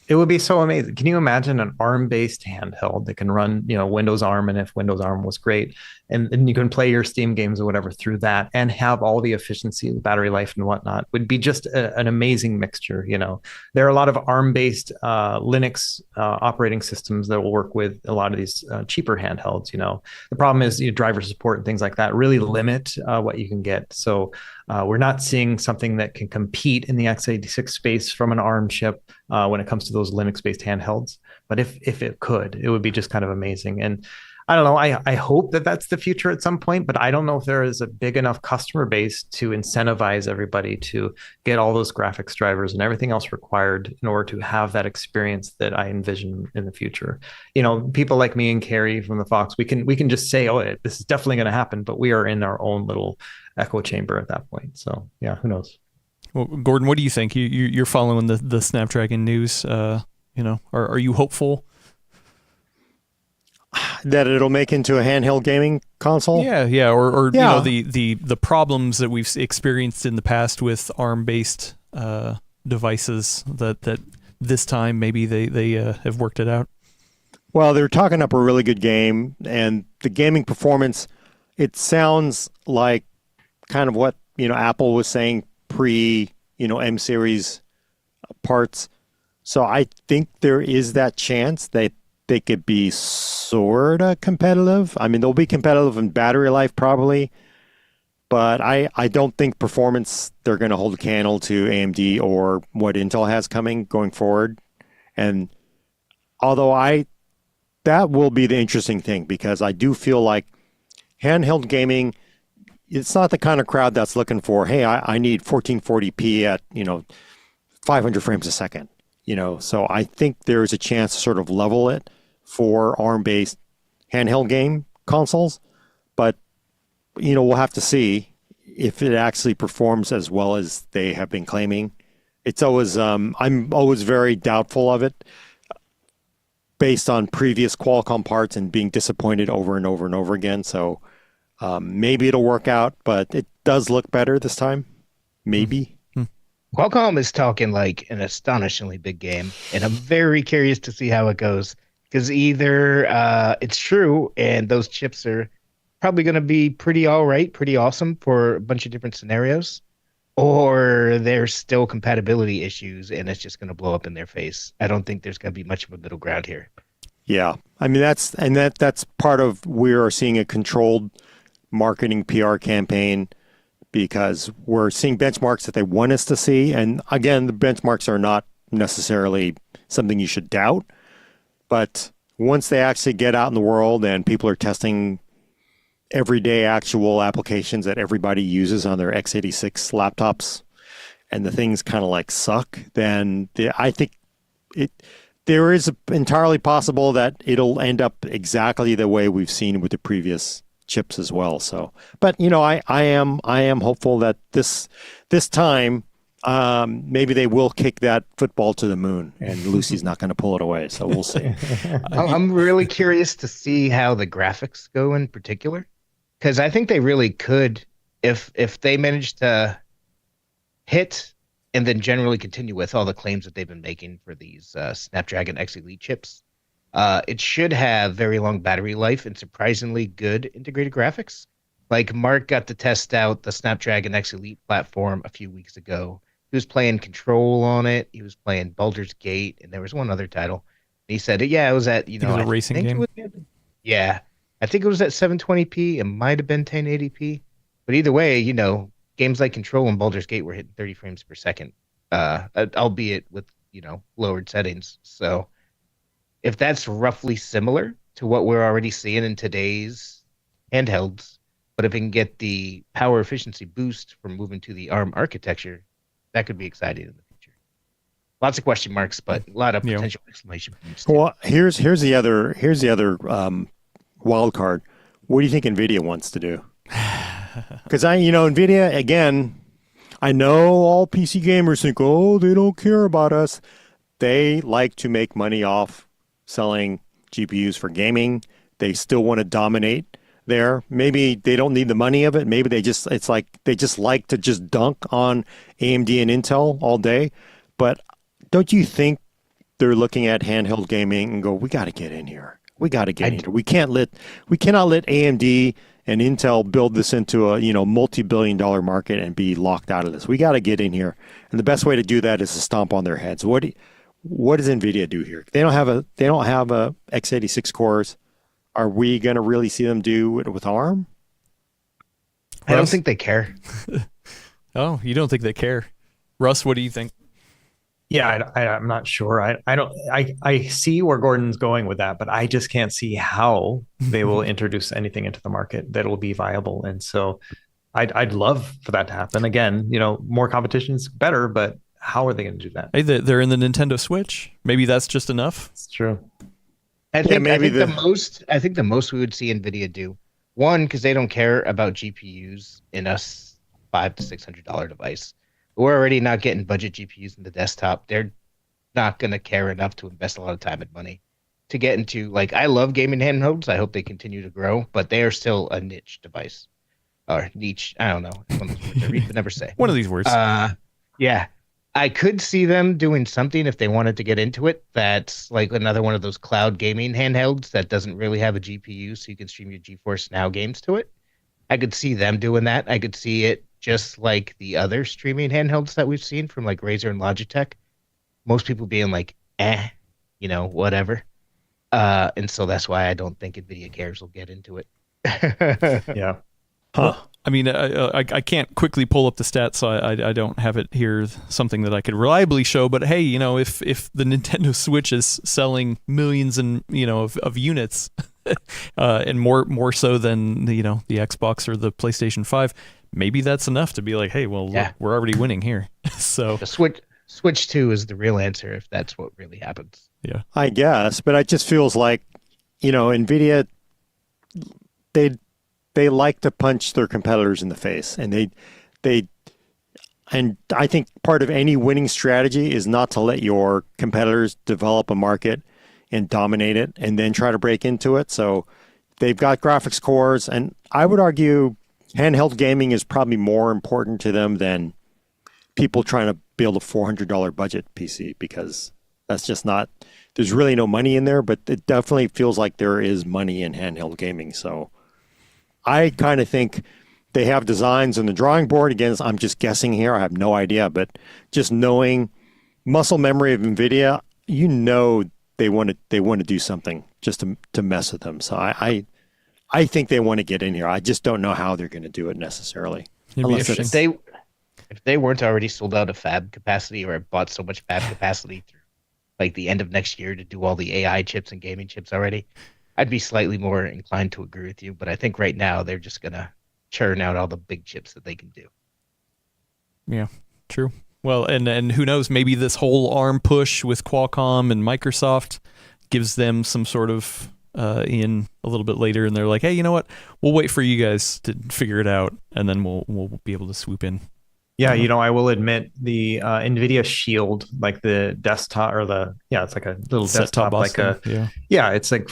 It would be so amazing. Can you imagine an ARM-based handheld that can run, Windows ARM, and if Windows ARM was great, and you can play your Steam games or whatever through that, and have all the efficiency, the battery life, and whatnot? Would be just an amazing mixture. There are a lot of ARM-based Linux operating systems that will work with a lot of these cheaper handhelds. The problem is driver support and things like that really limit what you can get. So we're not seeing something that can compete in the x86 space from an ARM chip when it comes to those Linux-based handhelds. But if it could, it would be just kind of amazing. And I don't know, I hope that that's the future at some point, but I don't know if there is a big enough customer base to incentivize everybody to get all those graphics drivers and everything else required in order to have that experience that I envision in the future. People like me and Carrie from the Fox, we can just say, oh, this is definitely going to happen, but we are in our own little echo chamber at that point. So yeah, who knows? Well, Gordon, what do you think? You're following the Snapdragon news. Are you hopeful that it'll make into a handheld gaming console? Yeah, or the problems that we've experienced in the past with ARM-based devices that this time maybe they have worked it out. Well, they're talking up a really good game, and the gaming performance, it sounds like kind of what Apple was saying pre M series parts. So I think there is that chance that they could be sort of competitive. I mean, they'll be competitive in battery life probably, but I don't think performance, they're going to hold a candle to AMD or what Intel has coming going forward. And although that will be the interesting thing, because I do feel like handheld gaming, it's not the kind of crowd that's looking for, hey, I need 1440p at 500 frames a second. So I think there's a chance to sort of level it for ARM-based handheld game consoles, but we'll have to see if it actually performs as well as they have been claiming. It's always I'm always very doubtful of it based on previous Qualcomm parts and being disappointed over and over and over again. So maybe it'll work out, but it does look better this time. Maybe. Qualcomm is talking like an astonishingly big game, and I'm very curious to see how it goes, because either it's true and those chips are probably going to be pretty all right, pretty awesome for a bunch of different scenarios, or there's still compatibility issues and it's just going to blow up in their face. I don't think there's going to be much of a middle ground here. Yeah, I mean that's part of, we are seeing a controlled marketing PR campaign, because we're seeing benchmarks that they want us to see. And again, the benchmarks are not necessarily something you should doubt, but once they actually get out in the world and people are testing everyday actual applications that everybody uses on their x86 laptops, and the things kind of like suck, then I think there is entirely possible that it'll end up exactly the way we've seen with the previous chips as well. So, but I am hopeful that this time maybe they will kick that football to the moon, and Lucy's not going to pull it away. So we'll see. I'm really curious to see how the graphics go in particular, because I think they really could, if they manage to hit and then generally continue with all the claims that they've been making for these Snapdragon X Elite chips. It should have very long battery life and surprisingly good integrated graphics. Like Mark got to test out the Snapdragon X Elite platform a few weeks ago. He was playing Control on it. He was playing Baldur's Gate, and there was one other title. He said, "Yeah, it was at It was a racing game. Yeah, I think it was at 720p. It might have been 1080p, but either way, games like Control and Baldur's Gate were hitting 30 frames per second, albeit with lowered settings. So if that's roughly similar to what we're already seeing in today's handhelds, but if it can get the power efficiency boost from moving to the ARM architecture, that could be exciting in the future. Lots of question marks, but a lot of potential exclamation points. Well, here's the other wild card. What do you think NVIDIA wants to do? Because NVIDIA, again, I know all PC gamers think, oh, they don't care about us. They like to make money off selling GPUs for gaming. They still want to dominate there. Maybe they don't need the money of it. Maybe they just like to just dunk on AMD and Intel all day. But don't you think they're looking at handheld gaming and go, we got to get in here. We got to get in here. We cannot let AMD and Intel build this into a multi-billion-dollar market and be locked out of this. We got to get in here, and the best way to do that is to stomp on their heads. What does NVIDIA do here? They don't have a x86 cores. Are we going to really see them do it with ARM? I don't think they care. Oh, you don't think they care? Russ, what do you think? Yeah, I'm not sure. I see where Gordon's going with that, but I just can't see how they will introduce anything into the market that will be viable. And so I'd love for that to happen. Again, more competition is better, but how are they going to do that? Hey, they're in the Nintendo Switch. Maybe that's just enough. It's true. I think the most we would see NVIDIA do, one, because they don't care about GPUs in a $500 to $600 device. We're already not getting budget GPUs in the desktop. They're not going to care enough to invest a lot of time and money to get into, I love gaming handhelds. I hope they continue to grow, but they are still a niche device. Or niche. I don't know. It's one of those words I read but never say. One of these words. Yeah. I could see them doing something if they wanted to get into it. That's like another one of those cloud gaming handhelds that doesn't really have a GPU, so you can stream your GeForce Now games to it. I could see them doing that. I could see it just like the other streaming handhelds that we've seen from Razer and Logitech. Most people being whatever. And so that's why I don't think NVIDIA cares will get into it. Yeah. Huh. I mean, I can't quickly pull up the stats, so I don't have it here, something that I could reliably show. But hey, if the Nintendo Switch is selling millions and of units, and more so than the Xbox or the PlayStation 5, maybe that's enough to be like, hey, well, look, we're already winning here. So the Switch 2 is the real answer if that's what really happens. Yeah, I guess, but it just feels like NVIDIA, they like to punch their competitors in the face, and and I think part of any winning strategy is not to let your competitors develop a market and dominate it and then try to break into it. So they've got graphics cores, and I would argue handheld gaming is probably more important to them than people trying to build a $400 budget PC, because that's just not, there's really no money in there, but it definitely feels like there is money in handheld gaming. So I kind of think they have designs on the drawing board. Again, I'm just guessing here. I have no idea, but just knowing muscle memory of NVIDIA, they want to do something just to mess with them. So I think they want to get in here. I just don't know how they're going to do it necessarily. If they weren't already sold out of fab capacity or bought so much fab capacity through the end of next year to do all the AI chips and gaming chips already, I'd be slightly more inclined to agree with you. But I think right now they're just going to churn out all the big chips that they can do. Yeah, true. Well, and who knows, maybe this whole ARM push with Qualcomm and Microsoft gives them some sort of in a little bit later, and they're like, hey, you know what? We'll wait for you guys to figure it out, and then we'll be able to swoop in. Yeah, I will admit the NVIDIA Shield, like the desktop or it's like a little Set-top desktop, box like thing, yeah. it's like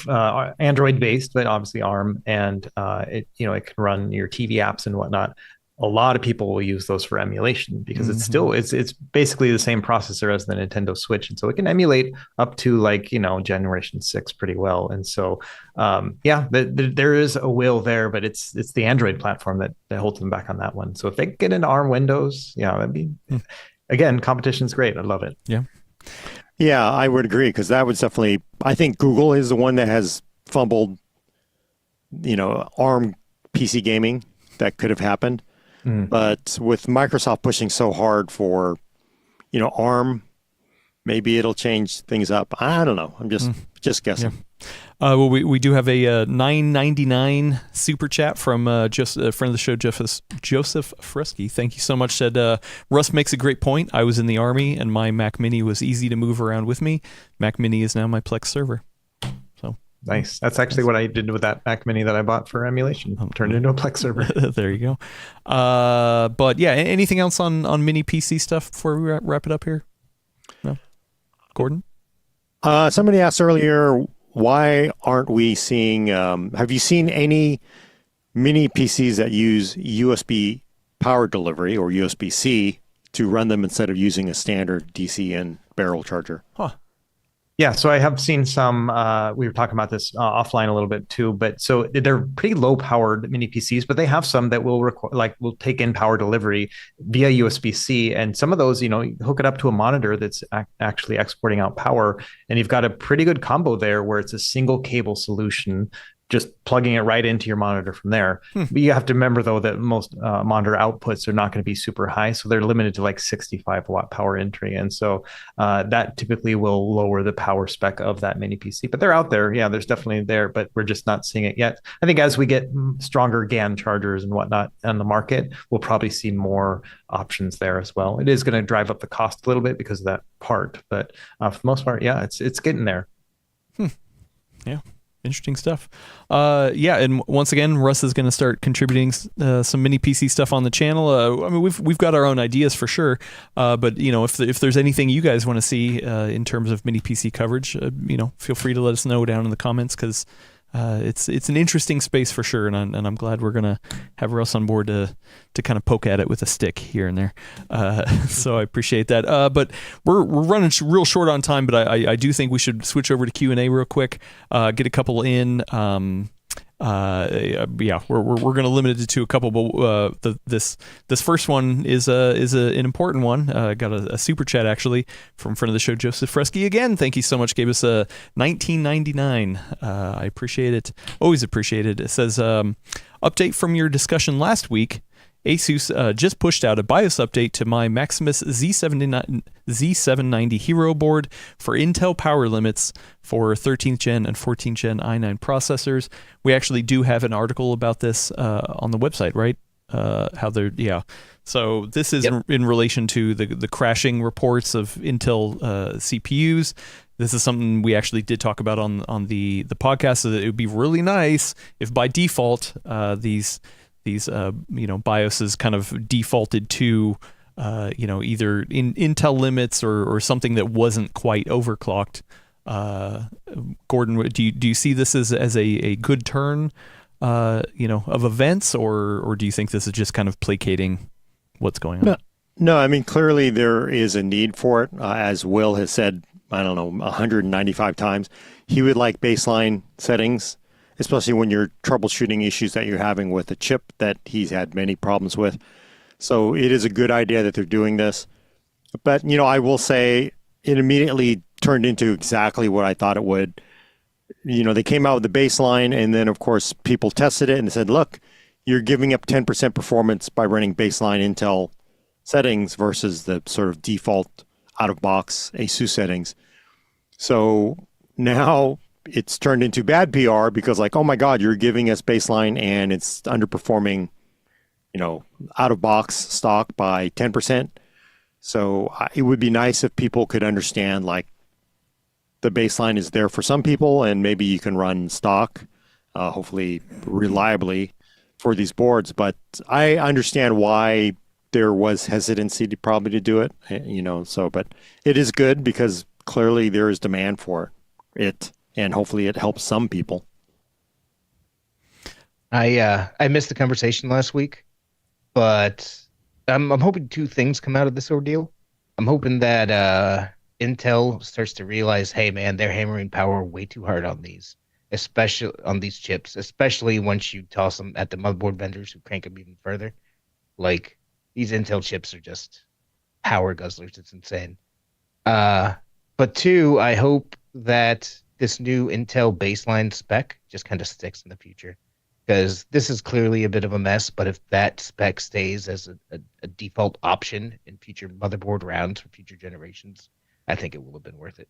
Android based, but obviously ARM, and it can run your TV apps and whatnot. A lot of people will use those for emulation because it's basically the same processor as the Nintendo Switch, and so it can emulate up to Generation 6 pretty well. And so there is a will there, but it's the Android platform that holds them back on that one. So if they get into ARM Windows, that'd be again, competition's great. I love it. Yeah, I would agree, because that was definitely, I think Google is the one that has fumbled ARM PC gaming. That could have happened. But with Microsoft pushing so hard for, ARM, maybe it'll change things up. I don't know. I'm just guessing. Yeah. Well, we do have a $9.99 super chat from just a friend of the show, Joseph Fresky. Thank you so much. Said Russ makes a great point. I was in the Army, and my Mac Mini was easy to move around with me. Mac Mini is now my Plex server. Nice. That's actually what I did with that Mac Mini that I bought for emulation. Turned it into a Plex server. There you go. But yeah, anything else on mini PC stuff before we wrap it up here? No? Gordon? Somebody asked earlier, why aren't we seeing, have you seen any mini PCs that use USB power delivery or USB-C to run them instead of using a standard DC and barrel charger? Huh. Yeah, so I have seen some, we were talking about this offline a little bit too, but so they're pretty low powered mini PCs, but they have some that will will take in power delivery via USB-C. And some of those, hook it up to a monitor that's actually exporting out power. And you've got a pretty good combo there where it's a single cable solution, just plugging it right into your monitor from there. But you have to remember, though, that most monitor outputs are not going to be super high. So they're limited to like 65 watt power entry. And so that typically will lower the power spec of that mini PC. But they're out there. Yeah, there's definitely there, but we're just not seeing it yet. I think as we get stronger GaN chargers and whatnot on the market, we'll probably see more options there as well. It is going to drive up the cost a little bit because of that part. But for the most part, yeah, it's getting there. Yeah. Interesting stuff. And once again, Russ is going to start contributing some mini PC stuff on the channel. I mean, we've got our own ideas for sure, but if there's anything you guys want to see in terms of mini PC coverage, feel free to let us know down in the comments, because it's an interesting space for sure, and I'm glad we're gonna have Russ on board to kind of poke at it with a stick here and there. So I appreciate that. But we're running real short on time, but I do think we should switch over to Q&A real quick. Get a couple in. We're going to limit it to a couple, but this first one is an important one. Got a super chat actually from friend of the show, Joseph Fresky. Again, thank you so much. Gave us a $19.99. I appreciate it. Always appreciate it. It says, update from your discussion last week. Asus just pushed out a BIOS update to my Maximus Z790 Hero board for Intel power limits for 13th gen and 14th gen i9 processors. We actually do have an article about this on the website, right? So this is in relation to the crashing reports of Intel CPUs. This is something we actually did talk about on the podcast, so that it would be really nice if by default these BIOSes kind of defaulted to either in Intel limits or something that wasn't quite overclocked. Gordon, do you see this as a good turn of events, or do you think this is just kind of placating what's going on? No, I mean, clearly there is a need for it. As Will has said, 195 times, he would like baseline settings, especially when you're troubleshooting issues that you're having with a chip that he's had many problems with. So it is a good idea that they're doing this. But, I will say it immediately turned into exactly what I thought it would. They came out with the baseline, and then, of course, people tested it and said, look, you're giving up 10% performance by running baseline Intel settings versus the sort of default out-of-box ASUS settings. So now it's turned into bad PR because, oh my God, you're giving us baseline and it's underperforming, out-of-box stock by 10%. So it would be nice if people could understand, the baseline is there for some people, and maybe you can run stock, hopefully reliably, for these boards. But I understand why there was hesitancy to do it, so, but it is good because clearly there is demand for it, and hopefully it helps some people. I missed the conversation last week, but I'm hoping two things come out of this ordeal. I'm hoping that Intel starts to realize, hey man, they're hammering power way too hard on these, especially on these chips, especially once you toss them at the motherboard vendors who crank them even further. Like, these Intel chips are just power guzzlers. It's insane. But two, I hope that this new Intel baseline spec just kind of sticks in the future, because this is clearly a bit of a mess. But if that spec stays as a default option in future motherboard rounds for future generations, I think it will have been worth it.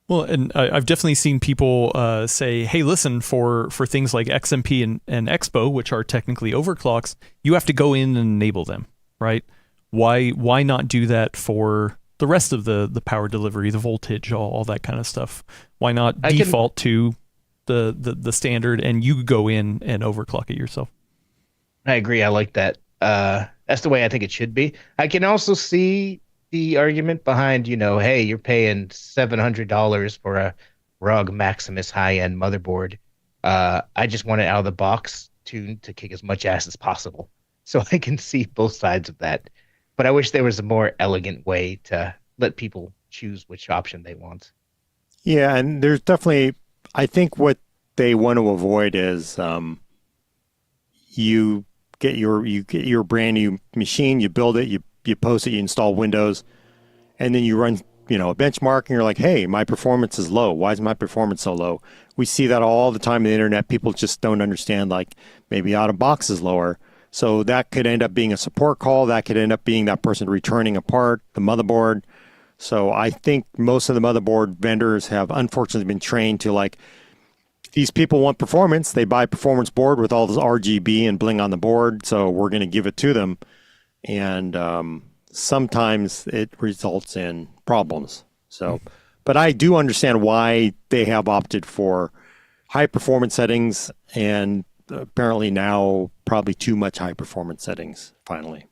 Well, and I've definitely seen people say, hey, listen, for things like XMP and Expo, which are technically overclocks, you have to go in and enable them, right? Why not do that for the rest of the power delivery, the voltage, all that kind of stuff? Why not default to the standard and you go in and overclock it yourself? I agree. I like that. That's the way I think it should be. I can also see the argument behind, hey, you're paying $700 for a ROG Maximus high-end motherboard. I just want it out of the box tuned to kick as much ass as possible. So I can see both sides of that. But I wish there was a more elegant way to let people choose which option they want. Yeah, and there's definitely, I think what they want to avoid is you get your brand new machine, you build it, you post it, you install Windows, and then you run, a benchmark, and you're like, hey, my performance is low. Why is my performance so low? We see that all the time on the internet. People just don't understand, like, maybe out of box is lower. So that could end up being a support call. That could end up being that person returning a part, the motherboard. So I think most of the motherboard vendors have unfortunately been trained to, like, these people want performance. They buy a performance board with all this RGB and bling on the board. So we're going to give it to them. And sometimes it results in problems. So, but I do understand why they have opted for high performance settings, and apparently now probably too much high performance settings finally.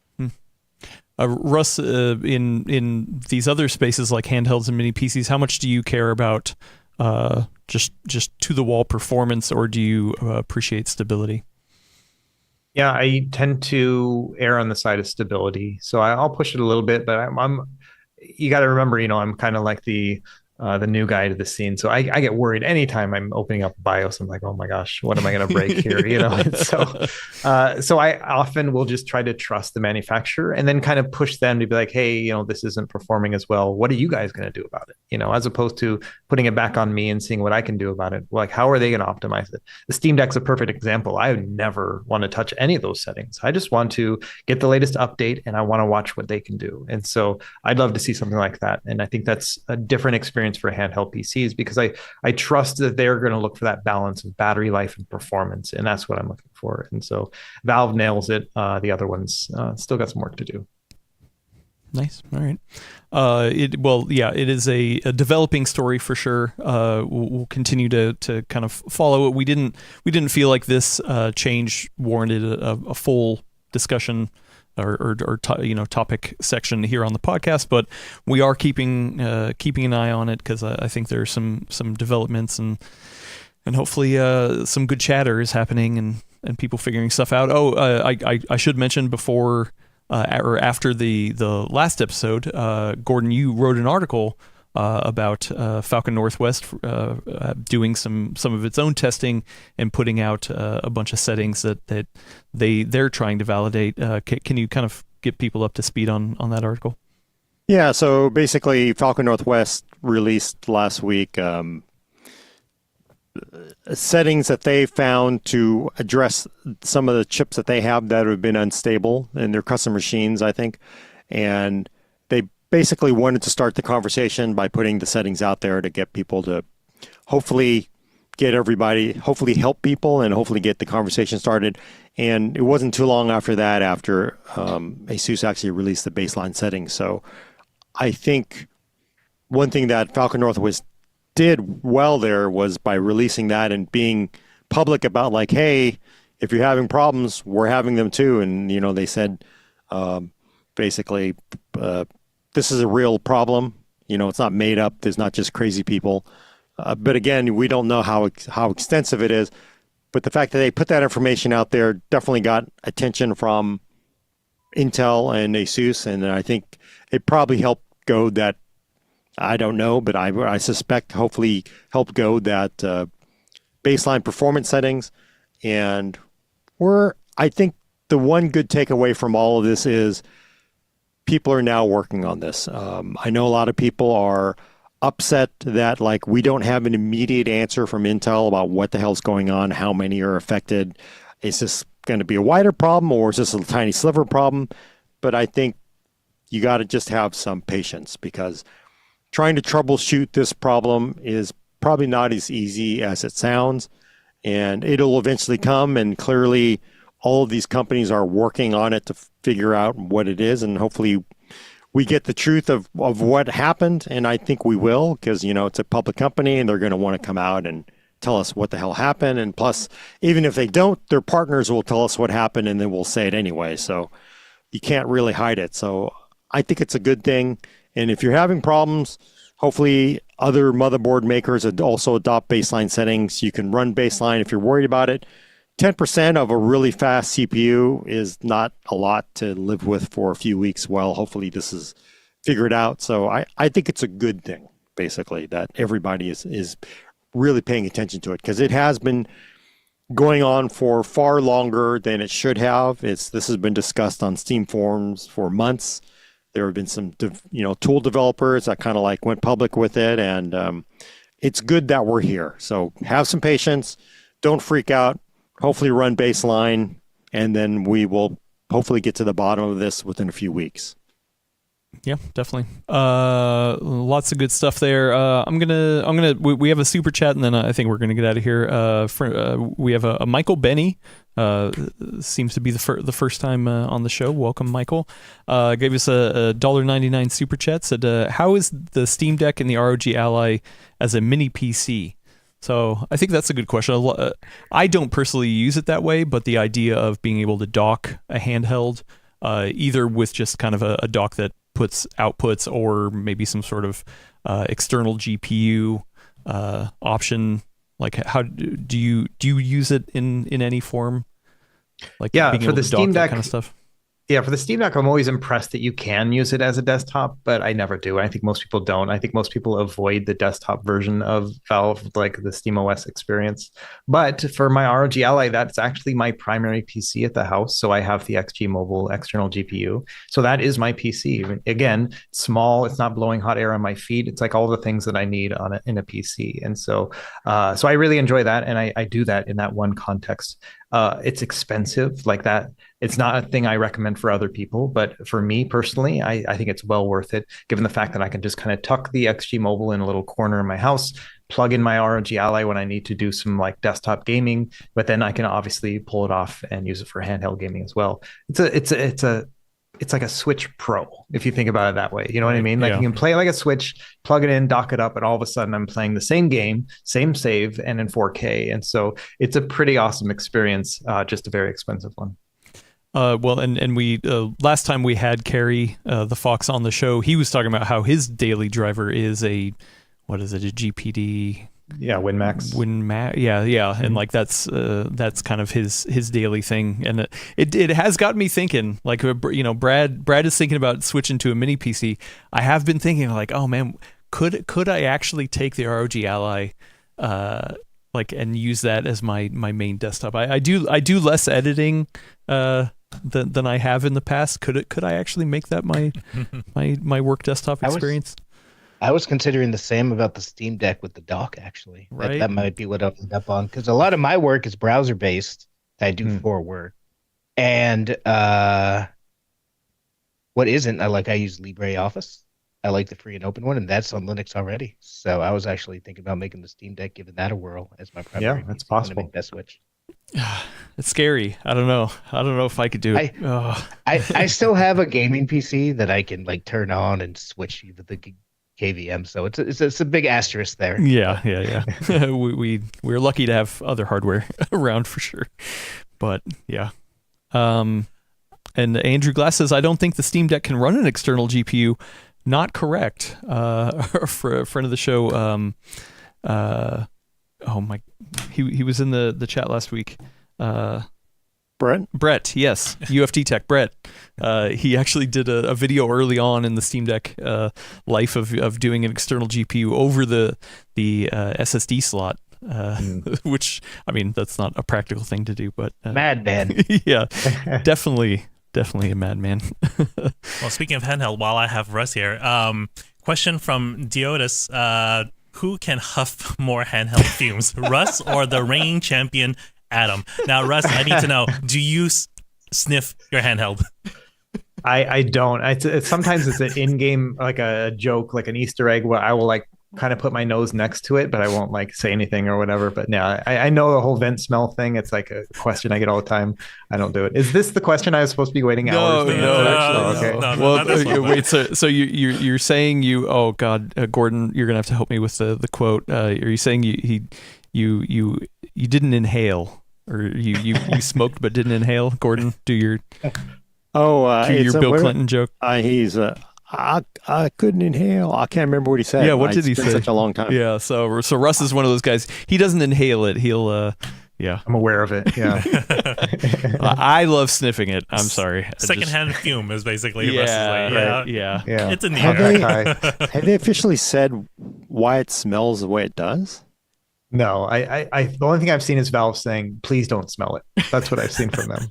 Russ, in these other spaces like handhelds and mini PCs, how much do you care about just to the wall performance, or do you appreciate stability? Yeah, I tend to err on the side of stability, so I'll push it a little bit. But you got to remember, I'm kind of like the new guy to the scene, so I get worried anytime I'm opening up BIOS. I'm like, oh my gosh, what am I going to break here? So I often will just try to trust the manufacturer and then kind of push them to be like, hey, this isn't performing as well. What are you guys going to do about it? As opposed to putting it back on me and seeing what I can do about it. Like, how are they going to optimize it? The Steam Deck's a perfect example. I would never want to touch any of those settings. I just want to get the latest update and I want to watch what they can do. And so I'd love to see something like that. And I think that's a different experience for handheld PCs, because I trust that they're going to look for that balance of battery life and performance, and that's what I'm looking for. And so Valve nails it. The other ones still got some work to do. Nice. All right. It is a developing story for sure. We'll continue to kind of follow it. We didn't feel like this change warranted a full discussion or topic section here on the podcast, but we are keeping an eye on it, because I think there's some developments and hopefully some good chatter is happening and people figuring stuff out. I should mention before or after the last episode, Gordon, you wrote an article about Falcon Northwest doing some of its own testing and putting out a bunch of settings that they're trying to validate. Can you kind of get people up to speed on that article? Yeah, so basically Falcon Northwest released last week settings that they found to address some of the chips that they have that have been unstable in their custom machines, I think. And they basically wanted to start the conversation by putting the settings out there to get people to hopefully help people and hopefully get the conversation started. And it wasn't too long after that, after ASUS actually released the baseline settings. So I think one thing that Falcon Northwest did well there was by releasing that and being public about, like, hey, if you're having problems, we're having them too. And, they said Basically, this is a real problem. It's not made up. There's not just crazy people. But again, we don't know how extensive it is. But the fact that they put that information out there definitely got attention from Intel and ASUS, and I think it probably helped goad that. I don't know, but I suspect hopefully helped goad that baseline performance settings. And I think the one good takeaway from all of this is people are now working on this. I know a lot of people are upset that we don't have an immediate answer from Intel about what the hell's going on, how many are affected. Is this going to be a wider problem, or is this a tiny sliver problem? But I think you got to just have some patience, because trying to troubleshoot this problem is probably not as easy as it sounds, and it'll eventually come. And clearly all of these companies are working on it to figure out what it is, and hopefully we get the truth of what happened. And I think we will, because it's a public company and they're going to want to come out and tell us what the hell happened. And plus, even if they don't, their partners will tell us what happened, and then we'll say it anyway. So you can't really hide it. So I think it's a good thing. And if you're having problems, hopefully other motherboard makers also adopt baseline settings. You can run baseline if you're worried about it. 10% of a really fast CPU is not a lot to live with for a few weeks while hopefully this is figured out. So I think it's a good thing, basically, that everybody is really paying attention to it, because it has been going on for far longer than it should have. This has been discussed on Steam forums for months. There have been some, tool developers that kind of went public with it, and it's good that we're here. So have some patience, don't freak out. Hopefully run baseline, and then we will hopefully get to the bottom of this within a few weeks. Yeah, definitely. Lots of good stuff there. We have a super chat, and then I think we're gonna get out of here. We have a Michael Benny. Seems to be the first time on the show. Welcome, Michael. Gave us a $1.99 super chat. Said, how is the Steam Deck and the ROG Ally as a mini PC? So I think that's a good question. I don't personally use it that way, but the idea of being able to dock a handheld, either with just kind of a dock that puts outputs, or maybe some sort of external GPU option. How do you use it in any form? Yeah, for the Steam Deck kind of stuff. Yeah, for the Steam Deck, I'm always impressed that you can use it as a desktop, but I never do. I think most people don't. I think most people avoid the desktop version of Valve, like the SteamOS experience. But for my ROG Ally, that's actually my primary PC at the house. So I have the XG Mobile external GPU. So that is my PC. Again, small, it's not blowing hot air on my feet. It's all the things that I need in a PC. And so I really enjoy that. And I do that in that one context. It's expensive like that. It's not a thing I recommend for other people, but for me personally, I think it's well worth it, given the fact that I can just kind of tuck the XG Mobile in a little corner in my house, plug in my ROG Ally when I need to do some desktop gaming, but then I can obviously pull it off and use it for handheld gaming as well. It's like a Switch Pro, if you think about it that way. You know what I mean? You can play like a Switch, plug it in, dock it up, and all of a sudden I'm playing the same game, same save, and in 4K. And so it's a pretty awesome experience, just a very expensive one. Well, and we last time we had Kerry the Fox on the show, he was talking about how his daily driver is a GPD. Yeah, WinMax. Yeah, and that's kind of his daily thing, and it has got me thinking. Brad is thinking about switching to a mini PC. I have been thinking oh man, could I actually take the ROG Ally, and use that as my main desktop? I do less editing than I have in the past. Could I actually make that my work desktop experience? I was considering the same about the Steam Deck with the dock, actually. Right. That might be what I'll end up on, because a lot of my work is browser based that I do for work. And what isn't, I use LibreOffice. I like the free and open one, and that's on Linux already. So I was actually thinking about making the Steam Deck, giving that a whirl as my primary. Yeah, that's possible. Make that switch. It's scary. I don't know if I could do it. I still have a gaming PC that I can turn on and switch with the KVM, so it's a big asterisk there. Yeah. We're lucky to have other hardware around for sure, but yeah. And Andrew Glass says, I don't think the Steam Deck can run an external GPU. Not correct. For a friend of the show, he was in the chat last week. Brett, yes, UFT Tech, Brett. He actually did a video early on in the Steam Deck life of doing an external GPU over the SSD slot, which, I mean, that's not a practical thing to do, but Madman. yeah, definitely a madman. Well, speaking of handheld, while I have Russ here, question from Diotis: who can huff more handheld fumes, Russ or the reigning champion Adam? Now, Russ, I need to know: do you sniff your handheld? I don't. Sometimes it's an in-game, like a joke, like an Easter egg, where I will like kind of put my nose next to it, but I won't like say anything or whatever. But yeah, I know the whole vent smell thing. It's like a question I get all the time. I don't do it. Is this the question I was supposed to be waiting hours? No. No, Well, wait. So you're saying you? Oh God, Gordon, you're gonna have to help me with the quote. Are you saying you didn't inhale, or you smoked but didn't inhale? Gordon, do your Bill Clinton joke. I couldn't inhale. I can't remember what he said. Yeah, what did he It's been say? Such a long time. Yeah, so Russ is one of those guys. He doesn't inhale it. He'll yeah. I'm aware of it. Yeah. I love sniffing it. I'm sorry. Secondhand fume is basically Yeah, Russ's way. right, yeah. It's in the Have air. Have they officially said why it smells the way it does? No, I the only thing I've seen is Valve saying, "Please don't smell it." That's what I've seen from them.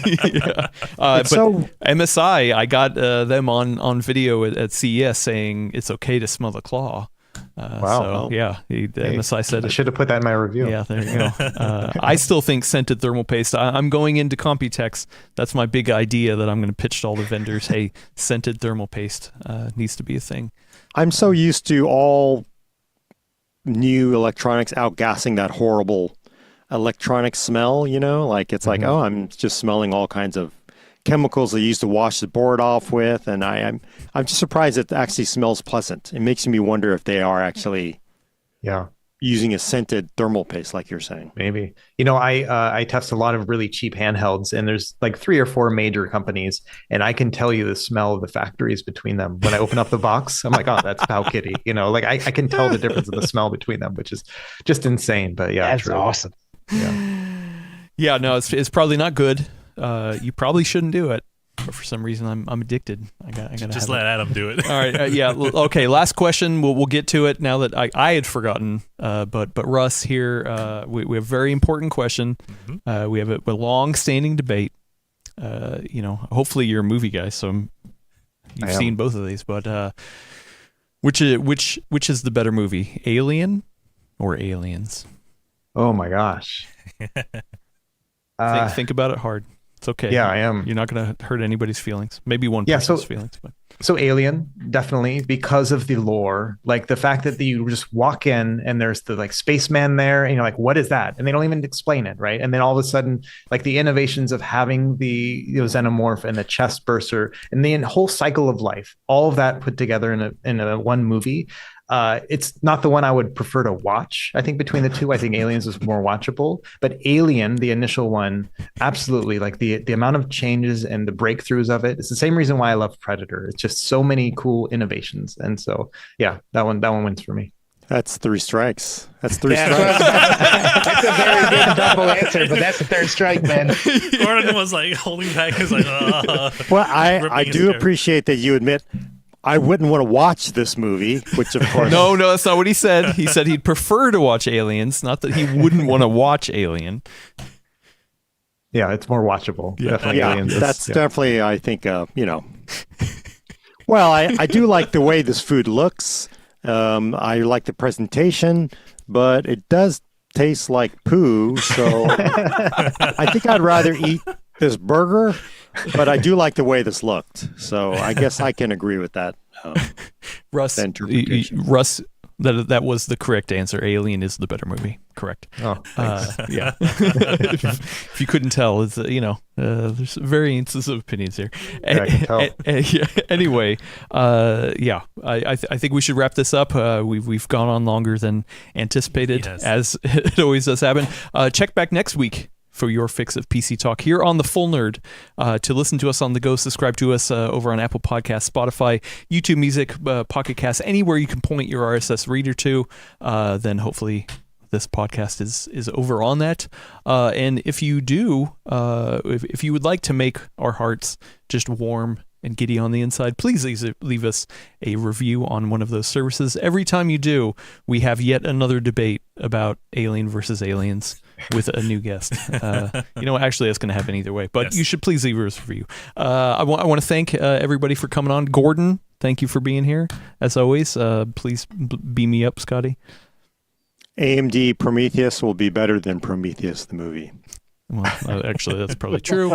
Yeah. But MSI, I got them on video at CES saying it's okay to smell the claw. Wow. So, yeah, MSI said I it. should have put that in my review. Yeah, there you go. I still think scented thermal paste. I'm going into Computex. That's my big idea that I'm going to pitch to all the vendors. Hey, scented thermal paste needs to be a thing. I'm so used to all new electronics outgassing that horrible electronic smell, like it's like, oh, I'm just smelling all kinds of chemicals they used to wash the board off with, and I'm just surprised it actually smells pleasant. It makes me wonder if they are actually using a scented thermal paste, like you're saying. Maybe. I test a lot of really cheap handhelds, and there's like 3 or 4 major companies, and I can tell you the smell of the factories between them. When I open up the box, I'm like, oh, that's Powkitty. Like I can tell the difference of the smell between them, which is just insane. But yeah, That's awesome. Yeah, no, it's probably not good. You probably shouldn't do it. But for some reason, I'm addicted. I gotta just let Adam do it. All right, yeah, okay. Last question. We'll get to it now that I had forgotten. But Russ here, we have a very important question. Mm-hmm. We have a long-standing debate. Hopefully you're a movie guy, so you've seen both of these. But which is the better movie, Alien or Aliens? Oh my gosh. Think about it hard. It's okay. Yeah, I am. You're not going to hurt anybody's feelings. Maybe one person's feelings. But. So Alien, definitely, because of the lore. Like the fact that you just walk in and there's the like spaceman there, and you're like, what is that? And they don't even explain it, right? And then all of a sudden, like the innovations of having the xenomorph and the chest burster and the whole cycle of life, all of that put together in a one movie. It's not the one I would prefer to watch. I think between the two, I think Aliens is more watchable. But Alien, the initial one, absolutely, like the amount of changes and the breakthroughs of it. It's the same reason why I love Predator. It's just so many cool innovations. And so, yeah, that one wins for me. That's 3 strikes. That's 3 strikes. That's a very good double answer, but that's the 3rd strike, man. Gordon was like holding back. He's like, well, I do appreciate that you admit I wouldn't want to watch this movie, which of course... No, that's not what he said. He said he'd prefer to watch Aliens, not that he wouldn't want to watch Alien. Yeah, it's more watchable. Yeah. Definitely Aliens. That's definitely, I think, Well, I do like the way this food looks. I like the presentation, but it does taste like poo, so I think I'd rather eat this burger, but I do like the way this looked. So I guess I can agree with that. Russ, that was the correct answer. Alien is the better movie. Correct. Oh, yeah. if you couldn't tell, it's there's variances of opinions here. Yeah, I can tell. Anyway, I think we should wrap this up. We've gone on longer than anticipated, as it always does happen. Check back next week for your fix of PC talk here on the Full Nerd. To listen to us on the go, subscribe to us over on Apple Podcasts, Spotify, YouTube Music, Pocket Casts, anywhere you can point your RSS reader to. Then hopefully this podcast is over on that. And if you do, if you would like to make our hearts just warm and giddy on the inside, please leave us a review on one of those services. Every time you do, we have yet another debate about Alien versus Aliens with a new guest. Actually, that's going to happen either way, but Yes. you should please leave us a review. I want to thank everybody for coming on. Gordon, thank you for being here. As always, please beam me up, Scotty. AMD Prometheus will be better than Prometheus the movie. Well, actually, that's probably true.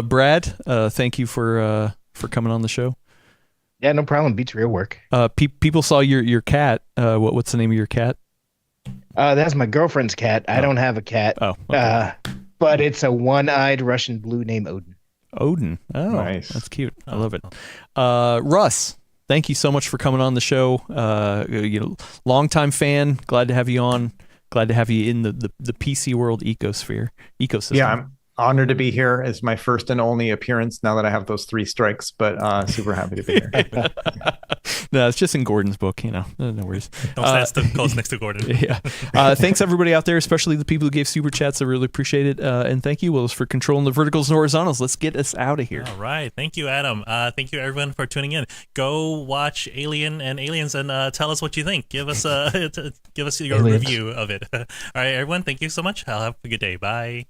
Brad, thank you for coming on the show. Yeah, no problem. Beats real work. People saw your cat. What's the name of your cat? That's my girlfriend's cat. I don't have a cat. Oh, okay. But it's a one-eyed Russian blue named Odin. Odin. Oh, Nice. That's cute. I love it. Russ, thank you so much for coming on the show. Longtime fan. Glad to have you on. Glad to have you in the PC world ecosystem. Yeah, I'm honored to be here. It's my first and only appearance now that I have those 3 strikes, but super happy to be here. No, it's just in Gordon's book, no worries. Don't stand close next to Gordon. Yeah. Thanks everybody out there, especially the people who gave super chats. I really appreciate it. And thank you, Willis, for controlling the verticals and horizontals. Let's get us out of here. All right. Thank you, Adam. Thank you, everyone, for tuning in. Go watch Alien and Aliens and tell us what you think. Give us your Aliens. review of it. All right, everyone. Thank you so much. I'll have a good day. Bye.